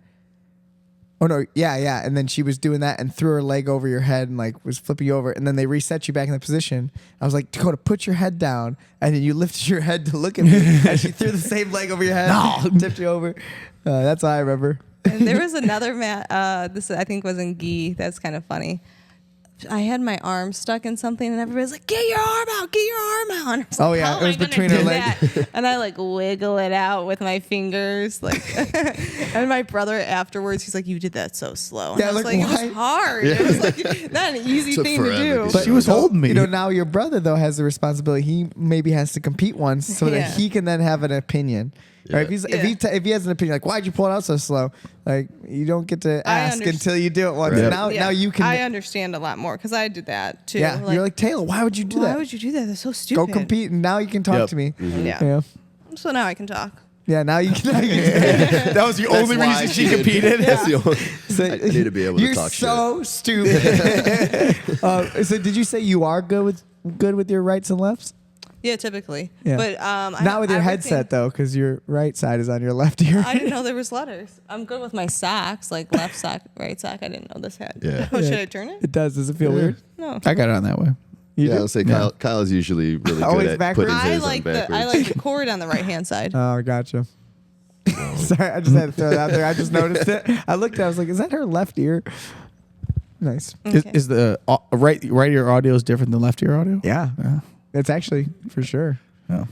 Oh no, yeah. And then she was doing that and threw her leg over your head and like was flipping you over. And then they reset you back in the position. I was like, Dakota, put your head down. And then you lifted your head to look at me. And she threw the same leg over your head. No. Tipped you over. That's all I remember. And there was another match. This I think was in gi. That's kind of funny. I had my arm stuck in something, and everybody's like, "Get your arm out! Get your arm out!" And I was Oh, like, yeah, "How it am was I gonna between do her legs. that?" And I like wiggle it out with my fingers, like. And my brother afterwards, he's like, "You did that so slow." And Yeah, I was like, like, why? "It was hard. It was like not an easy Took thing to forever do." to But She was holding me. Now your brother though has the responsibility. He maybe has to compete once so Yeah. that he can then have an opinion. Right? If he has an opinion like, why'd you pull it out so slow? Like you don't get to ask until you do it once. Right. Now Yeah. you can. I understand a lot more because I did that too. Yeah, you're like Taylor. Why would you do why that? would you do that? That's so stupid. Go compete, and now you can talk Yep. to me. Yeah. Yeah. So now I can talk. Yeah, now you can. That was the only why reason she did. competed. That's the only. So- I need to be able to You're talk so stupid. So did you say you are good with your rights and lefts? Yeah, typically. Yeah. But Not with your headset though, because your right side is on your left ear. I didn't know there was letters. I'm good with my socks, like left sock, right sock. I didn't know this had. Yeah. Oh, should I turn it? It does. Does it feel weird? No. I got it on that way. You Yeah, do? I'll say Yeah. Kyle's usually really Always good at backwards? putting I his on like backwards. the cord on the right hand side. Oh, gotcha. Sorry, I just had to throw that out there. I just noticed it. I looked at it. I was like, is that her left ear? Nice. Okay. Is the right ear audio is different than left ear audio? Yeah. Yeah. It's actually for sure. Yeah.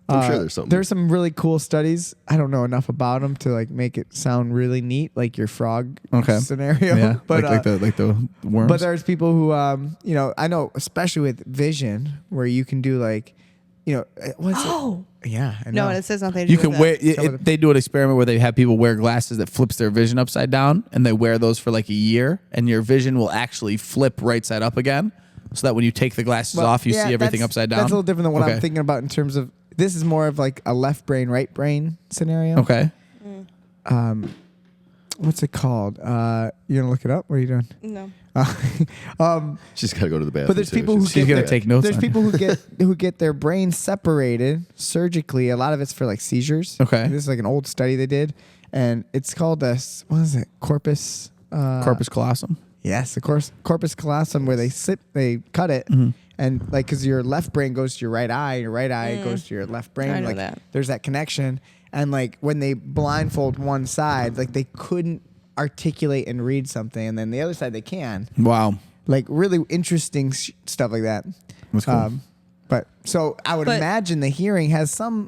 I'm sure there's something. There's some really cool studies. I don't know enough about them to like make it sound really neat, like your frog scenario. Yeah. But like the worms. but there's people who I know especially with vision where you can do like what's Oh. it? Yeah. I No, know. and it says nothing to you do can with wear. that. Some of the- They do an experiment where they have people wear glasses that flips their vision upside down, and they wear those for like a year, and your vision will actually flip right side up again. so that when you take the glasses off, you see everything upside down. That's a little different than what Okay. I'm thinking about in terms of this is more of like a left brain, right brain scenario. Okay. What's it called? You gonna look it up? What are you doing? No. She's got to go to the bathroom. But there's too. people who She's get gonna their, take notes There's on people who get their brains separated surgically. A lot of it's for like seizures. Okay. This is like an old study they did, and it's called what is it? Corpus. Corpus callosum. Yes, of course, corpus callosum, where they cut it, and like because your left brain goes to your right eye goes to your left brain. I know like that. there's that connection, and like when they blindfold one side, like they couldn't articulate and read something, and then the other side they can. Wow. Like really interesting stuff like that. That's cool. But so I would But- imagine the hearing has some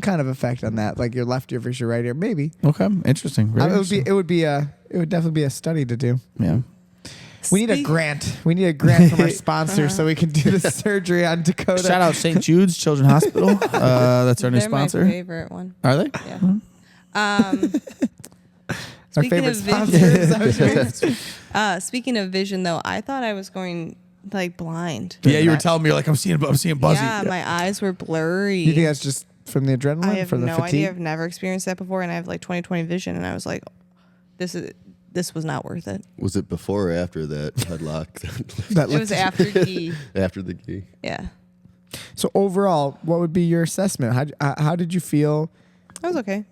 kind of effect on that, like your left ear versus your right ear, maybe. Okay. Interesting. Very interesting. It would definitely be a study to do. Yeah. We need a Speak- grant. We need a grant from our sponsor so we can do the surgery on Dakota. Shout out St. Jude's Children's Hospital. That's our new They're my sponsor. favorite one. Are they? Yeah. Our Speaking favorite of sponsor. vision, speaking of vision, though, I thought I was going like blind. Yeah, you were telling me you're like I'm seeing buzzy. Yeah, my eyes were blurry. You think that's just from the adrenaline, I have from the no fatigue? idea. I've never experienced that before, and I have like 20/20 vision, and I was like, this was not worth it. Was it before or after that headlock? That It was after G. After the key. Yeah, So overall, what would be your assessment? How did you feel? that was okay.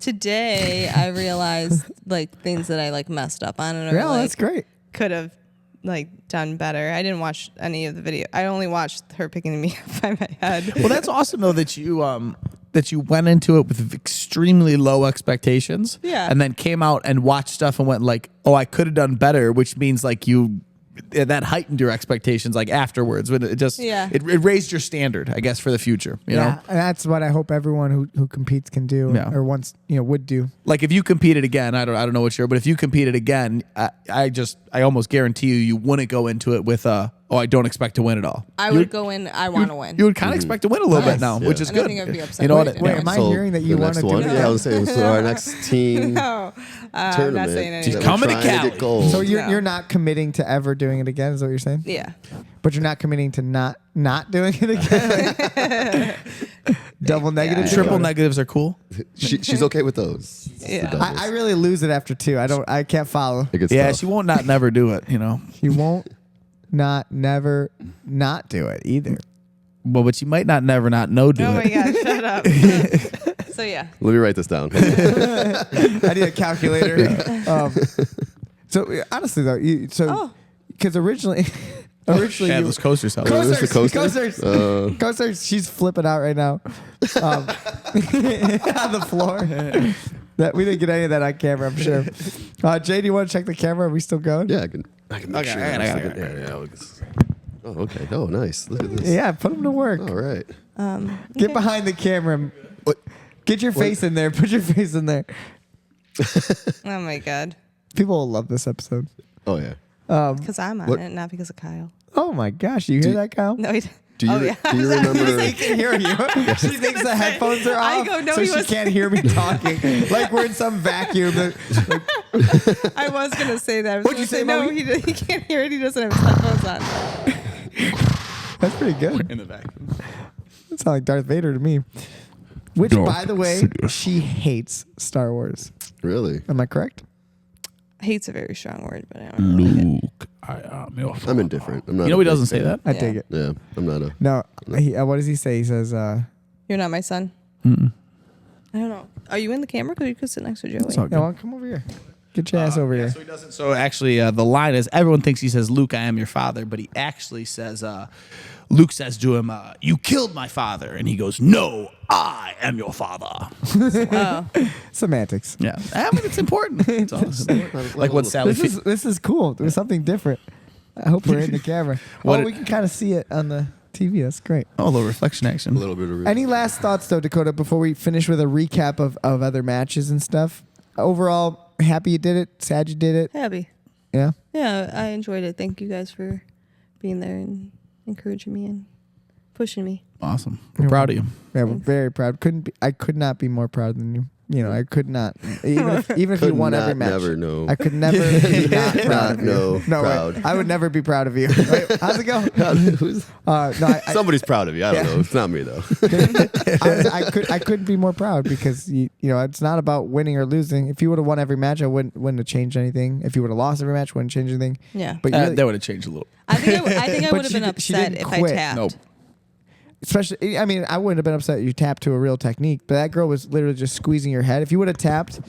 Today, I realized like things that I like messed up on, and Yeah, that's great. could have like done better. I didn't watch any of the video. I only watched her picking me up by my head. Well, that's awesome though that you went into it with extremely low expectations. Yeah. And then came out and watched stuff and went like, oh, I could have done better, which means like that heightened your expectations like afterwards. When it just it raised your standard, I guess, for the future. You know, And that's what I hope everyone who competes can do, Yeah. or once would do. like if you competed again, I don't know what you're, but if you competed again, I almost guarantee you wouldn't go into it with I don't expect to win at all. I would go in. I want to win. You would kind of expect to win a little bit now, Yeah. which is And I good. think I'd be upset You know with what? it. Wait, am I So hearing that you the want to next do one? it? Yeah, I was saying so our next team No, I'm tournament. not saying anything. She's that we're coming to trying Cali. get gold. So you're No. you're not committing to ever doing it again, is what you're saying? Yeah. But you're not committing to not doing it again. Double negative, Yeah. Triple negatives are cool. She's okay with those. It's the Yeah. doubles. I really lose it after two. I can't follow. It gets Yeah, tough. she won't never do it. You know, You won't never not do it either. well, but she might never not do Oh it. my god! Shut up. So yeah. Let me write this down. I need a calculator. So honestly though, because originally Yeah, you, those coasters help. Oh, this is the coaster? Coasters, she's flipping out right now on the floor. That we didn't get any of that on camera, I'm sure. Jay, do you want to check the camera? Are we still going? Yeah, I can make Okay, sure. I got that it, I'm I got thinking- yeah, it's- Oh, okay. Oh, nice. Look at this. Yeah, put them to work. All right. Get behind the camera. What? Get your face in there. Put your face in there. Oh my god. People will love this episode. Oh, yeah. Because I'm on What? it, not because of Kyle. Oh my gosh, you hear that, Kyle? No, he. Do you, Oh, yeah. do you remember? He can hear you. She thinks the headphones are off, I go, no, so he she was- can't hear me talking. Like we're in some vacuum. I was gonna say that. I was What'd you gonna say, No, Mommy? he can't hear it. He doesn't have his headphones on. That's pretty good. In the vacuum. That sounds like Darth Vader to me. Which, by the way, she hates Star Wars. Really? Am I correct? Hate's a very strong word, but I don't really like it. Luke, I am your I'm indifferent. I'm not. You know a he big doesn't say fan. that. I Yeah. take it. Yeah, I'm not a. No, what does he say? He says, You're not my son. I don't know. Are you in the camera? Because you could sit next to Joey. all "No, come over here. Get your ass over here." So he doesn't. So actually, the line is everyone thinks he says, "Luke, I am your father," but he actually says, Luke says to him, "You killed my father," and he goes, "No, I am your father." Oh, Semantics. Yeah, I mean it's important. It's all- like what Sally. This is cool. There's something different. I hope we're in the camera. What Oh, it- we can kind of see it on the TV. That's great. Oh, a little reflection action. A little bit of. Any last thoughts, though, Dakota, before we finish with a recap of other matches and stuff? Overall, happy you did it? Sad you did it? happy. Yeah? Yeah, I enjoyed it. Thank you guys for being there and encouraging me and pushing me. Awesome. We're proud of you. Yeah, we're very proud. I could not be more proud than you. You know, I could not. Even if you won every match. Never know. I could never be not proud of you. No, wait, proud. I would never be proud of you. Wait, how's it go? Somebody's proud of you. I don't know. It's not me though. I couldn't be more proud because you know it's not about winning or losing. If you would have won every match, I wouldn't have changed anything. If you would have lost every match, wouldn't change anything. Yeah. But you really, That would have changed a little. I think I But would have been she upset didn't if quit. I tapped. Nope. especially, I mean, I wouldn't have been upset you tapped to a real technique, but that girl was literally just squeezing your head. If you would have tapped,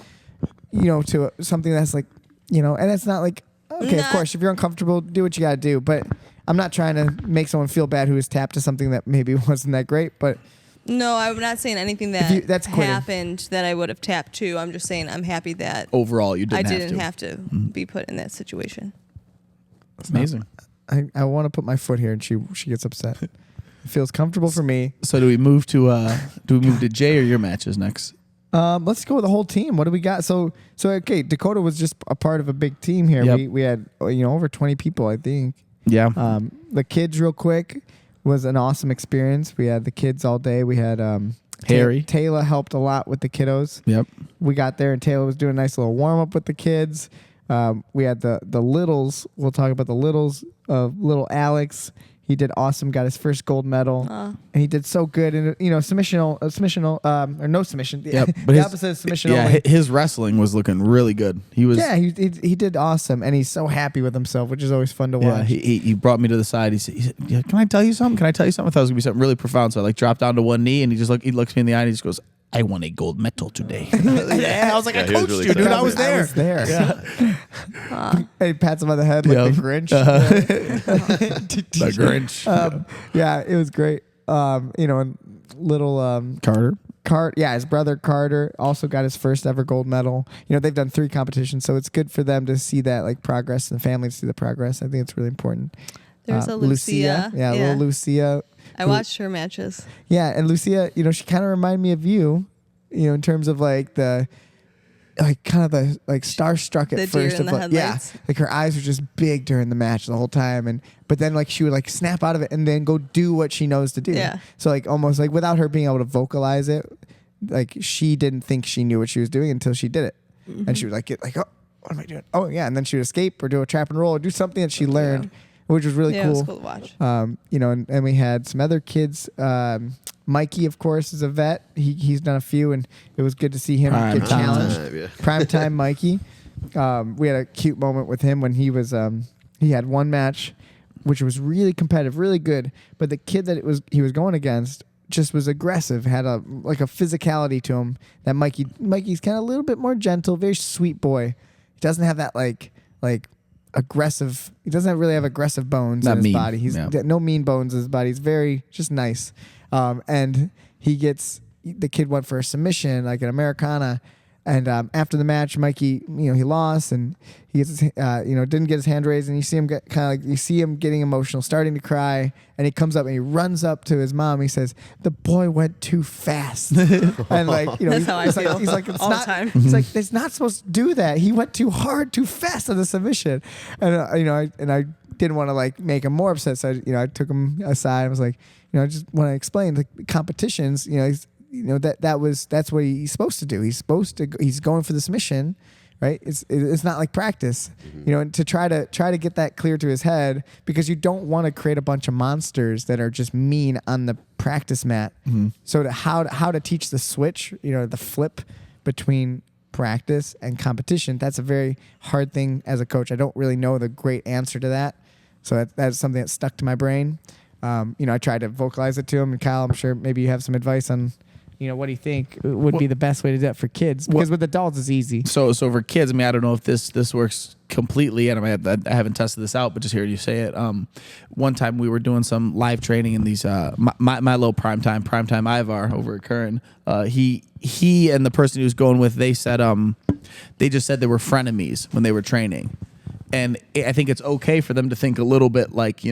you know, to something that's like, you know, and it's not like, okay, of course, if you're uncomfortable, do what you got to do. But I'm not trying to make someone feel bad who was tapped to something that maybe wasn't that great. But No, I'm not saying anything that's quitting. happened that I would have tapped to. I'm just saying I'm happy that Overall, you I didn't didn't have to be put in that situation. It's amazing. I want to put my foot here, and she gets upset. It feels comfortable for me. So do we move to Jay or your matches next? Let's go with the whole team. What do we got? So okay, Dakota was just a part of a big team here. Yep. We had over 20 people, I think. Yeah. The kids, real quick, was an awesome experience. We had the kids all day. We had Harry. Taylor helped a lot with the kiddos. Yep. We got there and Taylor was doing a nice little warm up with the kids. We had the littles. We'll talk about the littles of little Alex. He did awesome. Got his first gold medal, and he did so good. And submissional, or no submission. Yep. The opposite of submission. Yeah, only. his wrestling was looking really good. He was. Yeah, he did awesome, and he's so happy with himself, which is always fun to Yeah, watch. he brought me to the side. He said, yeah, "Can I tell you something? Can I tell you something?" I thought it was gonna be something really profound. So I dropped down to one knee, and he looks me in the eye, and he just goes, "I won a gold medal today." Yeah, I was like, Yeah, "I he was coached really you, dude. excited. I was there." I was there. Yeah. And he pats him on the head like Yeah. the Grinch. The Grinch. Yeah, it was great. And little Carter. his brother Carter also got his first ever gold medal. They've done 3 competitions, so it's good for them to see that progress and the family to see the progress. I think it's really important. There's a Lucia. Yeah, little Lucia. I watched her matches. Yeah, and Lucia, she kind of reminded me of you, in terms of the starstruck at The first. deer in the headlights. Her eyes were just big during the match the whole time, but then she would snap out of it and then go do what she knows to do. Yeah. So almost without her being able to vocalize it, she didn't think she knew what she was doing until she did it, and she would get oh, what am I doing? Oh yeah, and then she would escape or do a trap and roll or do something that she learned. Which was really Yeah, cool. it was cool to watch. And we had some other kids. Mikey, of course, is a vet. He's done a few, and it was good to see him Prime get time. challenged. Yeah. Primetime Mikey. We had a cute moment with him when he was. He had one match, which was really competitive, really good. But the kid that he was going against just was aggressive, had a physicality to him. That Mikey's kind of a little bit more gentle, very sweet boy. He doesn't have that aggressive. He doesn't really have aggressive bones Not in his mean. body. He's Yeah. no mean bones in his body. He's very just nice. And the kid went for a submission, like an Americana. And after the match, Mikey, he lost, and he gets didn't get his hand raised, and you see him get you see him getting emotional, starting to cry, and he comes up and he runs up to his mom. He says, "The boy went too fast," and That's how I feel he's like, it's all the not, time. He's like, "It's not supposed to do that. He went too hard, too fast on the submission," and I didn't want to make him more upset, so I took him aside. I was like, I just want to explain the competitions. That's what he's supposed to do. He's going for this mission, right? It's not like practice, and to try to get that clear to his head, because you don't want to create a bunch of monsters that are just mean on the practice mat. Mm-hmm. So how to teach the switch, the flip between practice and competition, that's a very hard thing as a coach. I don't really know the great answer to that. So that's something that stuck to my brain. I tried to vocalize it to him, and Kyle, I'm sure maybe you have some advice on, what do you think would be the best way to do that for kids? Because with adults, it's easy. So for kids, I don't know if this works completely, and I haven't tested this out, but just hearing you say it. One time we were doing some live training in these my little primetime Ivar over at Curran. He and the person he was going with, they said they just said they were frenemies when they were training. And I think it's okay for them to think a little bit like, we're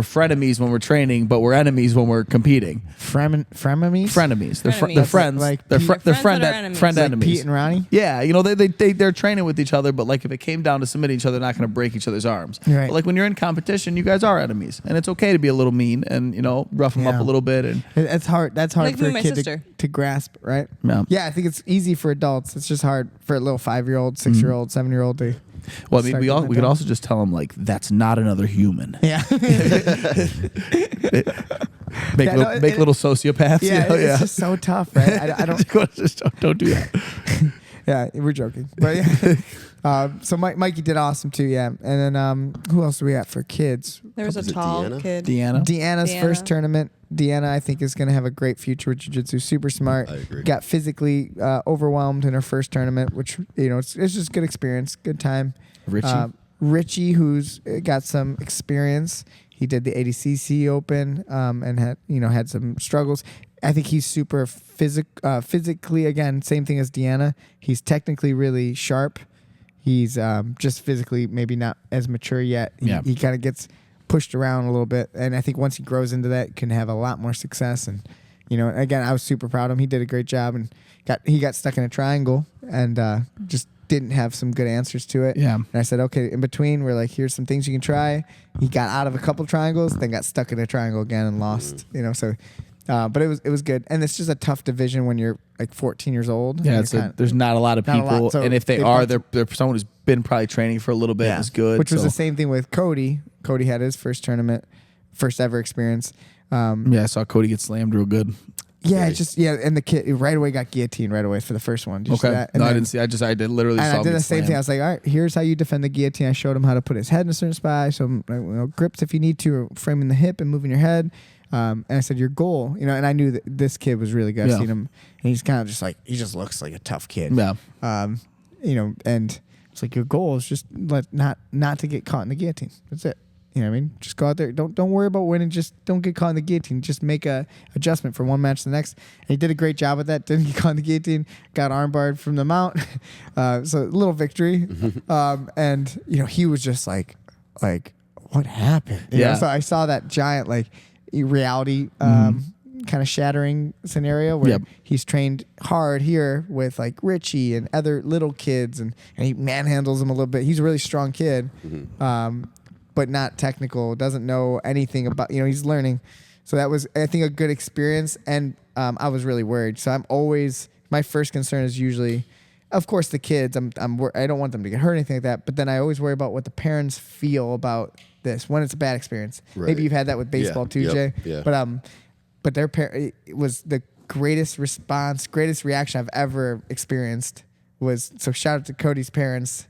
frenemies when we're training, but we're enemies when we're competing. Frenemies? Frenemies. They're Frenemies. friends. Like they're friends friend that are enemies. friend Like enemies. Pete and Ronnie? Yeah, they're training with each other, but like if it came down to submitting each other, they're not going to break each other's arms. Right. But like when you're in competition, you guys are enemies, and it's okay to be a little mean and rough them up Yeah. a little bit. And That's hard. That's hard Like for me a and my kid sister. to grasp, right? Yeah. I think it's easy for adults. It's just hard for a little 5-year-old, 6-year-old, 7-year-old to. well, I mean, Start we getting could it also just tell them like that's not another human. Yeah. Make Yeah, little, no, make little sociopaths. Yeah, it's just so tough, right? I don't. Just don't do that. Yeah, we're joking, but yeah. So Mikey did awesome too, yeah. And then who else do we have for kids? There was a Was it tall Deanna? kid. Deanna. Deanna's Deanna. first tournament. Deanna, I think, is going to have a great future with jiu-jitsu. Super smart. I agree. Got physically overwhelmed in her first tournament, which it's just good experience, good time. Richie. Richie, who's got some experience. He did the ADCC Open and had some struggles. I think he's super physically, again, same thing as Deanna. He's technically really sharp. He's just physically maybe not as mature yet. He kind of gets pushed around a little bit. And I think once he grows into that, can have a lot more success. And, again, I was super proud of him. He did a great job and he got stuck in a triangle and just didn't have some good answers to it. Yeah. And I said, okay, in between, we're like, here's some things you can try. He got out of a couple triangles, then got stuck in a triangle again and lost, so. But it was good. And it's just a tough division when you're like 14 years old. Yeah, And there's not a lot of not a people, lot, so and if they they are, brought they're someone who's been probably training for a little bit. Is good. Which was so. the same thing with Cody. Cody had his first tournament, first ever experience. Yeah, I saw Cody get slammed real good. Yeah, and the kid right away got guillotined right away for the first one. Did you see that? And No, I then- didn't see. I did literally. And saw I him did get the same thing. I slammed. was like, all right, here's how you defend the guillotine. I showed him how to put his head in a certain spot. So grips if you need to, or framing the hip and moving your head. And I said, your goal, and I knew that this kid was really good. I've seen him, and he's kind of just like, he just looks like a tough kid. Yeah. And it's like, your goal is just not to get caught in the guillotine. That's it. You know what I mean? Just go out there. Don't worry about winning. Just don't get caught in the guillotine. Just make a adjustment from one match to the next. And he did a great job with that. Didn't get caught in the guillotine. Got armbarred from the mount. So a little victory. And he was just like, what happened? You know? So I saw that giant reality kind of shattering scenario where he's trained hard here with like Richie and other little kids, and he manhandles them a little bit. He's a really strong kid. But not technical, doesn't know anything about, he's learning. So that was, I think, a good experience. And I was really worried. So my first concern is usually, of course, the kids. I don't want them to get hurt or anything like that. But then I always worry about what the parents feel about this when it's a bad experience. Right. Maybe you've had that with baseball too, Yep. Jay. Yeah. But their it was the greatest response, greatest reaction I've ever experienced was, so shout out to Cody's parents.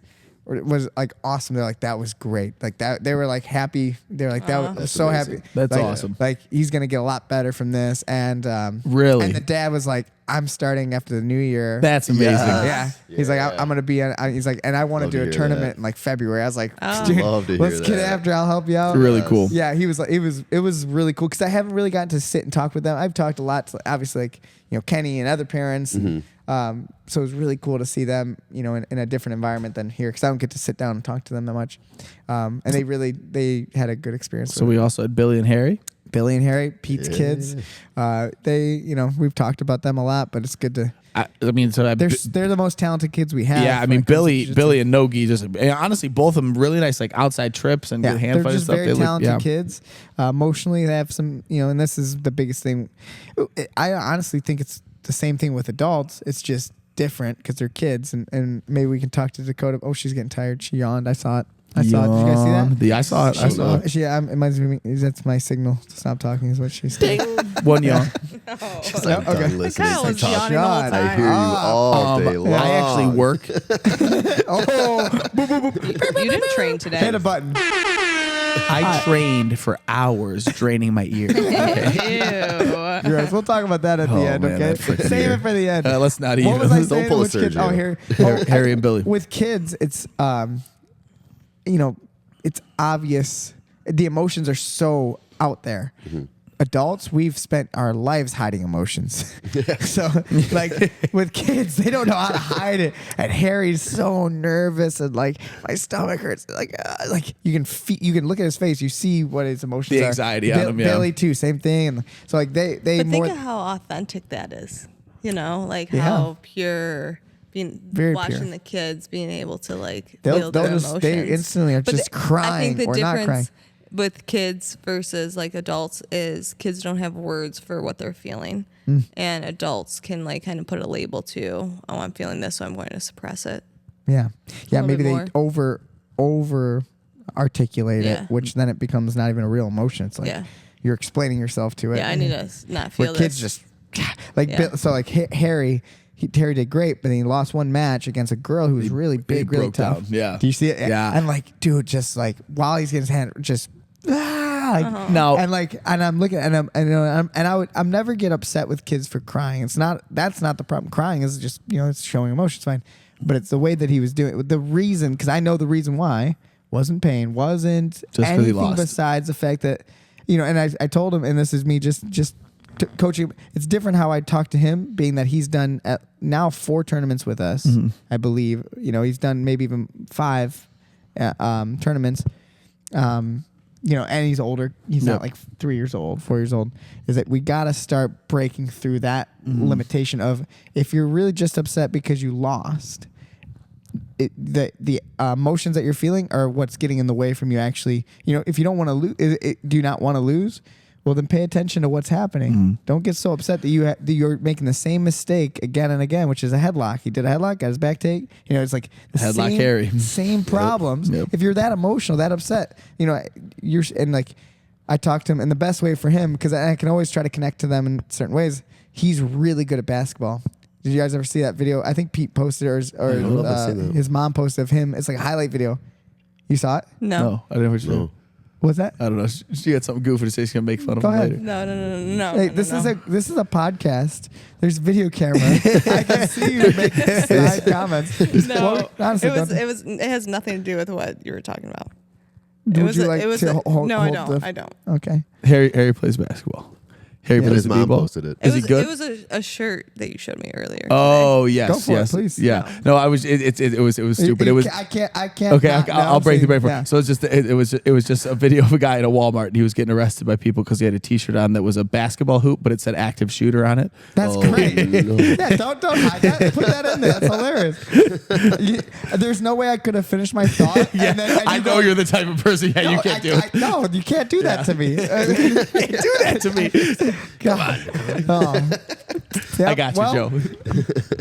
It was like awesome. They're like, that was great. Like that, they were like happy. They're like, that was That's so amazing. happy. That's Like- awesome. Like he's gonna get a lot better from this. And Really? and the dad was like, I'm starting after the new year. That's amazing. yeah. He's like, Yeah. I'm gonna be. He's like, and I want to Love do to a hear tournament that. in like February. I was like, Oh. dude, Love to hear let's get that. after. I'll help you out. Really cool. Yeah, he was like, it was really cool because I haven't really gotten to sit and talk with them. I've talked a lot to, obviously, like, Kenny and other parents. So it was really cool to see them, in a different environment than here because I don't get to sit down and talk to them that much. And they had a good experience. So with we also had Billy and Harry. Billy and Harry, Pete's kids. We've talked about them a lot, but it's good to. They're the most talented kids we have. Yeah, I when mean it comes to Billy jiu-jitsu. and Nogi and honestly both of them really nice like outside trips and good hand they're fight just stuff. very They look- talented kids. Emotionally, they have some, and this is the biggest thing. I honestly think it's the same thing with adults. It's just different because they're kids, and maybe we can talk to Dakota. Oh, she's getting tired. She yawned. I saw it. Did you guys see that? I saw it. I saw it. It reminds me. That's my signal to stop talking. Is what she's saying. One yawn. She's like, I'm done listening. Kyle was Talk. yawning the whole God. I time. hear you all day long. I actually work. You didn't train today. Hit a button. I trained for hours draining my ear. Okay. Ew. You're right. We'll talk about that at the Oh, end. man, Okay, that freaking save ear. it for the end. Let's not What even. was I Don't saying? pull a Which kid? Sergio. Oh, here. Harry and Billy. With kids, it's it's obvious. The emotions are so out there. adults, we've spent our lives hiding emotions. So like with kids, they don't know how to hide it. And Harry's so nervous and like my stomach hurts. Like you can look at his face, you see what his emotions The are. anxiety on him, yeah. Billy too, same thing. And so like they But more think of how authentic that is. You know, like Yeah. how pure. Very Watching pure. the kids being able to like They'll feel their just they emotions. instantly are But just I crying think the or not difference crying. with kids versus like adults is kids don't have words for what they're feeling, and adults can like kind of put a label to, oh, I'm feeling this, so I'm going to suppress it. Yeah. Yeah, little maybe bit they more. over articulate Yeah. it, which then it becomes not even a real emotion. It's like Yeah. you're explaining yourself to it. Yeah, I need to not feel Where kids this. just like Yeah. so like Harry did great, but then he lost one match against a girl who was really big, really broke tough. down, yeah. Do you see it? Yeah. And like, dude, just like while he's getting his hand, just like, Now- and like, and I'm looking, I'm never get upset with kids for crying. That's not the problem. Crying is just it's showing emotion. It's fine, but it's the way that he was doing it. The reason, because I know the reason why wasn't pain, wasn't Just 'cause he anything lost. besides the fact that and I told him, and this is me just coaching. It's different how I talk to him, being that he's done now 4 tournaments with us. I believe he's done maybe even 5 tournaments. And he's older. He's not like 3 years old, 4 years old. Is that we got to start breaking through that limitation of if you're really just upset because you lost. The emotions that you're feeling are what's getting in the way from you actually. If you don't want to lose, do you not want to lose? Well, then pay attention to what's happening. Don't get so upset that you're making the same mistake again and again, which is a headlock. He did a headlock, got his back take. It's like the Headlock same, Harry. same problems. Yep. If you're that emotional, that upset, you're and like I talked to him, and the best way for him, because I can always try to connect to them in certain ways. He's really good at basketball. Did you guys ever see that video? I think Pete posted or don't know if I've seen that. his mom posted of him. It's like a highlight video. You saw it? No. I didn't know what you No. What's that? I don't know. She had something goofy to say. She's gonna make fun of Go him ahead. later. No. Hey, this is a podcast. There's video camera. I can see you make side comments. No, Well, honestly, it has nothing to do with what you were talking about. Would you like to hold? No, I hold don't. the- I don't. Okay. Harry plays basketball. Harry And plays his the mom b-ball. posted it. Is he good? It was a shirt that you showed me earlier. Oh yes, Go for it, yes, please. Yeah. No, I was. It was stupid. It was. I can't. Okay, not- I'll break the brain for yeah. it. So it's just it was just a video of a guy at a Walmart and he was getting arrested by people because he had a T-shirt on that was a basketball hoop, but it said active shooter on it. That's Oh, great. no. Yeah, don't hide that. Put that in there. That's hilarious. There's no way I could have finished my thought. Yeah, and then, I know you're the type of person. Yeah, you can't do it. No, you can't do that to me. Do that to me. Come on. Oh. I got you, well, Joe.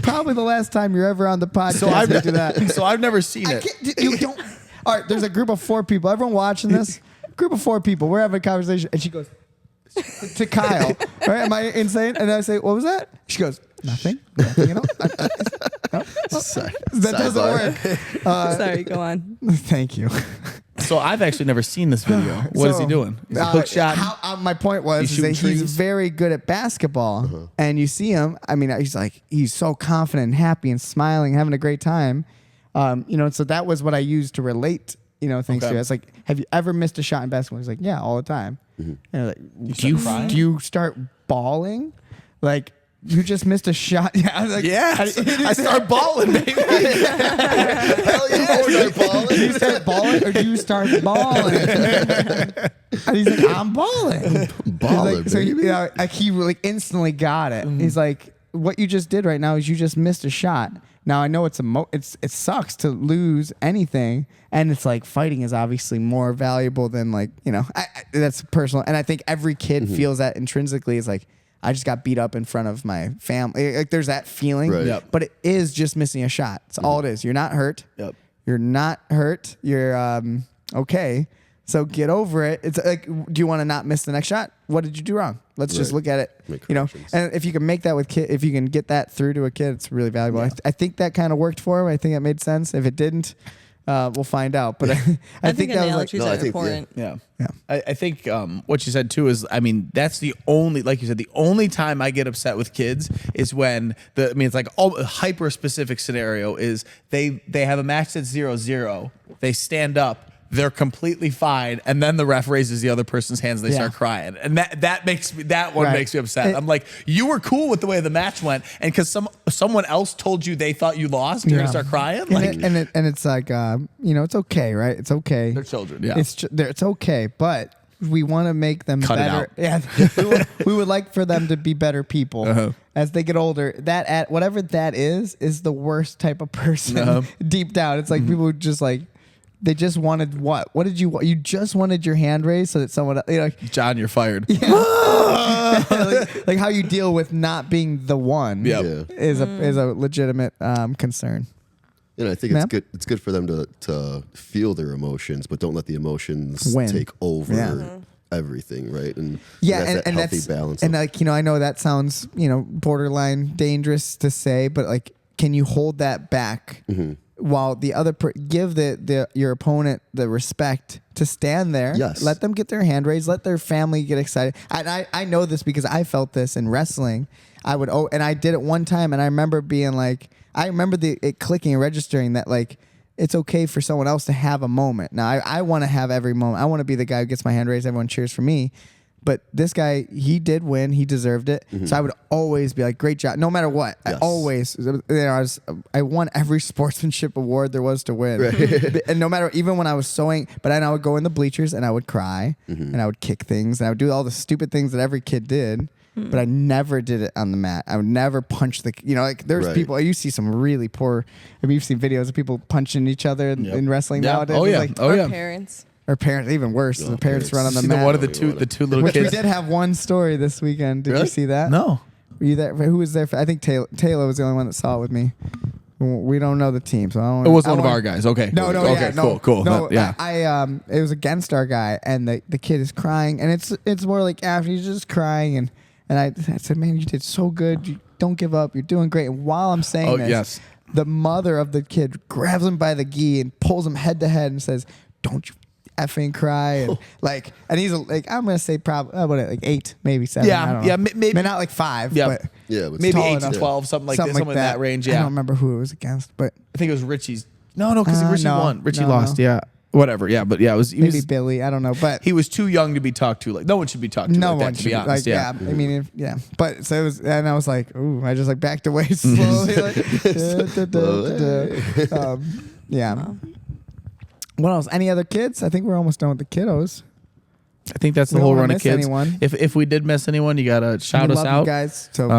Probably the last time you're ever on the podcast. So I've to do that. So I've never seen I it. can't, you don't. All right, there's a group of 4 people. Everyone watching this? Group of 4 people. We're having a conversation, and she goes to Kyle. Right? Am I insane? And I say, "What was that?" She goes, "Nothing. Nothing at all." No? Sorry. That doesn't work. Sorry, go on. Thank you. So I've actually never seen this video. What is he So, doing? He's a hook shot. My point was He's is that shooting he's trees? very good at basketball, and you see him. I mean, he's so confident and happy and smiling, having a great time. So that was what I used to relate. Things Okay. to. It's like, have you ever missed a shot in basketball? He's like, yeah, all the time. And I'm like, Do you cry? do you start bawling? Like, you just missed a shot. Yeah, I was like, I start balling, baby. Hell yeah. Do you start balling or do you start bawling? And he's like, I'm balling. Baller, Like, so baby. he like instantly got it. He's like, what you just did right now is you just missed a shot. Now I know it sucks to lose anything, and it's like fighting is obviously more valuable than that's personal, and I think every kid feels that intrinsically. Is like, I just got beat up in front of my family. Like there's that feeling, Right. Yep. but it is just missing a shot. It's all it is. You're not hurt. Yep. You're not hurt. You're okay. So get over it. It's like, do you want to not miss the next shot? What did you do wrong? Let's just Right. look at it. Make You know, corrections. and if you can make that with kid, if you can get that through to a kid, it's really valuable. I think that kind of worked for him. I think it made sense. If it didn't, we'll find out. But I think that was like, analogies No, I are think, important. Yeah. Yeah. I think what you said too is, I mean, that's the only, like you said, the only time I get upset with kids is when it's like a hyper specific scenario is they have a match that's 0-0. They stand up they're completely fine, and then the ref raises the other person's hands, and they Yeah. start crying, and that makes me Right. makes me upset. I'm like, you were cool with the way the match went, and because someone else told you they thought you lost, you're gonna start crying. And it's like it's okay, right? It's okay. They're children. Yeah. It's okay, but we want to make them Cut it better. out. Yeah, we would like for them to be better people as they get older. That whatever that is the worst type of person deep down. It's like people who just like they just wanted what? What did you want? You just wanted your hand raised so that someone John, you're fired. like how you deal with not being the one Yep. Yeah. is a legitimate concern. I think Ma'am? it's good. It's good for them to feel their emotions, but don't let the emotions Win. take over Yeah. everything, right? And Yeah, that's that and healthy that's balance. and of- I know that sounds borderline dangerous to say, but like, can you hold that back while the other give your opponent the respect to stand there? Yes. Let them get their hand raised. Let their family get excited. And I know this because I felt this in wrestling. And I did it one time, and I remember being like, I remember it clicking and registering that like, it's okay for someone else to have a moment. Now, I want to have every moment. I want to be the guy who gets my hand raised. Everyone cheers for me. But this guy, he did win. He deserved it. So I would always be like, great job. No matter what. Yes. I always, I won every sportsmanship award there was to win. And no matter, even when I was sewing, but then I would go in the bleachers and I would cry and I would kick things and I would do all the stupid things that every kid did. But I never did it on the mat. I would never punch there's Right. people, you see some really poor, you've seen videos of people punching each other in wrestling Yeah. nowadays. Oh, It's yeah. like, Oh, yeah. Parents. or parents, even worse. The parents run on the See mat. one of the two little Which we kids. did have one story this weekend. Did you Really? see that? No. Were you there? Who was there? I think Taylor was the only one that saw it with me. We don't know the team, so I don't. It was I one of don't- our guys. Okay. No, no, Okay. yeah, no, Cool. No, Yeah. it was against our guy, and the kid is crying, and it's more like after he's just crying, and I said, man, you did so good. You don't give up. You're doing great. And while I'm saying Oh, this, yes. the mother of the kid grabs him by the gi and pulls him head to head and says, "Don't you effing cry," and and he's like, I'm gonna say probably like 8, maybe 7. Yeah, I don't know. yeah, maybe- not like 5. Yeah. but yeah, but Maybe tall 8 to enough. 12, something like that. Something in that range. I Yeah. don't remember who it was against, but I think it was Richie's. No, because Richie no. won. Richie No, lost. no. Yeah. Whatever. Yeah. But yeah, it was. maybe Billy. I don't know, but He was too young to be talked to. Like no one should be talked to. no like one that, to should be honest. like, yeah. I mean, but so it was, and I was like, ooh, I just like backed away slowly. Yeah. What else? Any other kids? I think we're almost done with the kiddos. I think that's the We don't whole wanna run of miss kids. anyone. If we did miss anyone, you gotta shout We us love out, you guys. So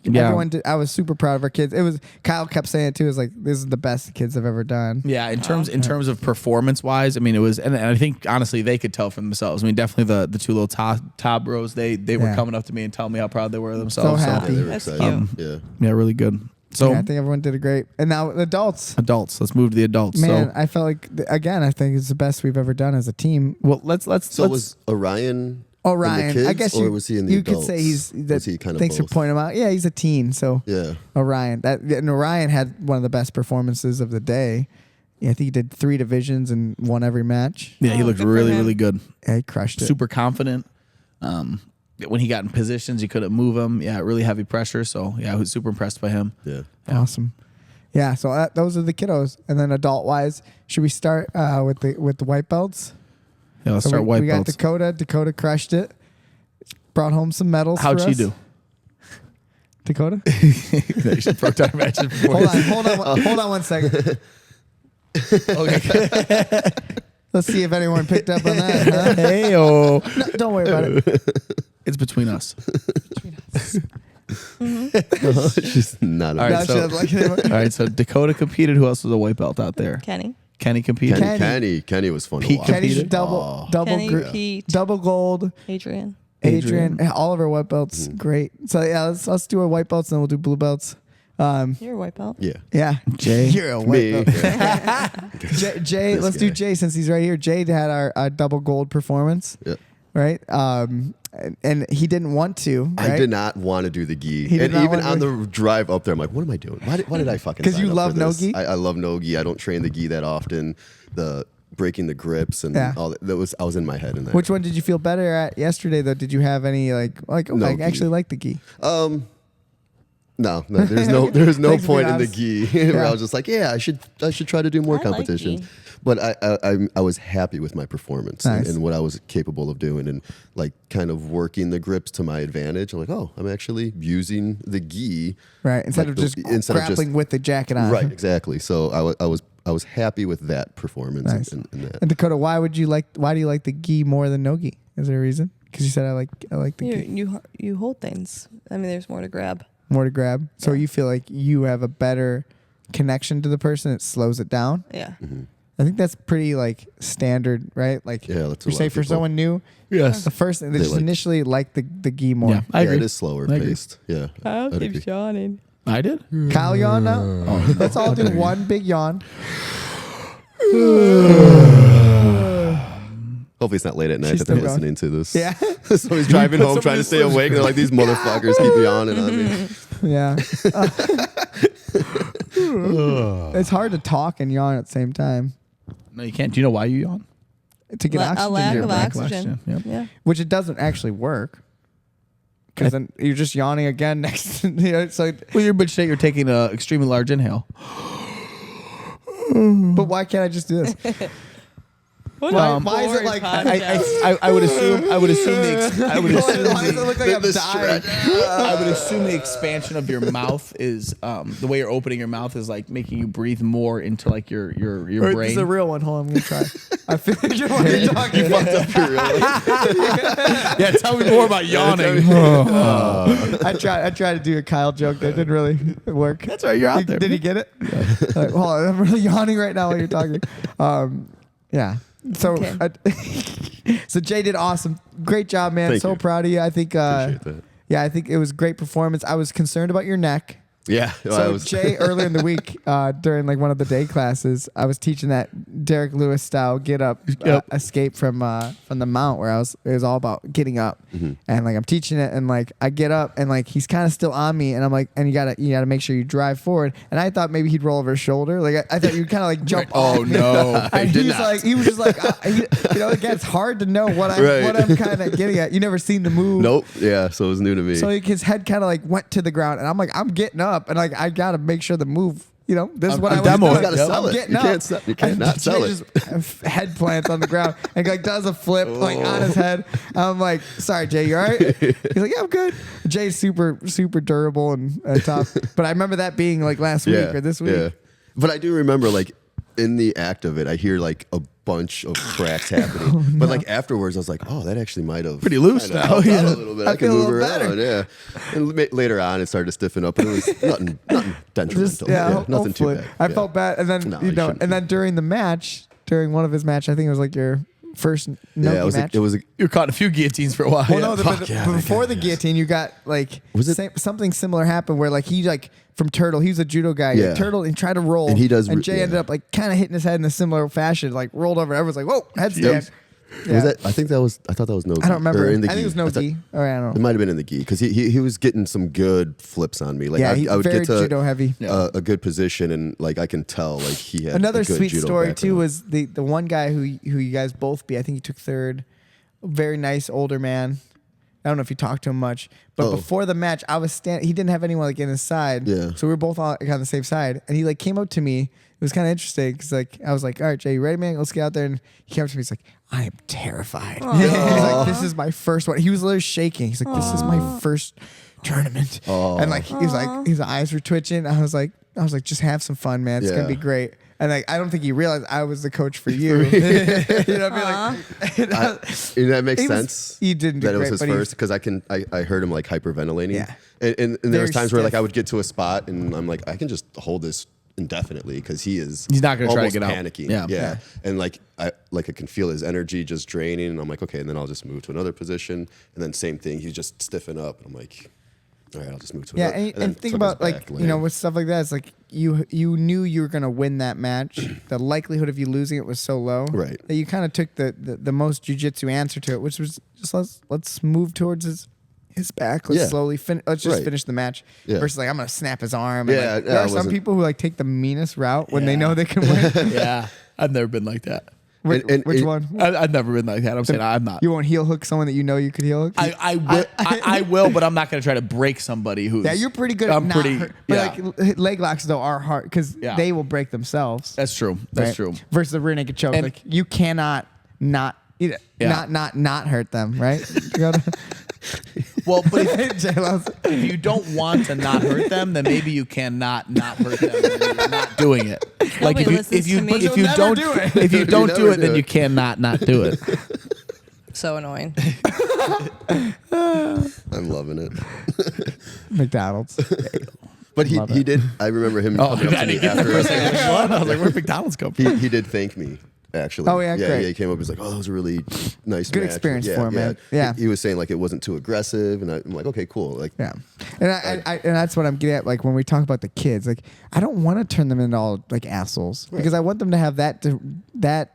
Yeah. everyone did. I was super proud of our kids. It was Kyle kept saying it too. It was like, this is the best the kids have ever done. Yeah, in terms of performance wise, I mean, it was, and I think honestly they could tell for themselves. I mean, definitely the two little top bros, they were Yeah. coming up to me and telling me how proud they were of themselves. So happy. they were That's excited. cute. Yeah, really good. So Yeah, I think everyone did a great. And now adults. adults, let's move to the adults. Man, So I felt like again, I think it's the best we've ever done as a team. well, let's So was Orion? Oh, in the Ryan. kids, I guess or you, was he in the you adults? could say he's. Was he kind of Thanks for both? pointing him out. Yeah, he's a teen. So Yeah. Orion. And Orion had one of the best performances of the day. Yeah, I think he did 3 divisions and won every match. yeah, he Oh, looked good for really him. really good. Yeah, he crushed it. Super confident. When he got in positions, you couldn't move him. Yeah, really heavy pressure. So yeah, I was super impressed by him. Yeah. Awesome. Yeah, so those are the kiddos. And then adult wise, should we start with the white belts? Yeah, let's So start we white got belts. Dakota. Dakota crushed it. Brought home some medals. How'd for she us. do? Dakota? You should broke down matches before. hold on 1 second. Okay. Let's see if anyone picked up on that. Huh? Hey, oh, No, don't worry about it. it's between us. She's not. All right, No, so- she doesn't like it anymore. All right, so Dakota competed. Who else was a white belt out there? Kenny. Kenny competed. Kenny was fun to Pete watch. Kenny's competed? double Kenny, gr- Pete. double gold. Adrian. Adrian, all of our white belts, great. So yeah, let's do our white belts and then we'll do blue belts. You're a white belt. Yeah. Yeah, Jay. you're a white Me. belt. Jay, This let's do guy. Jay since he's right here. Jay had our double gold performance, Yeah. right? And he didn't want to. Right? I did not want to do the gi. He did And not even want on to- the drive up there, I'm like, what am I doing? Why did I fucking 'Cause sign you up love for this? no-gi? I love no gi. I don't train the gi that often. The breaking the grips and Yeah. all that I was in my head in that. Which one did you feel better at yesterday though? Did you have any like oh, No I gi. actually like the gi? No, there's no Thanks for being point in the honest. gi where Yeah. I was just like, yeah, I should try to do more I like competitions. gi. But I was happy with my performance Nice. and what I was capable of doing, and like kind of working the grips to my advantage. I'm like, oh, I'm actually using the gi, Right. Instead like of just instead of grappling with the jacket on. right, exactly. So I was happy with that performance Nice. and that. And Dakota, why do you like the gi more than no gi? Is there a reason? Because you said I like the gi You hold things. I mean, there's more to grab. more to grab. So Yeah. you feel like you have a better connection to the person. It slows it down. Yeah. I think that's pretty like standard, right? Like Yeah, that's a you lot say of for people. someone new, Yes. the first thing they They just like- initially like the gi more. Yeah, I Yeah, agree. it is slower I agree. paced. Yeah, Kyle I'd agree. keeps yawning. I did. Kyle yawn now. Let's all do one big yawn. Hopefully it's not late at night She's that they're still going. listening to this. Yeah. So he's driving home trying to stay awake. They're like, these motherfuckers keep yawning on me. Yeah. It's hard to talk and yawn at the same time No, you can't. Do you know why you yawn? to get oxygen A to lack your of brain, oxygen. Yep. Yeah. which it doesn't actually work. Because then you're just yawning again next. So, Well, you're but you're taking an extremely large inhale. but why can't I just do this? What Why is it like I would assume the Why does it look like I'm the dying? I would assume the expansion of your mouth is the way you're opening your mouth is like making you breathe more into like your This brain. is a real one. Hold on, I'm gonna try. I feel like you're talking. Yeah, tell me more about yawning. I tried to do a Kyle joke that didn't really work. That's right, you're out there. Did he get it? Like, hold on, I'm really yawning right now while you're talking. Yeah. So, Okay. so Jay did awesome. Great job, man. Thank So you. proud of you. I think. Appreciate that. Yeah, I think it was a great performance. I was concerned about your neck. Yeah. So Jay, earlier in the week, during like one of the day classes, I was teaching that Derek Lewis style get up, escape from the mount, where it was all about getting up, and like I'm teaching it, and like I get up, and like he's kind of still on me, and I'm like, and you gotta make sure you drive forward, and I thought maybe he'd roll over his shoulder, like I thought you'd kind of like jump. Oh off. no! And did he's not. like, he was just like, again, it's hard to know what I'm kind of getting at. You never seen the move. Nope. Yeah. So it was new to me. So like his head kind of like went to the ground, and I'm like, I'm getting up, and like I gotta make sure the move. This is what I'm I was demoing. doing. You gotta sell I'm it. getting You up. can't sell- you can't And not sell Jay it. just head plants on the ground and like does a flip like on his head. I'm like, sorry, Jay, you all right? He's like, yeah, I'm good. Jay's super durable and tough. But I remember that being like last week or this week. Yeah. But I do remember, like, in the act of it, I hear like a bunch of cracks happening. But like afterwards, I was like, oh, that actually might have Pretty loose kinda now. helped out Yeah. a little bit. I I, can feel a move little around. better. Yeah. And later on, it started to stiffen up, and it was nothing detrimental. Just nothing too hopefully. bad. I Yeah. felt bad, and then No, you shouldn't and then during the match, during one of his matches, I think it was like your first Yeah, no it was. match. It was. You're caught in a few guillotines for a while. Well, no, Fuck yeah, but that before guy, the guillotine, you got like Was it- something similar happened where like he like from Turtle, he was a judo guy. Yeah. Turtle and tried to roll, And he does And re- Jay yeah. ended up like kind of hitting his head in a similar fashion, like rolled over. Everyone's like, "Whoa, headstand." Yeah. Was that? I think that was. I thought that was no. I don't remember. Or in the I think it was gi. no I thought- gi. Or I don't It know. might have been in the gi because he was getting some good flips on me. Like Yeah, he's I would very get to judo heavy. a good position, and like I can tell like he had Another a good sweet judo story too background. was the one guy who you guys both beat. I think he took third. Very nice older man. I don't know if you talked to him much, but Oh. before the match, I was he didn't have anyone like in his side, Yeah. so we were both on the same side, and he like came up to me. It was kind of interesting because like I was like, "All right, Jay, you ready, man? Let's get out there." And he came up to me. He's like, "I am terrified." He's like, "This is my first one." He was literally shaking. He's like, "This is my first tournament," and like he was like, his eyes were twitching. I was like, "Just have some fun, man. It's gonna Yeah. be great." And like I don't think he realized I was the coach for you. You know, what I mean? Like, And that makes He was- sense. he didn't do that it was great, his but he- first because I heard him like hyperventilating. Yeah. And there was Very times where like stiff. I would get to a spot and I'm like I can just hold this indefinitely because he's not gonna try to almost get out. panicking. Yeah. And like I can feel his energy just draining and I'm like okay and then I'll just move to another position and then same thing he's just stiffen up and I'm like all right I'll just move to yeah, another. and then think took about his like back you know leg. with stuff like that, it's like you knew you were gonna win that match. The likelihood of you losing it was so low, Right. that you kind of took the most jujitsu answer to it, which was just let's move towards his back. Let's Yeah. slowly let's just Right. finish the match. Yeah. Versus like I'm gonna snap his arm. And, Yeah, like, yeah, there I are some wasn't- people who like take the meanest route when they Yeah. know they can win. Yeah, I've never been like that. Which, And which it- one? I've never been like that. I'm saying I'm not. You won't heel hook someone that you know you could heel hook? I will, but I'm not going to try to break somebody who's. Yeah, you're pretty good I'm at not pretty. hurt. But Yeah, like leg locks though are hard because Yeah. they will break themselves. that's true. That's right? true. Versus the rear naked choke, And- like you cannot not not hurt them, right? You gotta- Well, but if, J-Lo's- if you don't want to not hurt them, then maybe you can not hurt them. And you're not doing it. Like Nobody listens to me. if You'll you never don't do it. if you don't never do it, do then it. you cannot not do it. So annoying. I'm loving it. McDonald's. But he Love it. did. I remember him Oh, coming up I to me didn't get the after. first second. What? I was like, where'd McDonald's come from? He did thank me. Actually. Oh, yeah, great. Yeah, he came up. He's like, "Oh, that was a really nice, Good match." experience for him, man. Yeah. He was saying like it wasn't too aggressive, and I'm like, "Okay, cool." Like, Yeah, and and that's what I'm getting at. Like when we talk about the kids, like I don't want to turn them into all like assholes because I want them to have that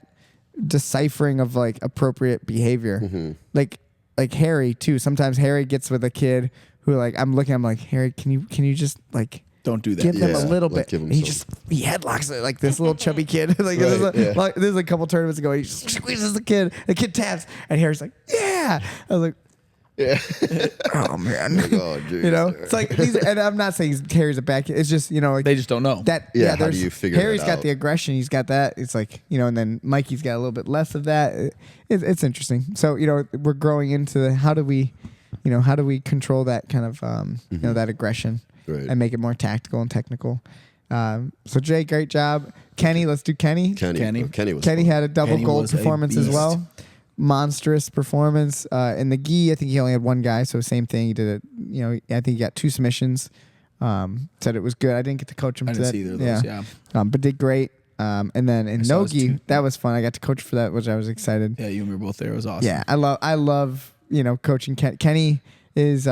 deciphering of like appropriate behavior. Mm-hmm. Like Harry too. Sometimes Harry gets with a kid who like I'm like Harry, can you just like Don't do that. give them Yeah, a little like bit? give him And he some- he headlocks it like this little chubby kid. Like, Right, yeah. this is a couple tournaments ago. He just squeezes the kid taps, and Harry's like, yeah. I was like, yeah. oh man. Like, oh, geez. You know, it's like and I'm not saying Harry's a bad kid. It's just like They just don't know. that. Yeah, how do there's- you figure Harry's that got out? the aggression. He's got that. It's like and then Mikey's got a little bit less of that. It's interesting. So we're growing into how do we control that kind of that aggression Right. and make it more tactical and technical. So Jay, great job. Kenny, let's do Kenny. Kenny was. Kenny fun. had a double Kenny gold was a performance as beast. well. Monstrous performance. In the gi, I think he only had one guy, so same thing. He did it. I think he got 2 submissions. Said it was good. I didn't get to coach him. I to didn't that. see either of those. Yeah. But did great. And then in saw his no-gi, two- that was fun. I got to coach for that, which I was excited. Yeah, you and me were both there. It was awesome. Yeah, I love coaching. Kenny is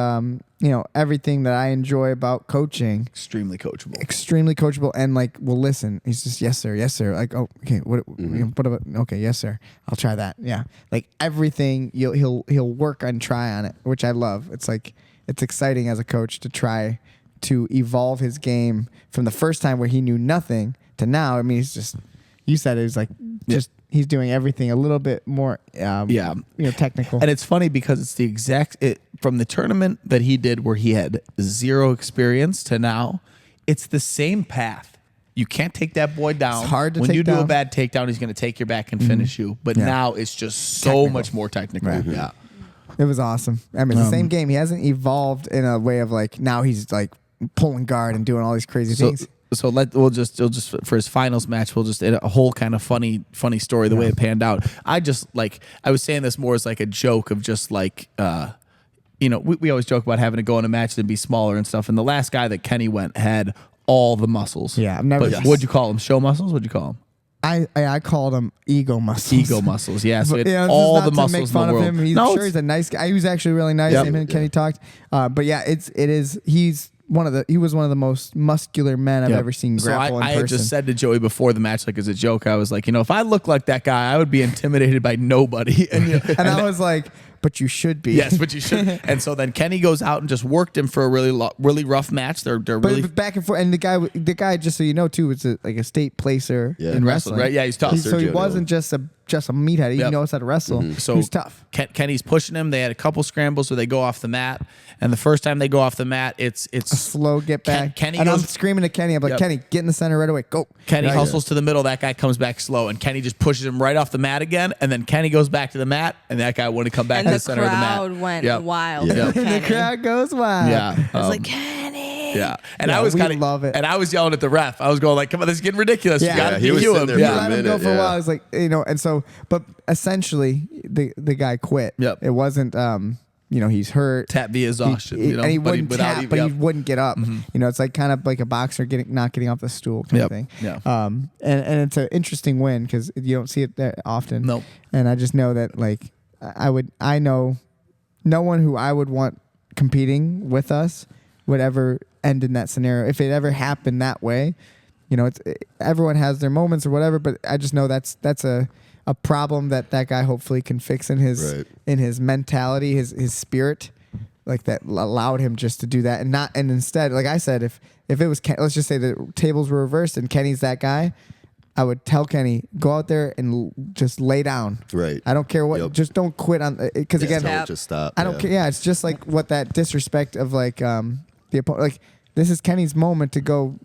everything that I enjoy about coaching. Extremely coachable. Extremely coachable and like will listen. He's just yes sir. Like, oh, okay, what about, okay, yes sir, I'll try that. Yeah, like everything he'll work and try on it, which I love. It's like it's exciting as a coach to try to evolve his game from the first time where he knew nothing to now. I mean, he's just, you said it was like just he's doing everything a little bit more technical. And it's funny because it's the exact from the tournament that he did where he had 0 experience to now, it's the same path. You can't take that boy down. It's hard to when take you do a down. bad takedown, he's going to take your back and finish you. But Yeah. now it's just so Technical. much more technical. Right. Yeah. It was awesome. I mean, it's the same game. He hasn't evolved in a way of like now he's like pulling guard and doing all these crazy things. So we'll just for his finals match, we'll just a whole kind of funny story the way it panned out. I was saying this more as like a joke of just like we always joke about having to go in a match and be smaller and stuff. And the last guy that Kenny went had all the muscles. Yeah, I've never- But Yes. what'd you call him? Show muscles? What'd you call him? I called him ego muscles. Ego muscles. Yeah. So But, he had this is all not the to muscles make in fun the of world. him. He's a nice guy. He was actually really nice. Yep. Him and Kenny talked. But yeah, he was one of the most muscular men I've Yep. ever seen So grapple in I had person. just said to Joey before the match, like as a joke, I was like, if I look like that guy, I would be intimidated by nobody. and I was like, but you should be. Yes, but you should. And so then Kenny goes out and just worked him for a really rough match. They're But really back and forth, and the guy, just so you know too, was like a state placer Yeah. in wrestling, wrestling. right? Yeah, he's tough. So he Sergio wasn't just a meathead. He Yep. knows how to wrestle. So He's tough. Kenny's pushing him. They had a couple scrambles where they go off the mat, and the first time they go off the mat, it's A slow get back. Kenny and I'm goes- screaming at Kenny. I'm like, Yep. Kenny, get in the center right away. Go. Kenny Right? hustles to the middle. That guy comes back slow, and Kenny just pushes him right off the mat again. And then Kenny goes back to the mat, and that guy wouldn't come back And to the the center of the mat. crowd went Yep. wild. Yeah. for And the Kenny. crowd goes wild. Yeah, I was like, Kenny. yeah. And Yeah, I was we kind of love it. And I was yelling at the ref. I was going like, "Come on, this is getting ridiculous. Yeah. You got to Yeah, he was DQ sitting him." there You for a Yeah. let him go minute, for a yeah. while. I was like, and so, but essentially, the guy quit. Yep. It wasn't, he's hurt. Tap via exhaustion. And he wouldn't without tap, even- but he yep. wouldn't get up. It's like kind of like a boxer not getting off the stool kind Yep. of thing. Yeah. And it's an interesting win because you don't see it that often. Nope. And I just know that like I know no one who I would want competing with us would ever end in that scenario. If it ever happened that way, everyone has their moments or whatever, but I just know that's a problem that guy hopefully can fix in his Right. in his mentality, his spirit, like that allowed him just to do that and instead, like I said, if it was let's just say the tables were reversed and Kenny's that guy, I would tell Kenny, go out there and just lay down. Right. I don't care what. Yep. Just don't quit on because Yeah, again, don't just stop. I don't care. Yeah, it's just like what that disrespect of like the opponent. Like this is Kenny's moment to go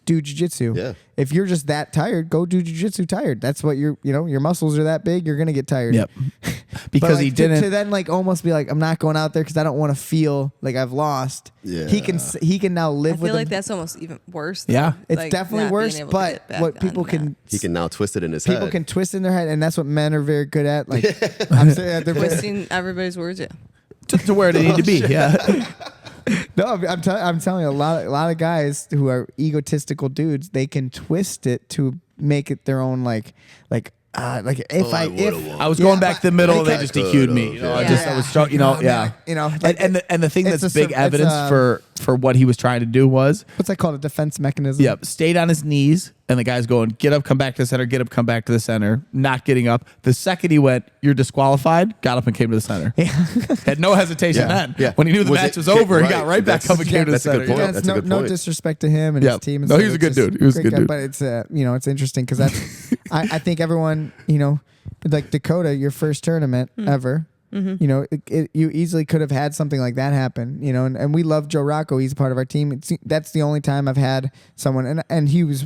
do jiu-jitsu. Yeah. If you're just that tired, go do jiu-jitsu tired. That's what your muscles are that big. You're gonna get tired. Yep. But, Because like, he didn't. to then like almost be like, I'm not going out there because I don't want to feel like I've lost. Yeah. He can now I live with feel like them. that's almost even worse. though. Yeah. It's Like, definitely not worse. being able to But get back what on people that. can He can now twist it in his people head. can twist in their head, and that's what men are very good at. Like I'm saying, they're Twisting everybody's words. Yeah. to where they need to be. Yeah. No, I'm telling you, a lot of guys who are egotistical dudes, they can twist it to make it their own. Like if I was going Yeah, back to the but- middle, like they I just DQ'd me. You know, I was struck. You know, yeah. like, And the thing it's that's a big it's evidence a- for what he was trying to do was, what's that called? A defense mechanism. yep, stayed on his knees, and the guy's going, get up, come back to the center, get up, come back to the center, not getting up. The second he went, you're disqualified, got up and came to the center. Had no hesitation Yeah, then. yeah. When he knew the Was match it- was over, he right, got right back that's- up and came to the that's a center. good point. Yeah, That's it's a good no point. disrespect to him and Yeah. his team. And No, stuff. he's a It's good just dude. He was a great good guy, dude. But it's it's interesting because that's I think everyone like Dakota, your first tournament ever. You easily could have had something like that happen, and we love Joe Rocco. He's a part of our team. That's the only time I've had someone, and he was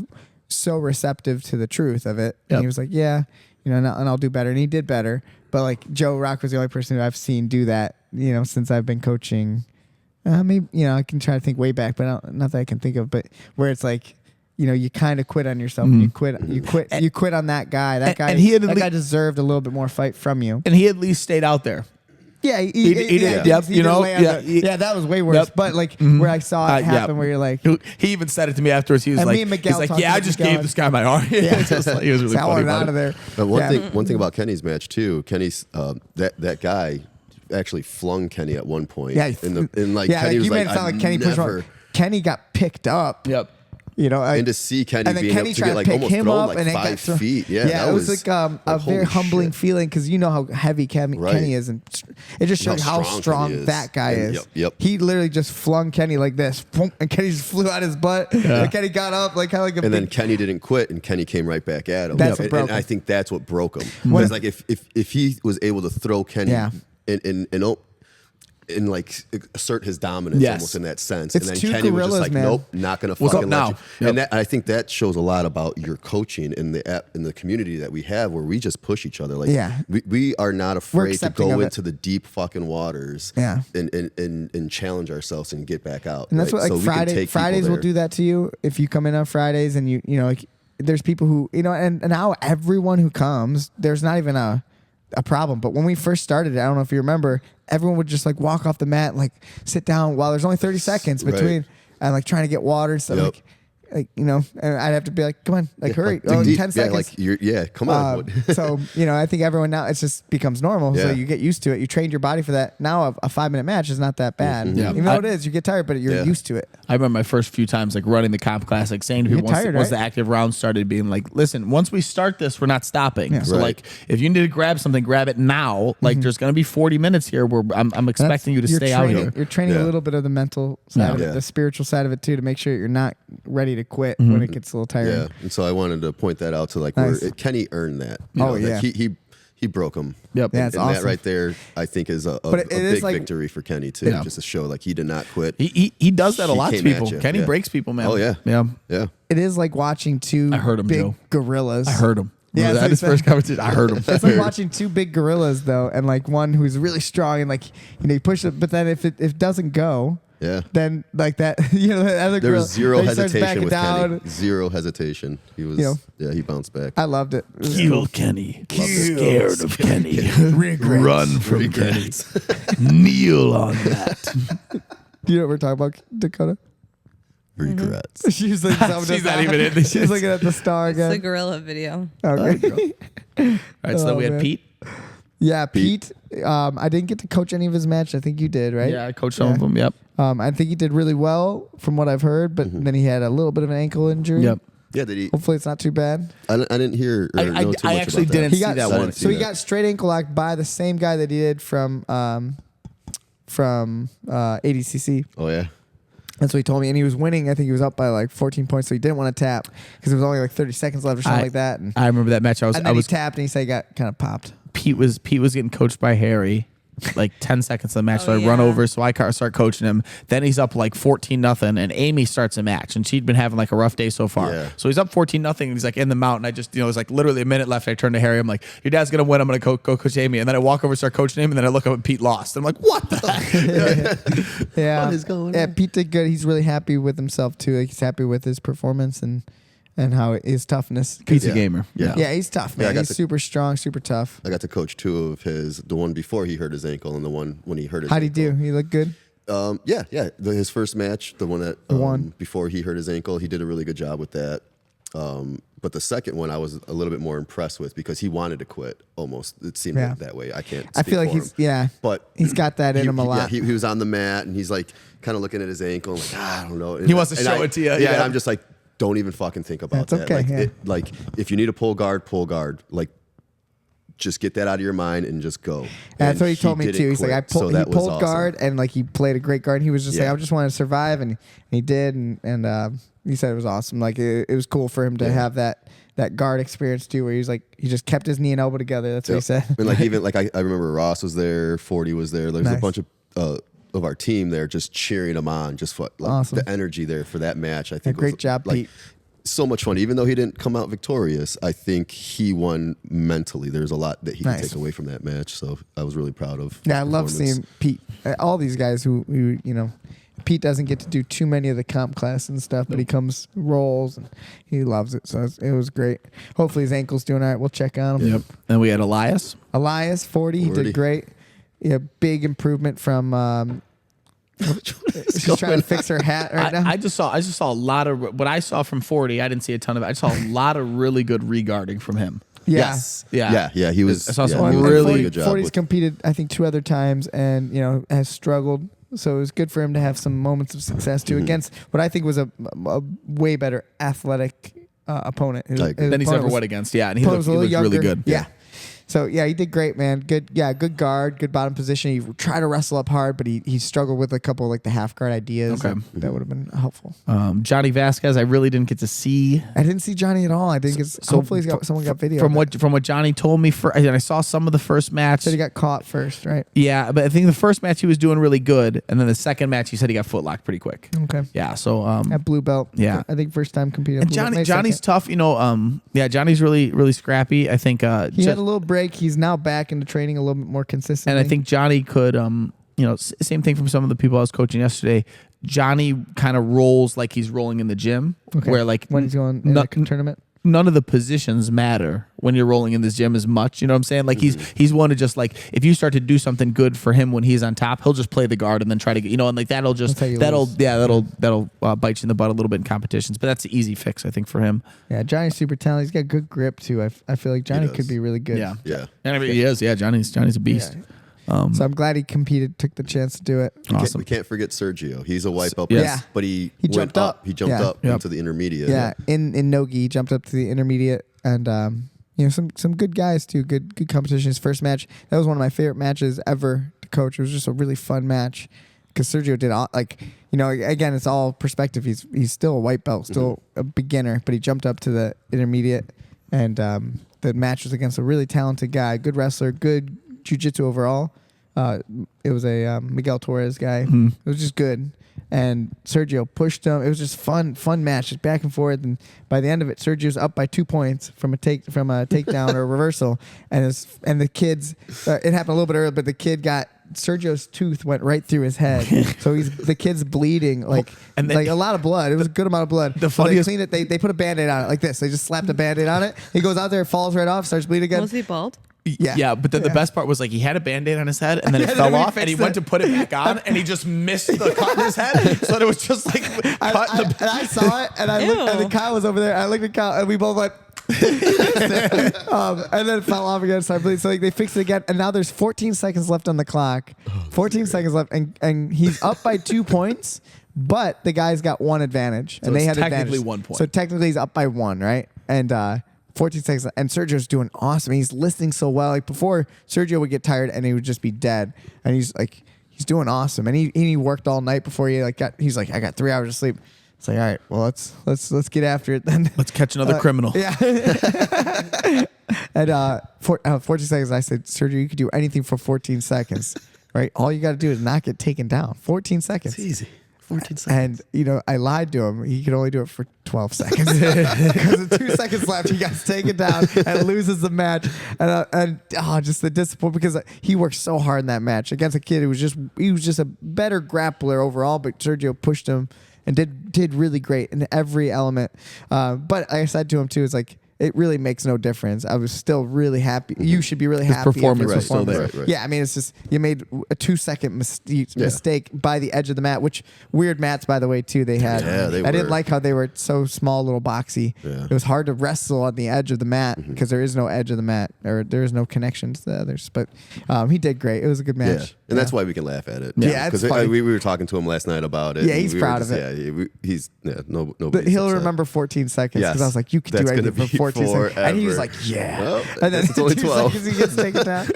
so receptive to the truth of it. And Yep. he was like, yeah, and I'll do better. And he did better. But like Joe Rocco was the only person who I've seen do that, since I've been coaching. Maybe, I can try to think way back, but not that I can think of, but where it's like, you kind of quit on yourself. And you quit on that guy. That guy, and he had that guy deserved a little bit more fight from you. And he at least stayed out there. Yeah, He did, yep, he did lay on yeah, that was way worse. Yep. But like where I saw it Yep. happen, where you're like, He even said it to me afterwards. He was And like, me and Miguel he's like, talked yeah, I to just Miguel. gave this guy my arm. Yeah, just like, he was really I funny wanted about out of it. there. But one Yeah. thing about Kenny's match too, Kenny's that guy actually flung Kenny at one point. Yeah, and Kenny you was made like, it sound I like Kenny pushed never. him. Kenny got picked up. Yep. And to see Kenny and then being Kenny able to tried get like pick almost him thrown up like and it 5 got thrown. feet. Yeah, that it was like a very holy humbling shit. feeling because you know how heavy Kenny Right. is, and it just shows How how strong strong Kenny is. that guy And- is. yep. He literally just flung Kenny like this, boom, and Kenny just flew out his butt. And Kenny got up like kind of like a And then big, Kenny didn't quit, and Kenny came right back at him. That's what and, broke and I him. think that's what broke him. Because like if he was able to throw Kenny Yeah. and like assert his dominance Yes. almost in that sense, It's and then two Kenny was gorillas, just like, man. nope, not gonna What's fucking up let now? you. Yep. And that, I think that shows a lot about your coaching in the community that we have, where we just push each other. Like Yeah. we are not afraid to accepting go of it. into the deep fucking waters. Yeah. and challenge ourselves and get back out. and that's right? what So like we can take people Fridays will there. do that to you if you come in on Fridays and you know like there's people who and now everyone who comes, there's not even a problem. But when we first started it, I don't know if you remember, everyone would just like walk off the mat and like sit down while there's only 30 seconds between Right. and like trying to get water and stuff. Yep. Like and I'd have to be like, come on, like hurry, Like, dig deep. 10 seconds. Yeah, like come on. So I think everyone now it just becomes normal. So Yeah. you get used to it. You trained your body for that. Now a 5-minute match is not that bad. Yeah. Even though it is, you get tired, but you're Yeah. used to it. I remember my first few times like running the comp class, like saying to You people get once, tired, once right? the active round started, being like, listen, once we start this, we're not stopping. Yeah. So Right. like if you need to grab something, grab it now. Like there's gonna be 40 minutes here where I'm expecting you to You're stay out training- here. You're training a Yeah. little bit of the mental side of it, Yeah. the spiritual side of it too, to make sure you're not ready to quit when it gets a little tired. Yeah, and so I wanted to point that out to like Nice. where Kenny earned that. Oh, like, yeah. he broke him. Yep. Yeah, and it's that awesome. right there, I think, is a But it is big like- victory for Kenny too, Yeah. just to show like he did not quit. He does that a He lot to came at people. you, Kenny yeah. breaks people, man. Oh, yeah. Yeah. Yeah, It is like watching two I heard him, big Joe. gorillas. I heard him. Yeah, Yeah, that's that what his he first said. conversation. I heard him. It's like watching two big gorillas though, and like one who's really strong and like you push it, but then if it doesn't go, yeah. then like that the other There gorilla, was zero he starts hesitation backing with down. Kenny. Zero hesitation. He was. He bounced back. I loved it. It was Kill cool. Kenny. Kill. Scared of Kenny. Regrets. Run from Kenny. Kneel on that. Do you know what we're talking about, Dakota? Regrets. She's like, She's not even in this. She's looking at the star It's the again. gorilla video. Okay. All right, so then Oh, we had man. Pete. Yeah, Pete. I didn't get to coach any of his matches. I think you did, right? Yeah, I coached some of them. Yep. I think he did really well from what I've heard, but then he had a little bit of an ankle injury. Yep. Yeah, did he? Hopefully it's not too bad. I didn't hear. Or know too much I actually about that. didn't He see got that I one. didn't see So he that. got straight ankle locked by the same guy that he did from ADCC. Oh yeah. That's what he told me. And he was winning. I think he was up by like 14 points, so he didn't want to tap because it was only like 30 seconds left or something like that. And I remember that match. then he tapped and he said he got kind of popped. Pete was getting coached by Harry. Like 10 seconds of the match, Oh, so I run yeah. over, so I start coaching him. Then he's up like 14-0, and Amy starts a match, and she'd been having like a rough day so far. Yeah. So he's up 14-0, and he's like in the mountain. I just, it was like literally a minute left. I turn to Harry, I'm like, "Your dad's gonna win. I'm gonna go coach Amy." And then I walk over, start coaching him, and then I look up and Pete lost. I'm like, "What the heck?" Yeah. What is going Yeah, on? Pete did good. He's really happy with himself too. Like, he's happy with his performance and how his toughness. Pete's Yeah. a gamer. Yeah. Yeah, he's tough, Yeah, I man. got He's to- super strong, super tough. I got to coach two of his, the one before he hurt his ankle and the one when he hurt his How'd he ankle. do? He looked good? Yeah. His first match, the one that one. before he hurt his ankle, he did a really good job with that. But the second one, I was a little bit more impressed with because he wanted to quit. Almost, it seemed Yeah. like that way. I can't. I speak feel like for he's, him. yeah. But He's got that in him a lot. He was on the mat and he's like kind of looking at his ankle. Like, I don't know. He wants to And show it to you, Yeah, yeah. and I'm just like, don't even fucking think about That's that. okay, Like, yeah. like if you need a pull guard, pull guard. Like, just get that out of your mind and just go. That's And what he told me didn't too. He's like, quit, so he that was pulled awesome. guard and like he played a great guard. And he was just like, Yeah. I just wanted to survive, and he did, and he said it was awesome. Like it was cool for him to have that guard experience too, where he's like he just kept his knee and elbow together. That's what he Yep. said. And like even like I remember Ross was there, 40 was there. There's Nice. a bunch of our team there just cheering him on. Just for like Awesome. the energy there for that match. I think great was, job, like, Pete. So much fun. Even though he didn't come out victorious, I think he won mentally. There's a lot that he Nice. can take away from that match. So I was really proud of. Yeah, I his love performance. seeing Pete. All these guys who Pete doesn't get to do too many of the comp class and stuff, but he comes rolls and he loves it. So it was great. Hopefully his ankle's doing all right. We'll check on him. Yep. Then we had Elias. Elias 40, he 40. did great. Yeah, big improvement from. She's trying to fix her hat right now. I just saw a lot of what I saw from 40. I didn't see a ton of it. I saw a lot of really good regarding from him. Yeah. Yes. Yeah. Yeah. He was. I saw some he was really doing a good job 40's with- competed, I think, 2 other times and, has struggled. So it was good for him to have some moments of success too against what I think was a way better athletic opponent. His I agree. Then he's opponent ever was- went against. Yeah, and he opponent looked was a little really younger. good. Yeah. So yeah, he did great, man. Good guard, good bottom position. He tried to wrestle up hard, but he struggled with a couple of, like the half guard ideas. Okay. That would have been helpful. Johnny Vasquez, I really didn't get to see. I didn't see Johnny at all. I think it's hopefully someone got video From of it. what Johnny told me, and I saw some of the first match. Said he got caught first, right? Yeah, but I think the first match he was doing really good, and then the second match he said he got footlocked pretty quick. Okay. Yeah, so At blue belt. Yeah. I think first time competing. At and blue belt. Maybe Johnny's second. tough. Yeah, Johnny's really scrappy. I think. He had a little break. He's now back into training a little bit more consistently. and I think Johnny could. Same thing from some of the people I was coaching yesterday. Johnny kind of rolls like he's rolling in the gym, Okay. where like when he's going in no- a tournament. none of the positions matter when you're rolling in this gym as much. You know what I'm saying? Like he's one to just like if you start to do something good for him when he's on top, he'll just play the guard and then try to get and like that'll That's how you lose. that'll bite you in the butt a little bit in competitions. But that's the easy fix I think for him. Yeah, Johnny's super talented. He's got good grip too. I feel like Johnny does. could be really good. Yeah, Yeah. and I mean, he is. Yeah, Johnny's a beast. Yeah. So I'm glad he competed, took the chance to do it. Awesome. We can't forget Sergio. He's a wipe up. Yes. Yeah. But he He went jumped up. He jumped Yeah. up Yep. into the intermediate. Yeah, in Nogi, he jumped up to the intermediate, and some good guys too. Good competition. His first match, that was one of my favorite matches ever to coach. It was just a really fun match because Sergio did all again, it's all perspective. He's still a white belt, still a beginner, but he jumped up to the intermediate, and the match was against a really talented guy, good wrestler, good jiu-jitsu overall. It was a Miguel Torres guy. It was just good. And Sergio pushed him. It was just fun match, just back and forth. And by the end of it, Sergio's up by 2 points from a takedown or a reversal. And the kids, it happened a little bit earlier, but the kid got Sergio's tooth went right through his head. So the kid's bleeding And then- like a lot of blood. It was a good amount of blood. The So funniest- they cleaned it. They put a Band-Aid on it like this. They just slapped a Band-Aid on it. He goes out there, falls right off, starts bleeding again. Was he bald? Yeah. But then the best part was like he had a Band-Aid on his head and then Yeah, it then fell we off and he fixed went it. to put it back on and he just missed the cut in his head. So that it was just like cut and I saw it, and I looked, and Ew. then Kyle was over there. I looked at Kyle, and we both went. And then it fell off again. So I believe they fixed it again, and now there's 14 seconds left on the clock. 14 seconds left, and he's up by 2 points, but the guy's got one advantage, and they it's had technically advantage. 1 point. So technically he's up by 1, right? And 14 seconds, and Sergio's doing awesome. He's listening so well. Like before, Sergio would get tired and he would just be dead, and he's like. he's doing awesome, and he worked all night before he's like, I got 3 hours of sleep. It's like, all right, well let's get after it then. Let's catch another criminal. Yeah. And 14 seconds, I said, Sergio, you could do anything for 14 seconds, right? All you got to do is not get taken down. 14 seconds. It's easy. 14 seconds. And, I lied to him. He could only do it for 12 seconds. Because with 2 seconds left, he got taken down and loses the match. And just the disappointment, because he worked so hard in that match against a kid who was just a better grappler overall, but Sergio pushed him and did really great in every element. But like I said to him, too, it's like, it really makes no difference. I was still really happy. You should be really happy. Performance was still there. Right. Yeah, I mean, it's just you made a 2-second mistake by the edge of the mat, which weird mats, by the way, too. They had. Yeah, they I didn't were. like how they were so small, little boxy. Yeah. It was hard to wrestle on the edge of the mat because there is no edge of the mat, or there is no connection to the others. But he did great. It was a good match. Yeah, and that's why we can laugh at it. Yeah, it's because funny. we were talking to him last night about it. Yeah, and he's we were proud of just- it. Yeah, he's no. But he'll remember 14 seconds because Yes. I was like, you could That's do anything gonna for be 14 seconds. And he was forever. like, yeah. Well, And then it's only 2 12. seconds he gets taken down.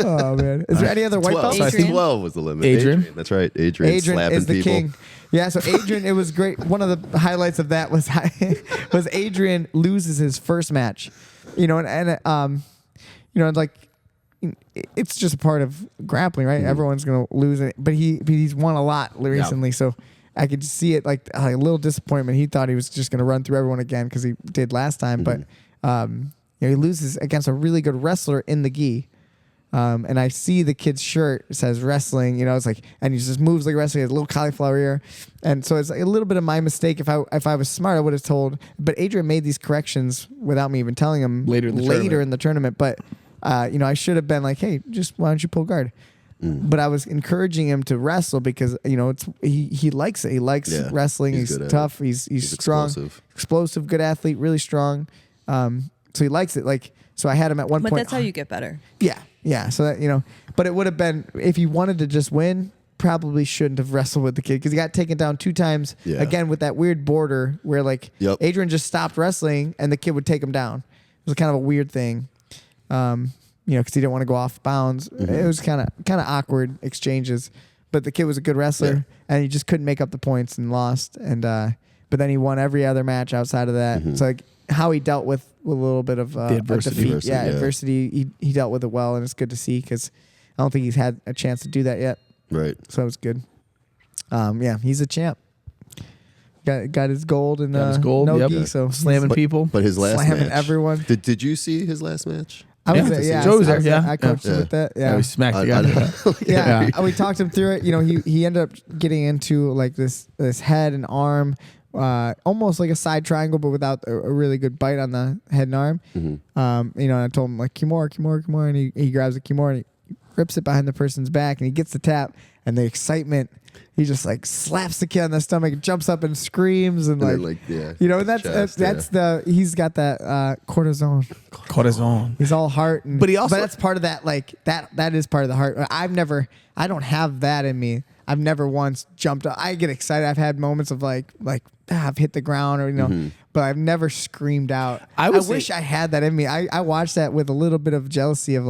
Oh, man. Is there any other white 12. belts? So I think Adrian? 12 was the limit. Adrian? That's right. Adrian slapping is the people. king. Yeah, so Adrian, it was great. One of the highlights of that was Adrian loses his first match. Like it's just a part of grappling, right? Everyone's gonna lose it, but he's won a lot recently, so I could see it like a little disappointment. He thought he was just gonna run through everyone again because he did last time, but he loses against a really good wrestler in the gi. And I see the kid's shirt says wrestling, it's like, and he just moves like a wrestler. He has a little cauliflower ear. And so it's like a little bit of my mistake. If I was smart, I would have told, but Adrian made these corrections without me even telling him Later in the tournament. But, I should have been like, hey, just why don't you pull guard? But I was encouraging him to wrestle because, he likes it. He likes wrestling. He's He's good at tough. it. He's strong, explosive, good athlete, really strong. So he likes it. So I had him at one But point. that's how you get better. Yeah. So that, but it would have been, if he wanted to just win, probably shouldn't have wrestled with the kid because he got taken down 2 times. Yeah. Again, with that weird border where Adrian just stopped wrestling and the kid would take him down. It was kind of a weird thing, because he didn't want to go off bounds. It was kind of awkward exchanges, but the kid was a good wrestler and he just couldn't make up the points and lost. And, but then he won every other match outside of that. So like how he dealt with a little bit of adversity. defeat. Adversity. He dealt with it well, and it's good to see because I don't think he's had a chance to do that yet. Right. So it was good. He's a champ. Got his gold and Got his gold, no yep. gi, so Slamming people. But his last slamming match. everyone. Did you see his last match? I was Yeah. there, yeah. Joe was I there, yeah. I coached him Yeah. with that. Yeah, Yeah. we smacked the guy. Yeah, we talked him through it. He ended up getting into like this head and arm, almost like a side triangle, but without a really good bite on the head and arm. And I told him like Kimura, and he grabs the Kimura and he rips it behind the person's back, and he gets the tap, and the excitement. He just like slaps the kid on the stomach, jumps up and screams, and then, he's got that cortisone. Corazon. He's all heart, and, But he also- that's part of that. Like that is part of the heart. I don't have that in me. I've never once jumped up. I get excited. I've had moments of I've hit the ground or but I've never screamed out. I wish I had that in me. I watched that with a little bit of jealousy of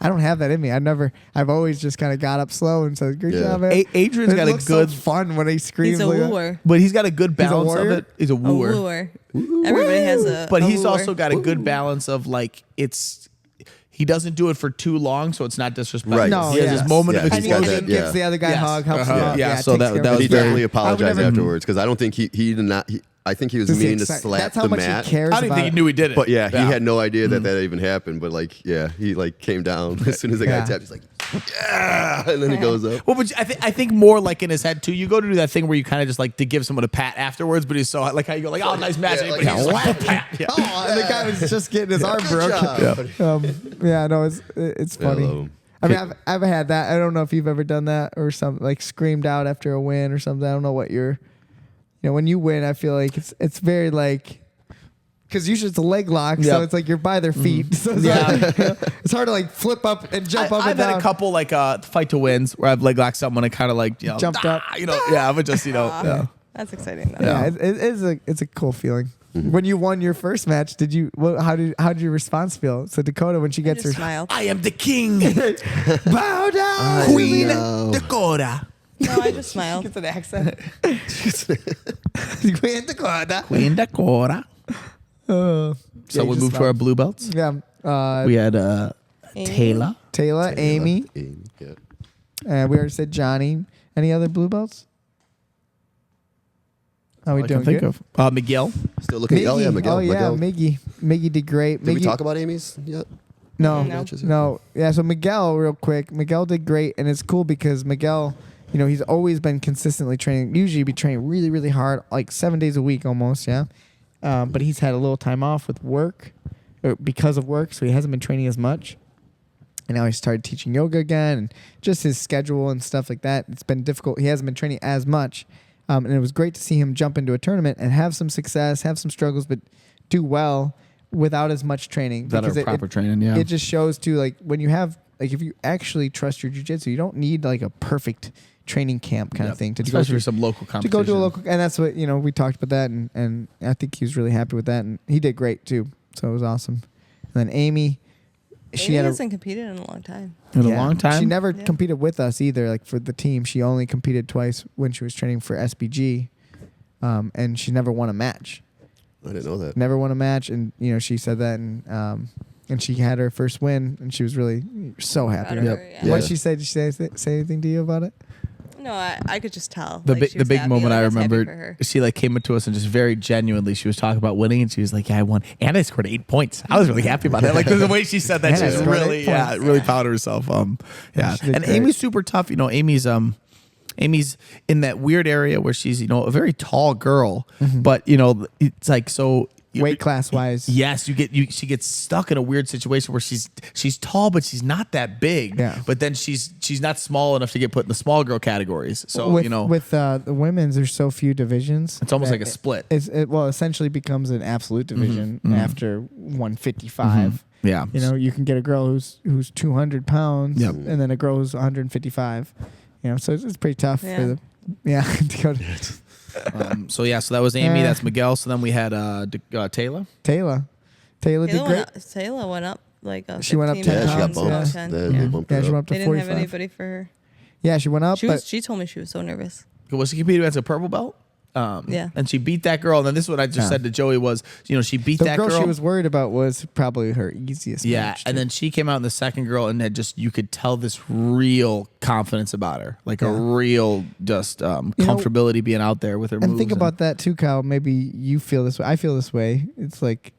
I don't have that in me. I've always just kind of got up slow and said, "Good job, man." Adrian's got a looks good so fun when he screams. He's a like that. wooer. But he's got a good balance of warrior? it. He's a A wooer. wooer. Everybody has a. But a he's wooer. also got a good balance of he doesn't do it for too long, so it's not disrespectful. Right. No, he has yeah. his moment Yeah, of he's got And explosion. that, he gives the other guy a Yes. hug, helps him Uh-huh. out. Yeah, so takes that care of was him. He very- definitely I would apologized never- afterwards because I don't think he did not. I think he was Does he meaning to accept- slap That's how the much mat. he cares. I didn't think he knew he did it. But yeah, he had no idea that even happened. But he came down as soon as the guy Yeah. tapped. He's like, yeah, and then he goes up. Well, but I think more like in his head too. You go to do that thing where you kind of just to give someone a pat afterwards, but he's so how you go oh nice match, Yeah, but he's just like, pat. Yeah. Oh, and the guy was just getting his arm Good broken. job. No, it's Yeah, I funny. love him. I mean, I've had that. I don't know if you've ever done that or something screamed out after a win or something. I don't know what when you win, I feel like it's very because usually it's a leg lock, so Yep. it's you're by their feet. So it's, it's hard to flip up and jump up I've and had down. a couple fight to wins where I've leg locked someone and kind of Jumped up. Yeah, but just yeah. That's exciting though. Yeah, it's a cool feeling. When you won your first match, how did your response feel? So Dakota, when she I gets just her smiled. I am the king, bow down, Queen know. Dakota. No, I just smiled. It's an accent. Queen Dakota. Queen Dakota. So So we moved to our blue belts. Yeah. We had Amy? Taylor. Taylor, Amy, Yeah. and we already said Johnny. Any other blue belts? How we I doing? can think Good? of Miguel. Still looking. Oh yeah, Miguel. Oh yeah, Miguel. Miggy. Miggy did great. Did we Miggy- talk about Amy's yet? No, No. Matches yet? no. Yeah, so Miguel, real quick. Miguel did great, and it's cool because Miguel, he's always been consistently training. Usually, be training really, really hard, like 7 days a week almost. Yeah, but he's had a little time off with work, or because of work, so he hasn't been training as much. And now he started teaching yoga again, and just his schedule and stuff like that. It's been difficult. He hasn't been training as much, and it was great to see him jump into a tournament and have some success, have some struggles, but do well without as much training. That Because are proper training, yeah. It just shows too, like when you have, like if you actually trust your jiu-jitsu, you don't need like a perfect training camp kind of thing to go Especially through for some local to competition. go to a local, and that's what we talked about that, and I think he was really happy with that, and he did great too. So it was awesome. And then Amy, she Amy had hasn't competed in a long time. in a long time. She never Yeah. competed with us either. Like for the team, she only competed twice when she was training for SBG, and she never won a match. I didn't know that. Never won a match, and she said that, and she had her first win, and she was really so happy. Proud of her, yeah. Yeah. What did she say? Did she say anything to you about it? No, I could just tell. The like, big she the was big happy, moment like, I was happy for remembered, her. she like came up to us and just very genuinely she was talking about winning and she was like, "Yeah, I won and I scored 8 points. I was really happy about that." Like the way she said that, Yeah, she was I scored really 8 points. really proud of herself. Yeah, She did and great. Amy's super tough. Amy's in that weird area where she's a very tall girl, but it's like so. Weight class wise, Yes, she gets stuck in a weird situation where she's tall but she's not that big. Yeah. But then she's not small enough to get put in the small girl categories. So with the women's, there's so few divisions. it's almost that like a split. It essentially becomes an absolute division after 155. Yeah. You can get a girl who's 200 pounds, Yep. and then a girl who's 155. So it's pretty tough Yeah. for the to go to So that was Amy. Uh, That's Miguel. So then we had Taylor. Taylor. Taylor did great. Taylor went up like She went up 15 10 Yeah, she got pounds, bumped. yeah. 10. They Yeah, bumped yeah, her she up. went up to They didn't 45. have anybody for her. Yeah, she went up. She told me she was so nervous. Was she competing as a purple belt? Yeah. And she beat that girl. And then this is what I just said to Joey was, she beat the that girl girl. she was worried about was probably her easiest yeah, match, and too. then she came out in the second girl, and had you could tell this real confidence about her, like a Yeah. real just comfortability being out there with her And moves. think about that too, Kyle. Maybe you feel this way. I feel this way. It's like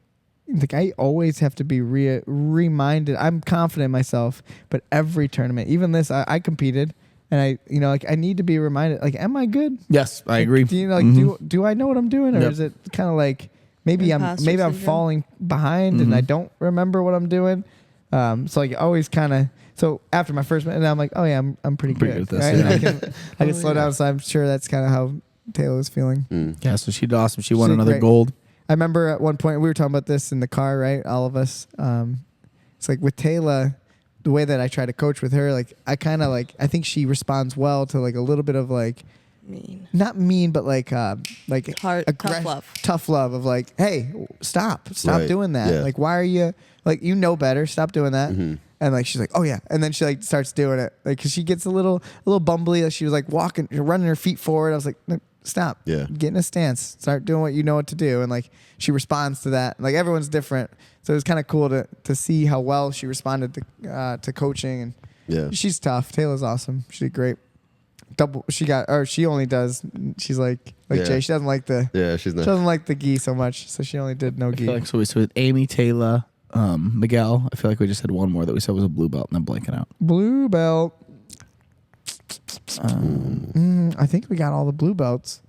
I always have to be reminded. I'm confident in myself, but every tournament, even this, I competed, and I need to be reminded. Like, am I good? Yes, I agree. Do I know what I'm doing, or Yep. is it kind of like maybe Imposter I'm syndrome. falling behind and I don't remember what I'm doing? So like always kind of. So after my first minute, I'm like, oh yeah, I'm pretty Pretty good. good at this, right? yeah. I can slow down. So I'm sure that's kind of how Taylor was feeling. Yeah, so she did awesome. She won She did another great. gold. I remember at one point we were talking about this in the car, right? All of us. It's like with Taylor, the way that I try to coach with her, like I kind of like I think she responds well to like a little bit of like Mean. not mean, but like Hard, tough love. tough love of like, hey, stop Right. doing that. Yeah. Like, why are you like better? Stop doing that. And like she's like, oh yeah, and then she like starts doing it, like because she gets a little bumbly. Like, she was like running her feet forward. I was like, no, stop. Yeah. Get in a stance. Start doing what you know what to do. And like she responds to that. Like everyone's different, so it was kind of cool to see how well she responded to coaching. And Yeah. she's tough. Taylor's awesome. She did great. She only does. She's like Yeah. Jay. She doesn't like the. Yeah, she's She not. doesn't like the gi so much, so she only did no I feel gi. like so with Amy, Taylor, Miguel. I feel like we just had one more that we said was a blue belt, and I'm blanking out. Blue belt. I think we got all the blue belts.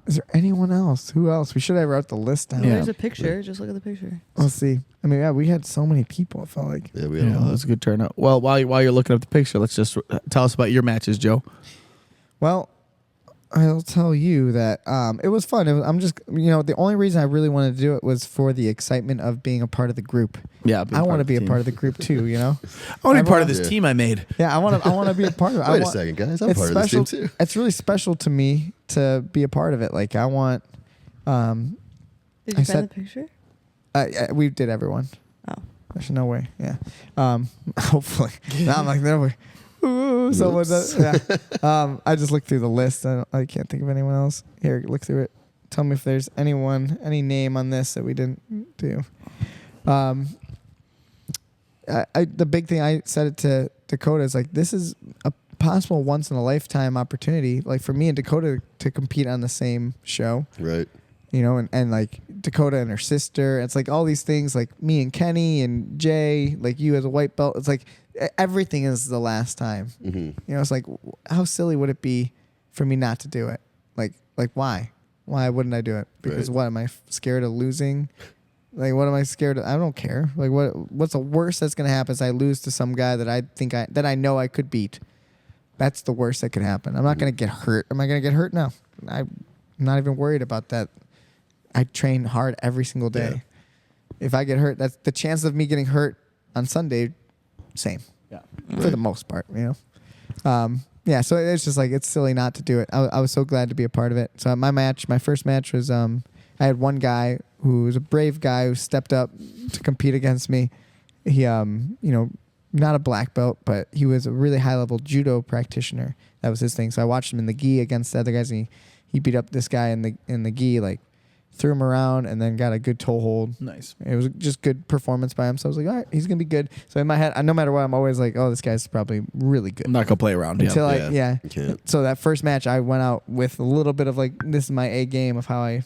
Is there anyone else? Who else? We should have wrote the list down. Yeah. There's a picture. Just look at the picture. Let's see. I mean, yeah, we had so many people. It felt like. Yeah, we had Yeah, a that lot. was a good turnout. Well, while you're looking up the picture, let's just tell us about your matches, Joe. Well, I'll tell you that it was fun. I'm just, the only reason I really wanted to do it was for the excitement of being a part of the group. Yeah, I want to be a part of the group too. I want to be part of this Yeah. team I made. Yeah, I want to be a part of it. Wait a second, guys. I'm it's part of this special. team too. It's really special to me to be a part of it. Like I want. Did I you find said- the picture? We did everyone. Oh. There's no way. Yeah. Hopefully. Now I'm like, no way. Ooh, someone does. Yeah. I just looked through the list. I can't think of anyone else. Here, look through it. Tell me if there's any name on this that we didn't do. The big thing I said it to Dakota is like, this is a possible once in a lifetime opportunity, like for me and Dakota to compete on the same show. Right. And like Dakota and her sister. It's like all these things, like me and Kenny and Jay, like you as a white belt. It's like everything is the last time. Mm-hmm. It's like, how silly would it be for me not to do it? Like why? Why wouldn't I do it? Because Right. what, am I scared of losing? Like, what am I scared of? I don't care. Like, what's the worst that's gonna happen is I lose to some guy that I know I could beat. That's the worst that could happen. I'm not gonna get hurt. Am I gonna get hurt? No. I'm not even worried about that. I train hard every single day. Yeah. If I get hurt, that's the chance of me getting hurt on Sunday, same. Yeah. For the most part, Yeah, so it's just like, it's silly not to do it. I was so glad to be a part of it. So my first match was, I had one guy who was a brave guy who stepped up to compete against me. He, not a black belt, but he was a really high level judo practitioner. That was his thing. So I watched him in the gi against the other guys, and he beat up this guy in the gi, like threw him around and then got a good toe hold. Nice. It was just good performance by him. So I was like, all right, he's going to be good. So in my head, no matter what, I'm always like, oh, this guy's probably really good. I'm not gonna play around. Until Yeah. You can't. So that first match, I went out with a little bit of like, this is my A game of how I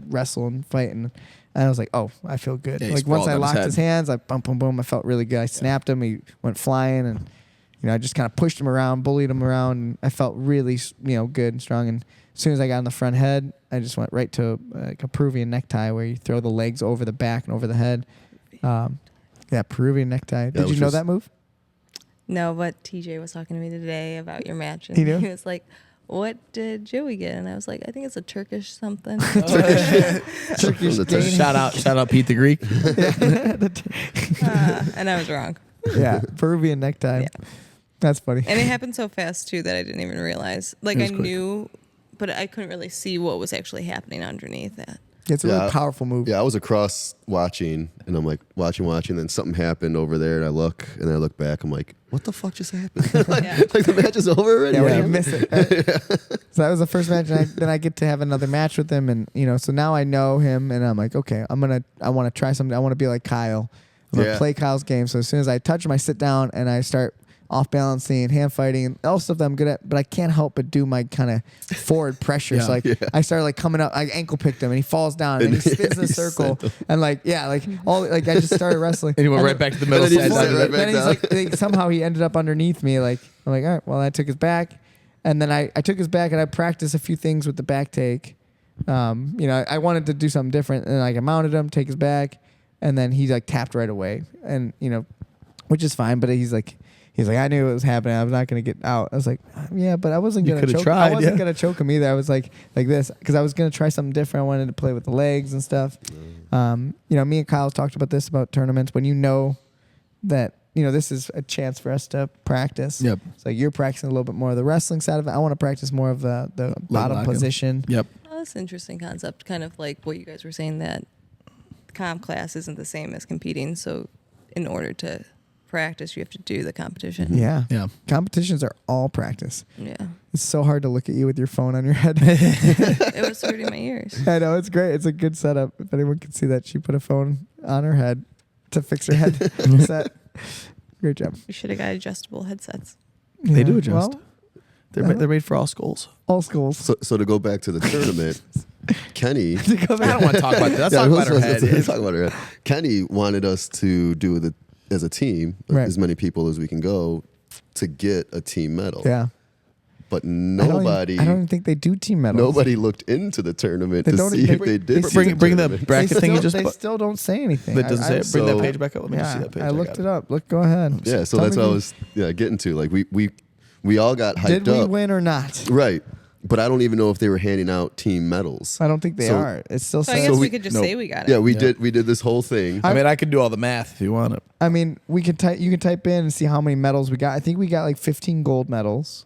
wrestle and fight. And I was like, oh, I feel good. Yeah, he Like once sprawled I on his locked head. his hands, I boom, boom, boom. I felt really good. I snapped him. He went flying, and I just kind of pushed him around, bullied him around. And I felt really, good and strong. And as soon as I got in the front head, I just went right to like a Peruvian necktie where you throw the legs over the back and over the head. Peruvian necktie. Did you know that move? No, but TJ was talking to me today about your match, and He knew? he was like, "What did Joey get?" And I was like, "I think it's a Turkish something." Turkish the gain. Shout out Pete the Greek. And I was wrong. Yeah, Peruvian necktie. Yeah. That's funny. And it happened so fast too that I didn't even realize. Like It I was quick. knew, but I couldn't really see what was actually happening underneath that. It's a really Yeah, powerful move. Yeah, I was across watching, and I'm like watching, then something happened over there, and I look back, I'm like, what the fuck just happened? like, Yeah. like the match is over already? Yeah, when you miss it. So that was the first match, and then I get to have another match with him, and so now I know him, and I'm like, okay, I want to try something. I want to be like Kyle. I'm gonna Yeah. play Kyle's game. So as soon as I touch him, I sit down and I start off balancing, hand fighting, and all stuff that I'm good at, but I can't help but do my kind of forward pressure. Yeah. So like I started like coming up, I ankle picked him, and he falls down, and he spins in a you circle, sent and I just started wrestling. And he went right back to the middle. And then he side. just sat right back Then he's down. like, somehow he ended up underneath me. Like I'm like, all right, well, I took his back, and then I took his back, and I practiced a few things with the back take. I wanted to do something different, and like I mounted him, take his back, and then he like tapped right away, and which is fine. But he's like, I knew it was happening. I was not gonna get out. I was like, yeah, but I wasn't You gonna coulda choke. tried, I wasn't yeah. gonna choke him either. I was like this because I was gonna try something different. I wanted to play with the legs and stuff. Me and Kyle talked about this about tournaments when that this is a chance for us to practice. Yep. It's like you're practicing a little bit more of the wrestling side of it. I want to practice more of the bottom locking. position. Yep. Oh, that's an interesting concept. Kind of like what you guys were saying, that comp class isn't the same as competing. So in order to practice, you have to do the competition. Yeah. Yeah. Competitions are all practice. Yeah. It's so hard to look at you with your phone on your head. It was hurting my ears. I know, it's great. It's a good setup. If anyone can see that, she put a phone on her head to fix her head set. Great job. We should have got adjustable headsets. They Yeah. do adjust. Well, They're made for all schools. all schools. So to go back to the tournament, Kenny. I don't want to talk about that. Let's Yeah, talk about her let's head. talk about her head. Kenny wanted us to do as a team, Right. as many people as we can go, to get a team medal. Yeah. But I nobody don't even think they do team medals. nobody looked into the tournament They to don't see even- if they did. see Bring the tournament. bracket thing you just they put. still don't say anything. That doesn't say it. Bring that so- page back up. Let me just see that page. I looked got it up. Look, go ahead. Yeah, so Tell that's me what I if was getting to. Like we all got hyped Did we up. win or not? Right. but I don't even know if they were handing out team medals. I don't think they So- are. It's still So I says. guess we- we could just nope. say we got it. Yeah, we did this whole thing. I mean, I could do all the math if you want it. I mean, we can type. You can type in and see how many medals we got. I think we got like 15 gold medals,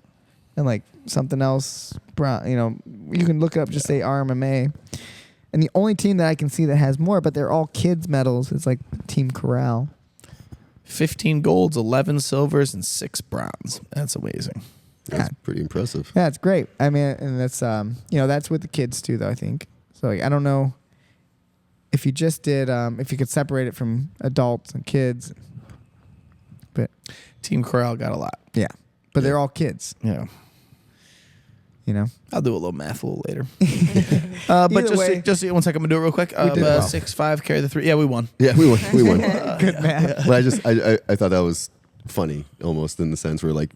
and like something else. You know, you can look it up. Just say RMMA, and the only team that I can see that has more, but they're all kids medals, is like Team Corral. 15 golds, 11 silvers, and 6 bronze. That's amazing. That's pretty impressive. Yeah, it's great. I mean, and that's you know, that's with the kids too, though. I think so. Like, I don't know if you just did if you could separate it from adults and kids, but Team Corral got a lot. yeah, but they're all kids. Yeah. You know. I'll do a little math a little later. But Either way, just 1 second, I'm gonna do it real quick. did well. 6-5, carry the 3. Yeah, we won. Yeah, we won. We won. good math. But I thought that was funny, almost in the sense where like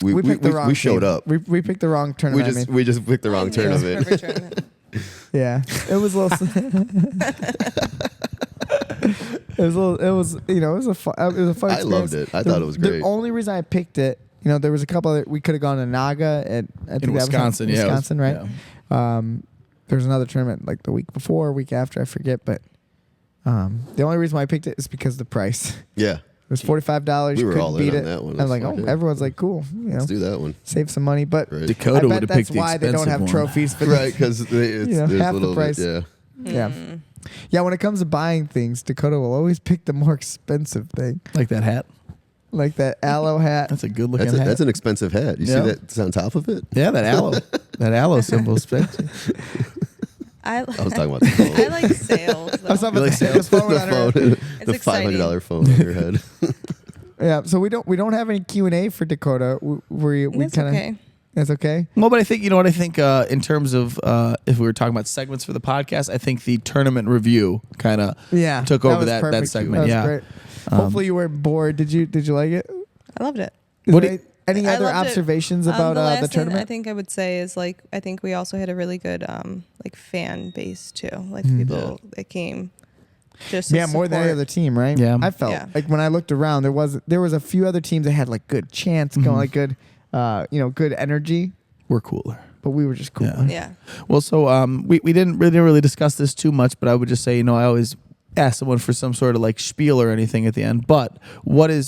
we picked the wrong showed team. up. We picked the wrong We tournament. just we just picked the wrong Yeah, it was tournament. perfect tournament. yeah, it was a little. It was you know, it was a fun. It was a fun. I loved experience. it. I thought it was great. The only reason I picked it, you know, there was a couple that we could have gone to Naga at I think that was Wisconsin, yeah, it was- Wisconsin, right? There was another tournament like the week before, week after, I forget, but the only reason why I picked it is because of the price. Yeah, It was $45. We you were couldn't all in beat on it. that one. I was like, That's oh, okay. everyone's like, cool, you know, let's do that one. save some money, but Right. Dakota I would bet have that's picked the why they don't expensive have one. trophies for Right, because it's You know, there's half a the little price. bit. Yeah, Yeah, when it comes to buying things, Dakota will always pick the more expensive thing, Like that hat. like that aloe hat. That's a good looking that's hat. that's an expensive hat. You Yeah. see that's on top of it? Yeah, that aloe. That aloe symbol is expensive. I I was talking about the phone. I like sales. I was Though. talking about like the phone on her. the phone, It's the exciting. $500 phone on your head. Yeah, so we don't have any Q&A for Dakota. We That's kind of okay. That's okay. Well, but I think, you know what, I think in terms of if we were talking about segments for the podcast, I think the tournament review kind of Yeah, took that over was that perfect. segment. That was Yeah. great. Hopefully you weren't bored. Did you like it? I loved it. Is What do there you- any I other loved it. observations about the last the thing tournament? I think I would say is like I think we also had a really good like fan base too, like Mm-hmm. people that came. Just to Yeah, more than any support. other team, right? Yeah. I felt Yeah. like when I looked around, there was a few other teams that had like good chants going, like good, good energy, We're cooler. but we were just cool. Yeah. Yeah. Well, so we didn't really discuss this too much, but I would just say, you know, I always ask someone for some sort of like spiel or anything at the end. But what is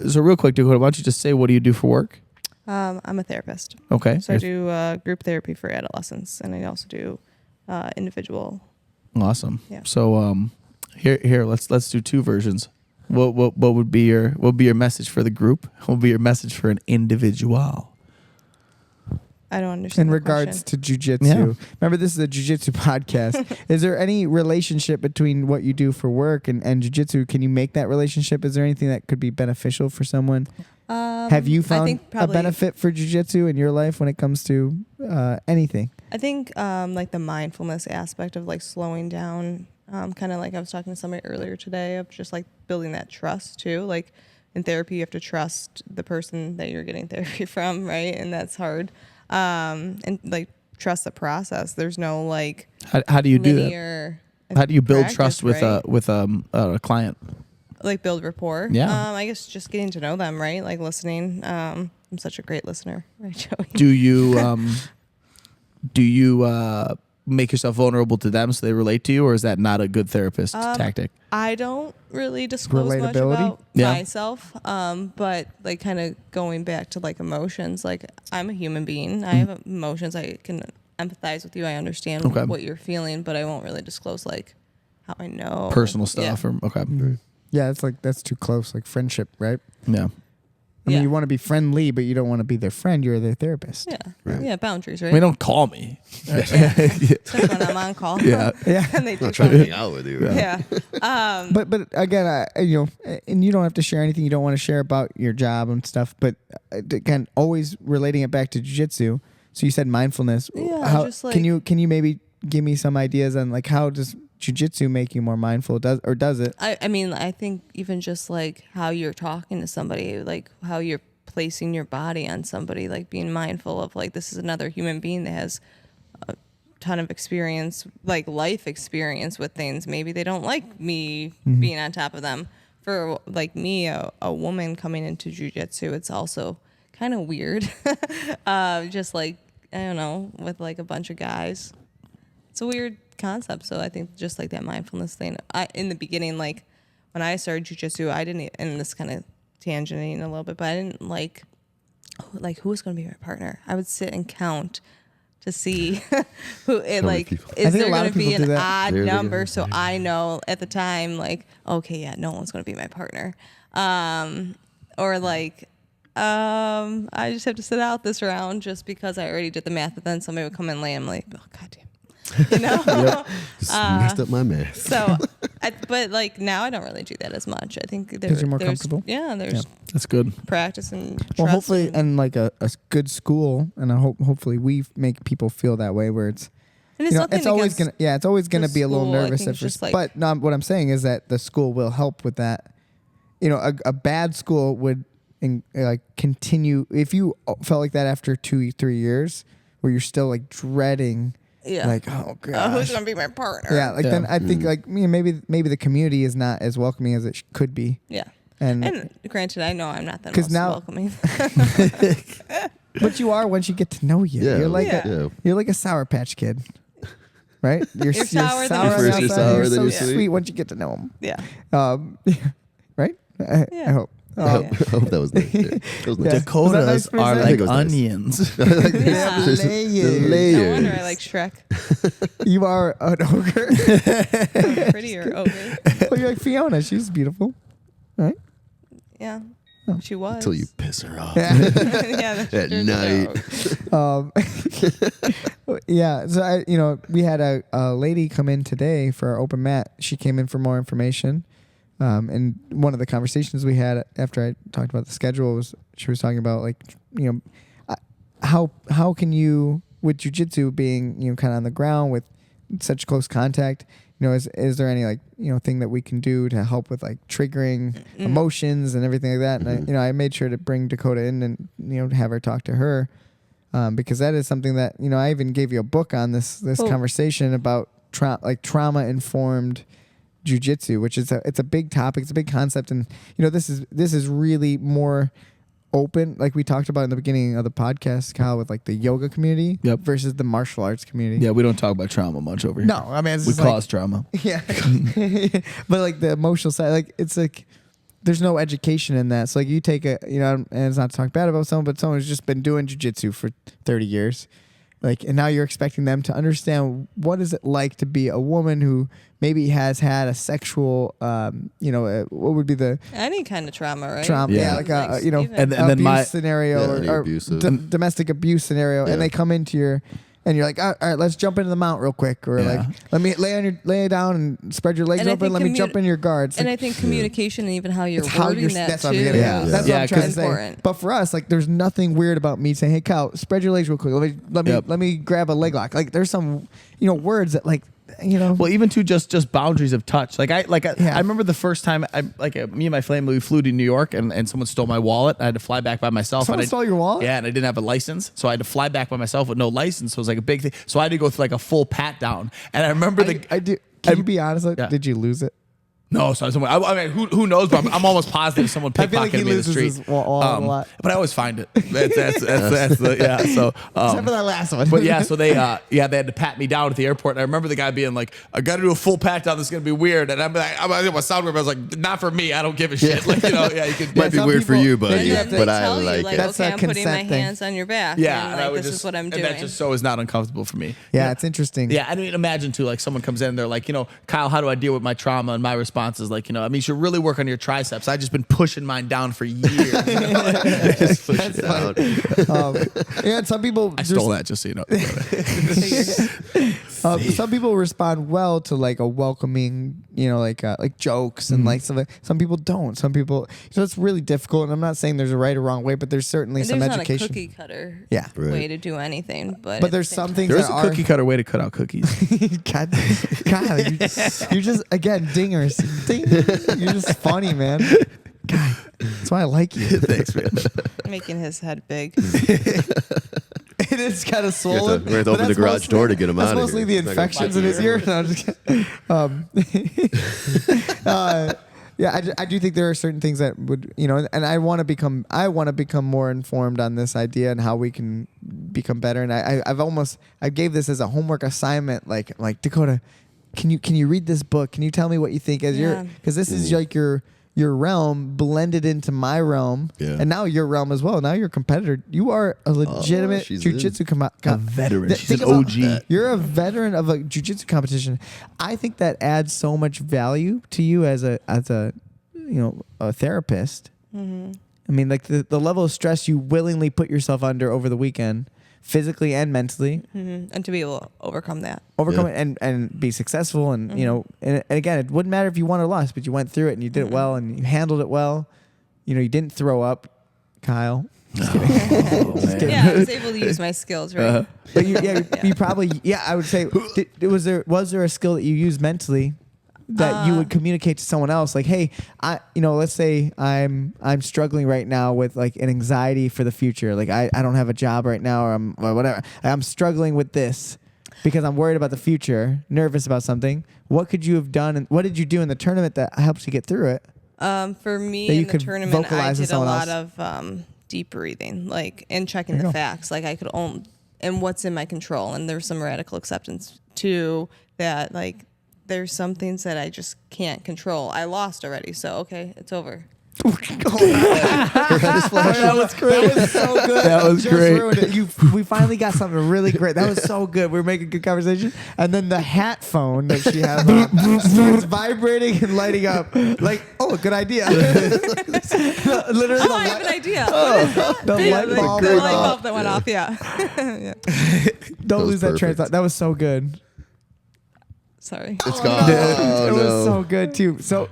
so real quick, Dakota, why don't you just say, what do you do for work? I'm a therapist, Okay. so I do group therapy for adolescents, and I also do individual. Awesome. Yeah. So here let's do 2 versions. What would be your message for the group? What would be your message for an individual? I don't understand. In the regards question. to jujitsu, Yeah. remember this is a jujitsu podcast. Is there any relationship between what you do for work and jujitsu? Can you make that relationship? Is there anything that could be beneficial for someone? Have you I found think a probably- benefit for jujitsu in your life when it comes to anything? I think like the mindfulness aspect of like slowing down, kind of like I was talking to somebody earlier today of just like building that trust too. Like in therapy, you have to trust the person that you're getting therapy from, right? And that's hard. And like trust the process. There's no like How do you do that? linear. How do you build practice, trust with right? a client? Like build rapport? Yeah. I guess just getting to know them, right? Like listening. I'm such a great listener, right, Joey? Do you make yourself vulnerable to them so they relate to you, or is that not a good therapist tactic? I don't really disclose much Relatability? about Yeah. myself, but like kind of going back to like emotions, like I'm a human being. I have emotions. I can empathize with you. I understand Okay. what you're feeling, but I won't really disclose like how I know. Personal stuff, Yeah. or okay, Yeah, it's like that's too close, like friendship, right? yeah. I mean, Yeah. you want to be friendly, but you don't want to be their friend. You're their therapist. Yeah. Right. Yeah. Boundaries, right? I mean, don't call me. Especially when I'm on call. Yeah. Yeah. and they do I'm trying to call hang me. out with you. Yeah. But again, and you don't have to share anything you don't want to share about your job and stuff. But again, always relating it back to jiu-jitsu. So you said mindfulness. Yeah, How, just like- can you maybe give me some ideas on like how does jiu-jitsu make you more mindful? Does it? I mean, I think even just like how you're talking to somebody, like how you're placing your body on somebody, like being mindful of like this is another human being that has a ton of experience, like life experience with things. Maybe they don't like me being on top of them. For like me, a woman coming into jiu-jitsu, it's also kind of weird. Just like I don't know, with like a bunch of guys. It's a weird concept. So I think just like that mindfulness thing. In the beginning, like when I started jiu-jitsu, I didn't, and this kind of tangenting a little bit, but I didn't like who was going to be my partner. I would sit and count to see who it many like people? I is think a there lot going of to be people an do that. odd There they go. number, so I know at the time like, okay, yeah, no one's going to be my partner, or like I just have to sit out this round just because I already did the math, but then somebody would come in late. I'm like, oh goddamn. You know, Just messed up my math. so, but like now I don't really do that as much. I think you're more there's comfortable? Yeah, there's That's good. practice and trust. Well, hopefully, and, and like a good school, and hopefully we make people feel that way, where it's and it's nothing it's always against gonna it's always gonna the be a little school. I nervous think at it's just first. like- But no, what I'm saying is that the school will help with that. You know, a bad school would like continue if you felt like that after 2-3 years, where you're still like dreading. Yeah. Like, oh god, who's gonna be my partner? yeah. Like then I think like maybe the community is not as welcoming as it could be. Yeah. And And granted, I know I'm not the 'Cause most now- welcoming. but you are once you get to know you. Yeah, You're like yeah. you're like a Sour Patch Kid, right? You're sour, then on you're the sweet. outside, Sour, you're then so you're sweet. sweet. Once you get to know them. Yeah. Right? I Yeah. hope. I hope that was nice. Yeah, that was nice. Yeah. Dakotas Was that nice for a are second? I think like it was nice. onions. Yeah. There's Layers. the layers. No wonder I like Shrek. You are an ogre. Pretty or ogre. Well, you're like Fiona. She's beautiful, right? Yeah. Oh. She was. Until you piss her off. Yeah. Yeah. that's At true. night. Yeah. So we had a lady come in today for our open mat. She came in for more information. And one of the conversations we had after I talked about the schedule was she was talking about like, how can you, with jiu-jitsu being, kind of on the ground with such close contact, is there any like, thing that we can do to help with like triggering emotions and everything like that? And I made sure to bring Dakota in and, have her talk to her. Because that is something that, I even gave you a book on this conversation about trauma informed jiu-jitsu, which is it's a big topic, it's a big concept, and this is really more open, like we talked about in the beginning of the podcast, Kyle, with like the yoga community versus the martial arts community. Yeah, we don't talk about trauma much over here. No, I mean it's we just like, cause trauma. yeah, but like the emotional side, like it's like there's no education in that. So like you take and it's not to talk bad about someone, but someone who's just been doing jiu-jitsu for 30 years. Like, and now you're expecting them to understand what is it like to be a woman who maybe has had a sexual, what would be the Any kind of trauma, right? trauma? Yeah. Yeah, like even- And then abuse my- scenario any or abusive. domestic abuse scenario, Yeah. and they come into your. And you're like, all right, let's jump into the mount real quick, or Yeah. like, let me lay down and spread your legs And I open. think Let me jump in your guards. And I think communication and even how you're It's how wording you're. that That's too. what I'm getting at. Yeah. That's Yeah, what I'm trying to 'cause- say. important. But for us, like, there's nothing weird about me saying, "Hey, Cal, spread your legs real quick. Yep. Let me grab a leg lock." Like, there's some, words that like, Well, even to just boundaries of touch. I Yeah. remember the first time me and my family we flew to New York and someone stole my wallet. I had to fly back by myself. Someone and stole your wallet? Yeah, and I didn't have a license, so I had to fly back by myself with no license. So it was like a big thing. So I had to go through like a full pat down. And I remember I do. Can you be honest? Like, Yeah. did you lose it? No, so someone. I mean, who knows? But I'm almost positive someone I feel like pickpocketed he me in the loses street. his wallet a lot. But I always find it. That's the yeah. So Except for that last one. But yeah, so they had to pat me down at the airport. And I remember the guy being like, "I got to do a full pat down. This is gonna be weird." And I'm like, "I'm gonna sound weird." But I was like, "Not for me. I don't give a shit." Like you could. Might be some weird for people- you, And buddy, then they but I tell you, like like, it. That's okay, a I'm putting my consent thing. hands on your back. Yeah, and and I like, would this just, is what I'm and doing. that just so is not uncomfortable for me. Yeah, it's interesting. Yeah, I mean, imagine too, like someone comes in, and they're like, Kyle, how do I deal with my trauma? And my response is like, I mean, you should really work on your triceps. I've just been pushing mine down for years. Just push it out. Yeah, some people. I stole that, just so you know. Some people respond well to like a welcoming, like jokes and like stuff. Some people don't. Some people. So it's really difficult. And I'm not saying there's a right or wrong way, but there's certainly And some there's education. not a cookie cutter Yeah. Right. way to do anything. But But there's some things There's that a are cookie cutter way to cut out cookies. God, you're just again dingers. Ding. You're just funny, man. God, that's why I like you. Thanks, man. making his head big. It is kind of swollen. We're gonna have to but open the that's garage mostly- door to get him that's out of mostly here. the It's not gonna infections bite in his you. ear. No, I'm just kidding. Yeah, I do think there are certain things that would, and I want to become more informed on this idea and how we can become better. And I gave this as a homework assignment, like Dakota, can you read this book? Can you tell me what you think because this is like your realm blended into my realm, and now your realm as well. Now you're a competitor. You are a legitimate jiu-jitsu a veteran. She's an OG. You're a veteran of a jiu-jitsu competition. I think that adds so much value to you as a therapist. Mm-hmm. I mean, like the level of stress you willingly put yourself under over the weekend, physically and mentally, and to be able to overcome it and be successful, and and again, it wouldn't matter if you won or lost, but you went through it and you did it well and you handled it well. You didn't throw up, Kyle. Just kidding. Yeah, I was able to use my skills, right? But you probably, I would say, was there a skill that you used mentally that you would communicate to someone else, like, hey, let's say I'm struggling right now with like an anxiety for the future, like I don't have a job right now, or whatever. I'm struggling with this because I'm worried about the future, nervous about something. What could you have done, and what did you do in the tournament that helped you get through it? For me, in the tournament, I did a lot of deep breathing, and checking the facts. Like I could own and what's in my control, and there's some radical acceptance to that, like. There's some things that I just can't control. I lost already, so okay, it's over. That was great. That was so good. That was great. We finally got something really great. That was so good. We were making good conversation, and then the hat phone that she had starts vibrating and lighting up. Like, a good idea. Literally, I have an idea. the light bulb. The light bulb that went off. Yeah. Don't lose that train of thought. That was so good. Sorry. It's gone. It was so good too. So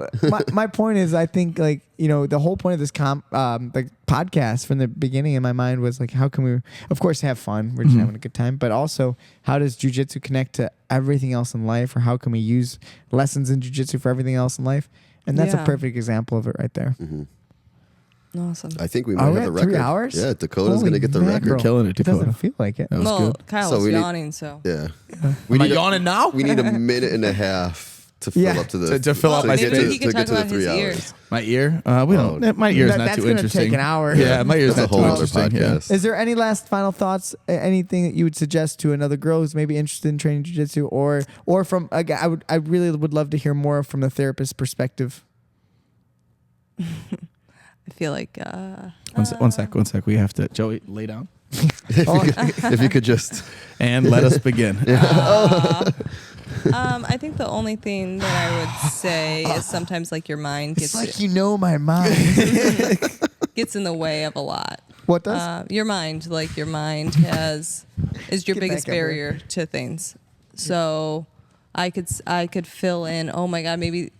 my point is, I think the whole point of this the podcast from the beginning in my mind was like, how can we, of course, have fun? We're just having a good time, but also how does jiu-jitsu connect to everything else in life, or how can we use lessons in jiu-jitsu for everything else in life? And that's a perfect example of it right there. Mm-hmm. Awesome. I think we might have the record. 3 hours? Yeah, Dakota's going to get the mackerel. record. You're killing it, It Dakota. doesn't feel like it. That was good. Kyle So was we need- yawning, so. Yeah. Am I yawning now? We need a minute and a half to fill up to the To fill up my get space. to, He could to get talk to the about his 3 ear. hours. My ear? We don't. My ear's not That's too gonna interesting. take an hour. Yeah, my ear's That's a not too whole other interesting. Yeah. podcast. Is there any last final thoughts? Anything that you would suggest to another girl who's maybe interested in training jiu-jitsu, or from I really would love to hear more from the therapist's perspective. I feel like. One sec. We have to. Joey, lay down If you could just. and let us begin. I think the only thing that I would say is sometimes like your mind It's gets like you know my mind. gets in the way of a lot. What does? Your mind is your Get biggest back up here. barrier to things. So I could fill in, oh my God, maybe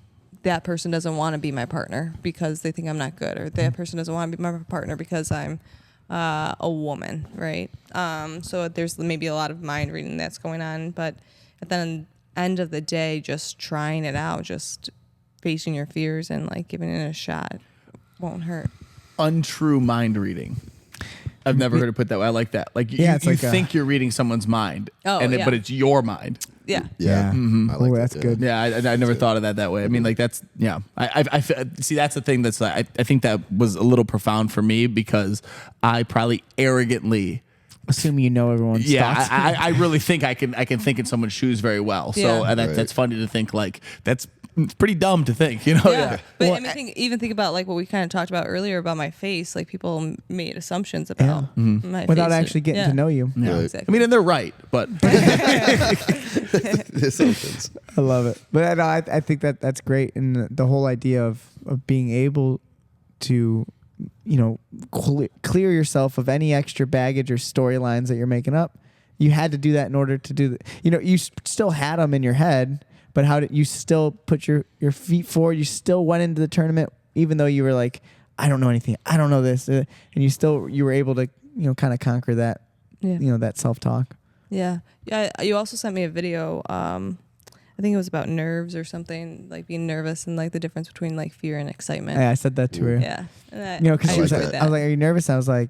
that person doesn't want to be my partner because they think I'm not good, or that person doesn't want to be my partner because I'm a woman, right? So there's maybe a lot of mind reading that's going on, but at the end of the day, just trying it out, just facing your fears and like giving it a shot won't hurt. Untrue mind reading. I've never heard it put that way. I like that. Like, Yeah, it's you like think you're reading someone's mind, Oh, and yeah. but it's your mind. Yeah. Yeah. Mm-hmm. I like that, that's yeah. good. Yeah, I never thought of that way. I mean, like that's I see that's the thing that's I think that was a little profound for me because I probably arrogantly. Assume you know everyone's thoughts. I really think I can think in someone's shoes very well. So Yeah. that's funny to think like that's it's pretty dumb to think, you know? Yeah. But Well, I mean, think about like what we kind of talked about earlier about my face. Like people made assumptions about my Without face. actually getting to know you. Yeah, Right. exactly. I mean, and they're right, but The assumptions. I love it. But I think that's great. And the whole idea of being able to, clear yourself of any extra baggage or storylines that you're making up. You had to do that in order to do you still had them in your head, but how did you still put your feet forward? You still went into the tournament, even though you were like, I don't know anything. I don't know this. And you were able to, kind of conquer that, that self-talk. Yeah. Yeah. You also sent me a video. I think it was about nerves or something, like being nervous and like the difference between like fear and excitement. Yeah, I said that to her. Yeah. And Because I she was enjoyed like, that. I was like, are you nervous? I was like,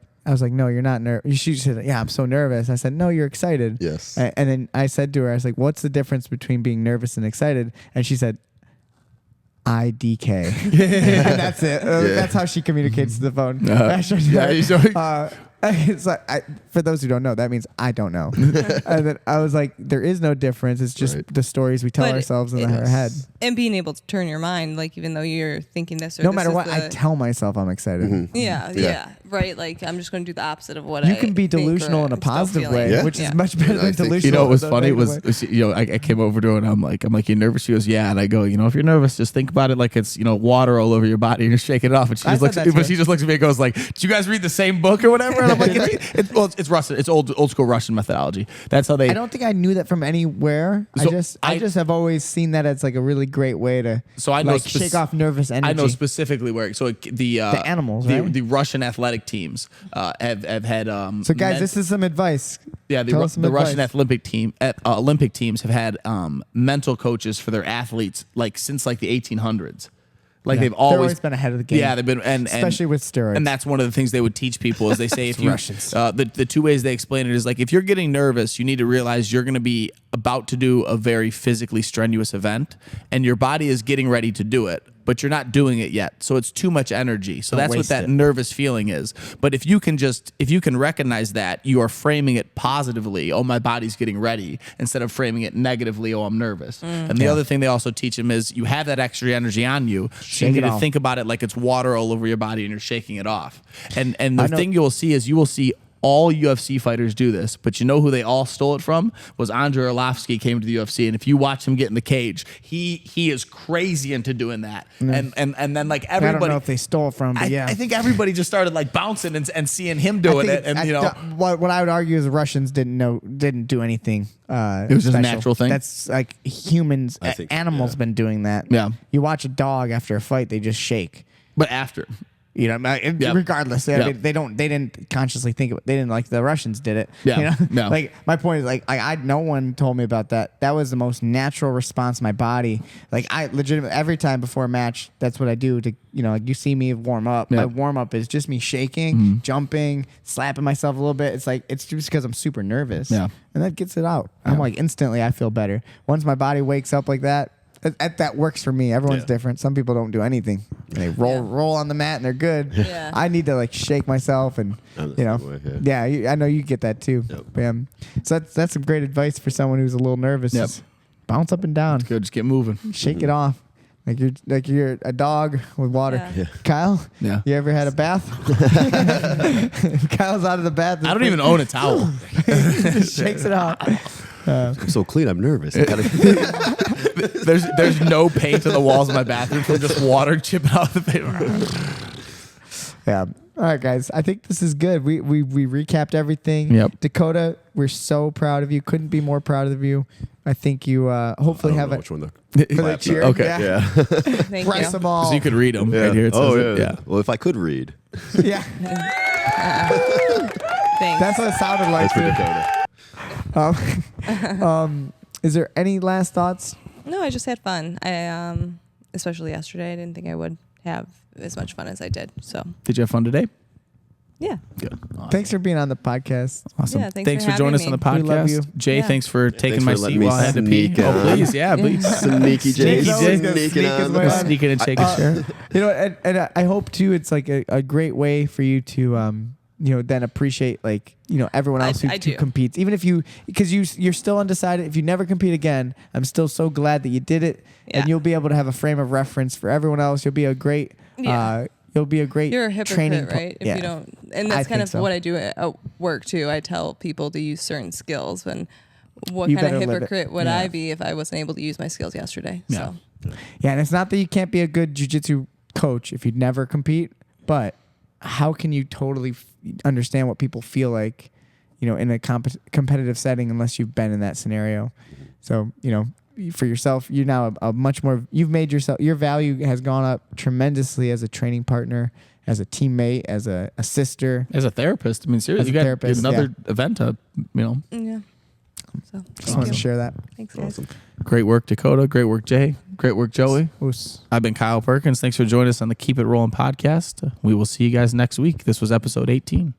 no, you're not nervous. She said, yeah, I'm so nervous. I said, no, you're excited. Yes. And then I said to her, I was like, what's the difference between being nervous and excited? And she said, IDK. And that's it. That's how she communicates to the phone. It's like, for those who don't know, that means I don't know. And then I was like, there is no difference. It's just the stories we tell ourselves in our head. And being able to turn your mind, like even though you're thinking this or No this matter is what, I tell myself I'm excited. Yeah, right. Like I'm just going to do the opposite of what You can be delusional in a positive way, which is much better than delusional. You know what was in a funny negative was, way. I came over to her and I'm like, you nervous? She goes, yeah. And I go, if you're nervous, just think about it like it's, water all over your body and you're shaking it off. And she just looks at me and goes like, did you guys read the same book or whatever? And I'm like, it's Russian. It's old school Russian methodology. That's how they. I don't think I knew that from anywhere. So I just have always seen that as like a really great way to shake off nervous energy. I know specifically where. So the animals, the Russian athletic teams have had. So guys, this is some advice. Yeah, the Russian Olympic teams have had mental coaches for their athletes since the 1800s. They've always been ahead of the game. Yeah, they've been, and especially with steroids. And that's one of the things they would teach people is they say if you Russians. The two ways they explain it is if you're getting nervous, you need to realize you're going to be about to do a very physically strenuous event, and your body is getting ready to do it, but you're not doing it yet. So it's too much energy. So that's what that nervous feeling is. But if you can recognize that, you are framing it positively. Oh, my body's getting ready, instead of framing it negatively. Oh, I'm nervous. And the other thing they also teach them is you have that extra energy on you. So you need to think about it like it's water all over your body and you're shaking it off. And the thing you will see is all UFC fighters do this, but you know who they all stole it from? Was Andrei Arlovsky came to the UFC, and if you watch him get in the cage, he is crazy into doing that. And then everybody, I don't know if they stole it from, but I think everybody just started bouncing and seeing him doing it, and what I would argue is Russians didn't do anything. It was just a natural thing. That's like humans, animals been doing that. Yeah, you watch a dog after a fight, they just shake. But after. Regardless, they didn't consciously think of it. They didn't like the Russians did it. Yeah. No. My point is no one told me about that. That was the most natural response my body. I legitimately every time before a match, that's what I do to you see me warm up. Yeah. My warm up is just me shaking, jumping, slapping myself a little bit. It's just because I'm super nervous. Yeah. And that gets it out. I'm instantly I feel better. Once my body wakes up like that. That works for me. Everyone's different. Some people don't do anything. They roll on the mat and they're good. Yeah. I need to shake myself and I know you get that too. Yep. So that's some great advice for someone who's a little nervous. Yep. Just bounce up and down. Good. Just get moving. Shake it off. You're a dog with water. Yeah. Kyle, Yeah. You ever had a bath? Kyle's out of the bath. I don't even own a towel. Just shakes it off. I'm so clean, I'm nervous. There's no paint on the walls of my bathroom from just water chipping off the paper. Yeah. All right, guys. I think this is good. We recapped everything. Yep. Dakota, we're so proud of you. Couldn't be more proud of you. I think you hopefully have it. Which one For the cheer. Okay. Yeah. Thank Price you. them all. So you could read them right here. It says it. Well, if I could read. Yeah. Thanks. That's what it sounded like. That's for Dakota. Is there any last thoughts? No, I just had fun. I especially yesterday, I didn't think I would have as much fun as I did. So Did you have fun today? yeah. Good. Awesome. Thanks for being on the podcast. Awesome. Yeah, thanks for for joining us having on the me. podcast. We love you. Jay, Yeah. thanks for taking Thanks my for seat letting me while I had to pee. sneak Oh, on. please. Yeah, please. Sneaky Jay. He's always gonna Sneaking sneak on his the way pod. on. Sneak in and take a share. And I hope too it's a great way for you to then appreciate everyone else I who do. competes, even if because you're still undecided. If you never compete again, I'm still so glad that you did it, Yeah. and you'll be able to have a frame of reference for everyone else. You'll be a great You're a training hypocrite, right? If yeah. you don't, and I that's kind think of so. what I do at work too. I tell people to use certain skills, and what You kind of better live it. hypocrite would Yeah. I be if I wasn't able to use my skills yesterday? Yeah. So Yeah, and it's not that you can't be a good jiu-jitsu coach if you never compete, but how can you totally understand what people feel like, in a competitive setting unless you've been in that scenario? So, for yourself, you're now a much more, you've made yourself, your value has gone up tremendously as a training partner, as a teammate, as a sister. As a therapist, I mean, seriously, As a you got therapist, another event to, yeah. So Just wanted to share that. thanks, guys. Awesome. Great work, Dakota. Great work, Jay. Great work, Joey. Oos. I've been Kyle Perkins. Thanks for joining us on the Keep It Rolling podcast. We will see you guys next week. This was episode 18.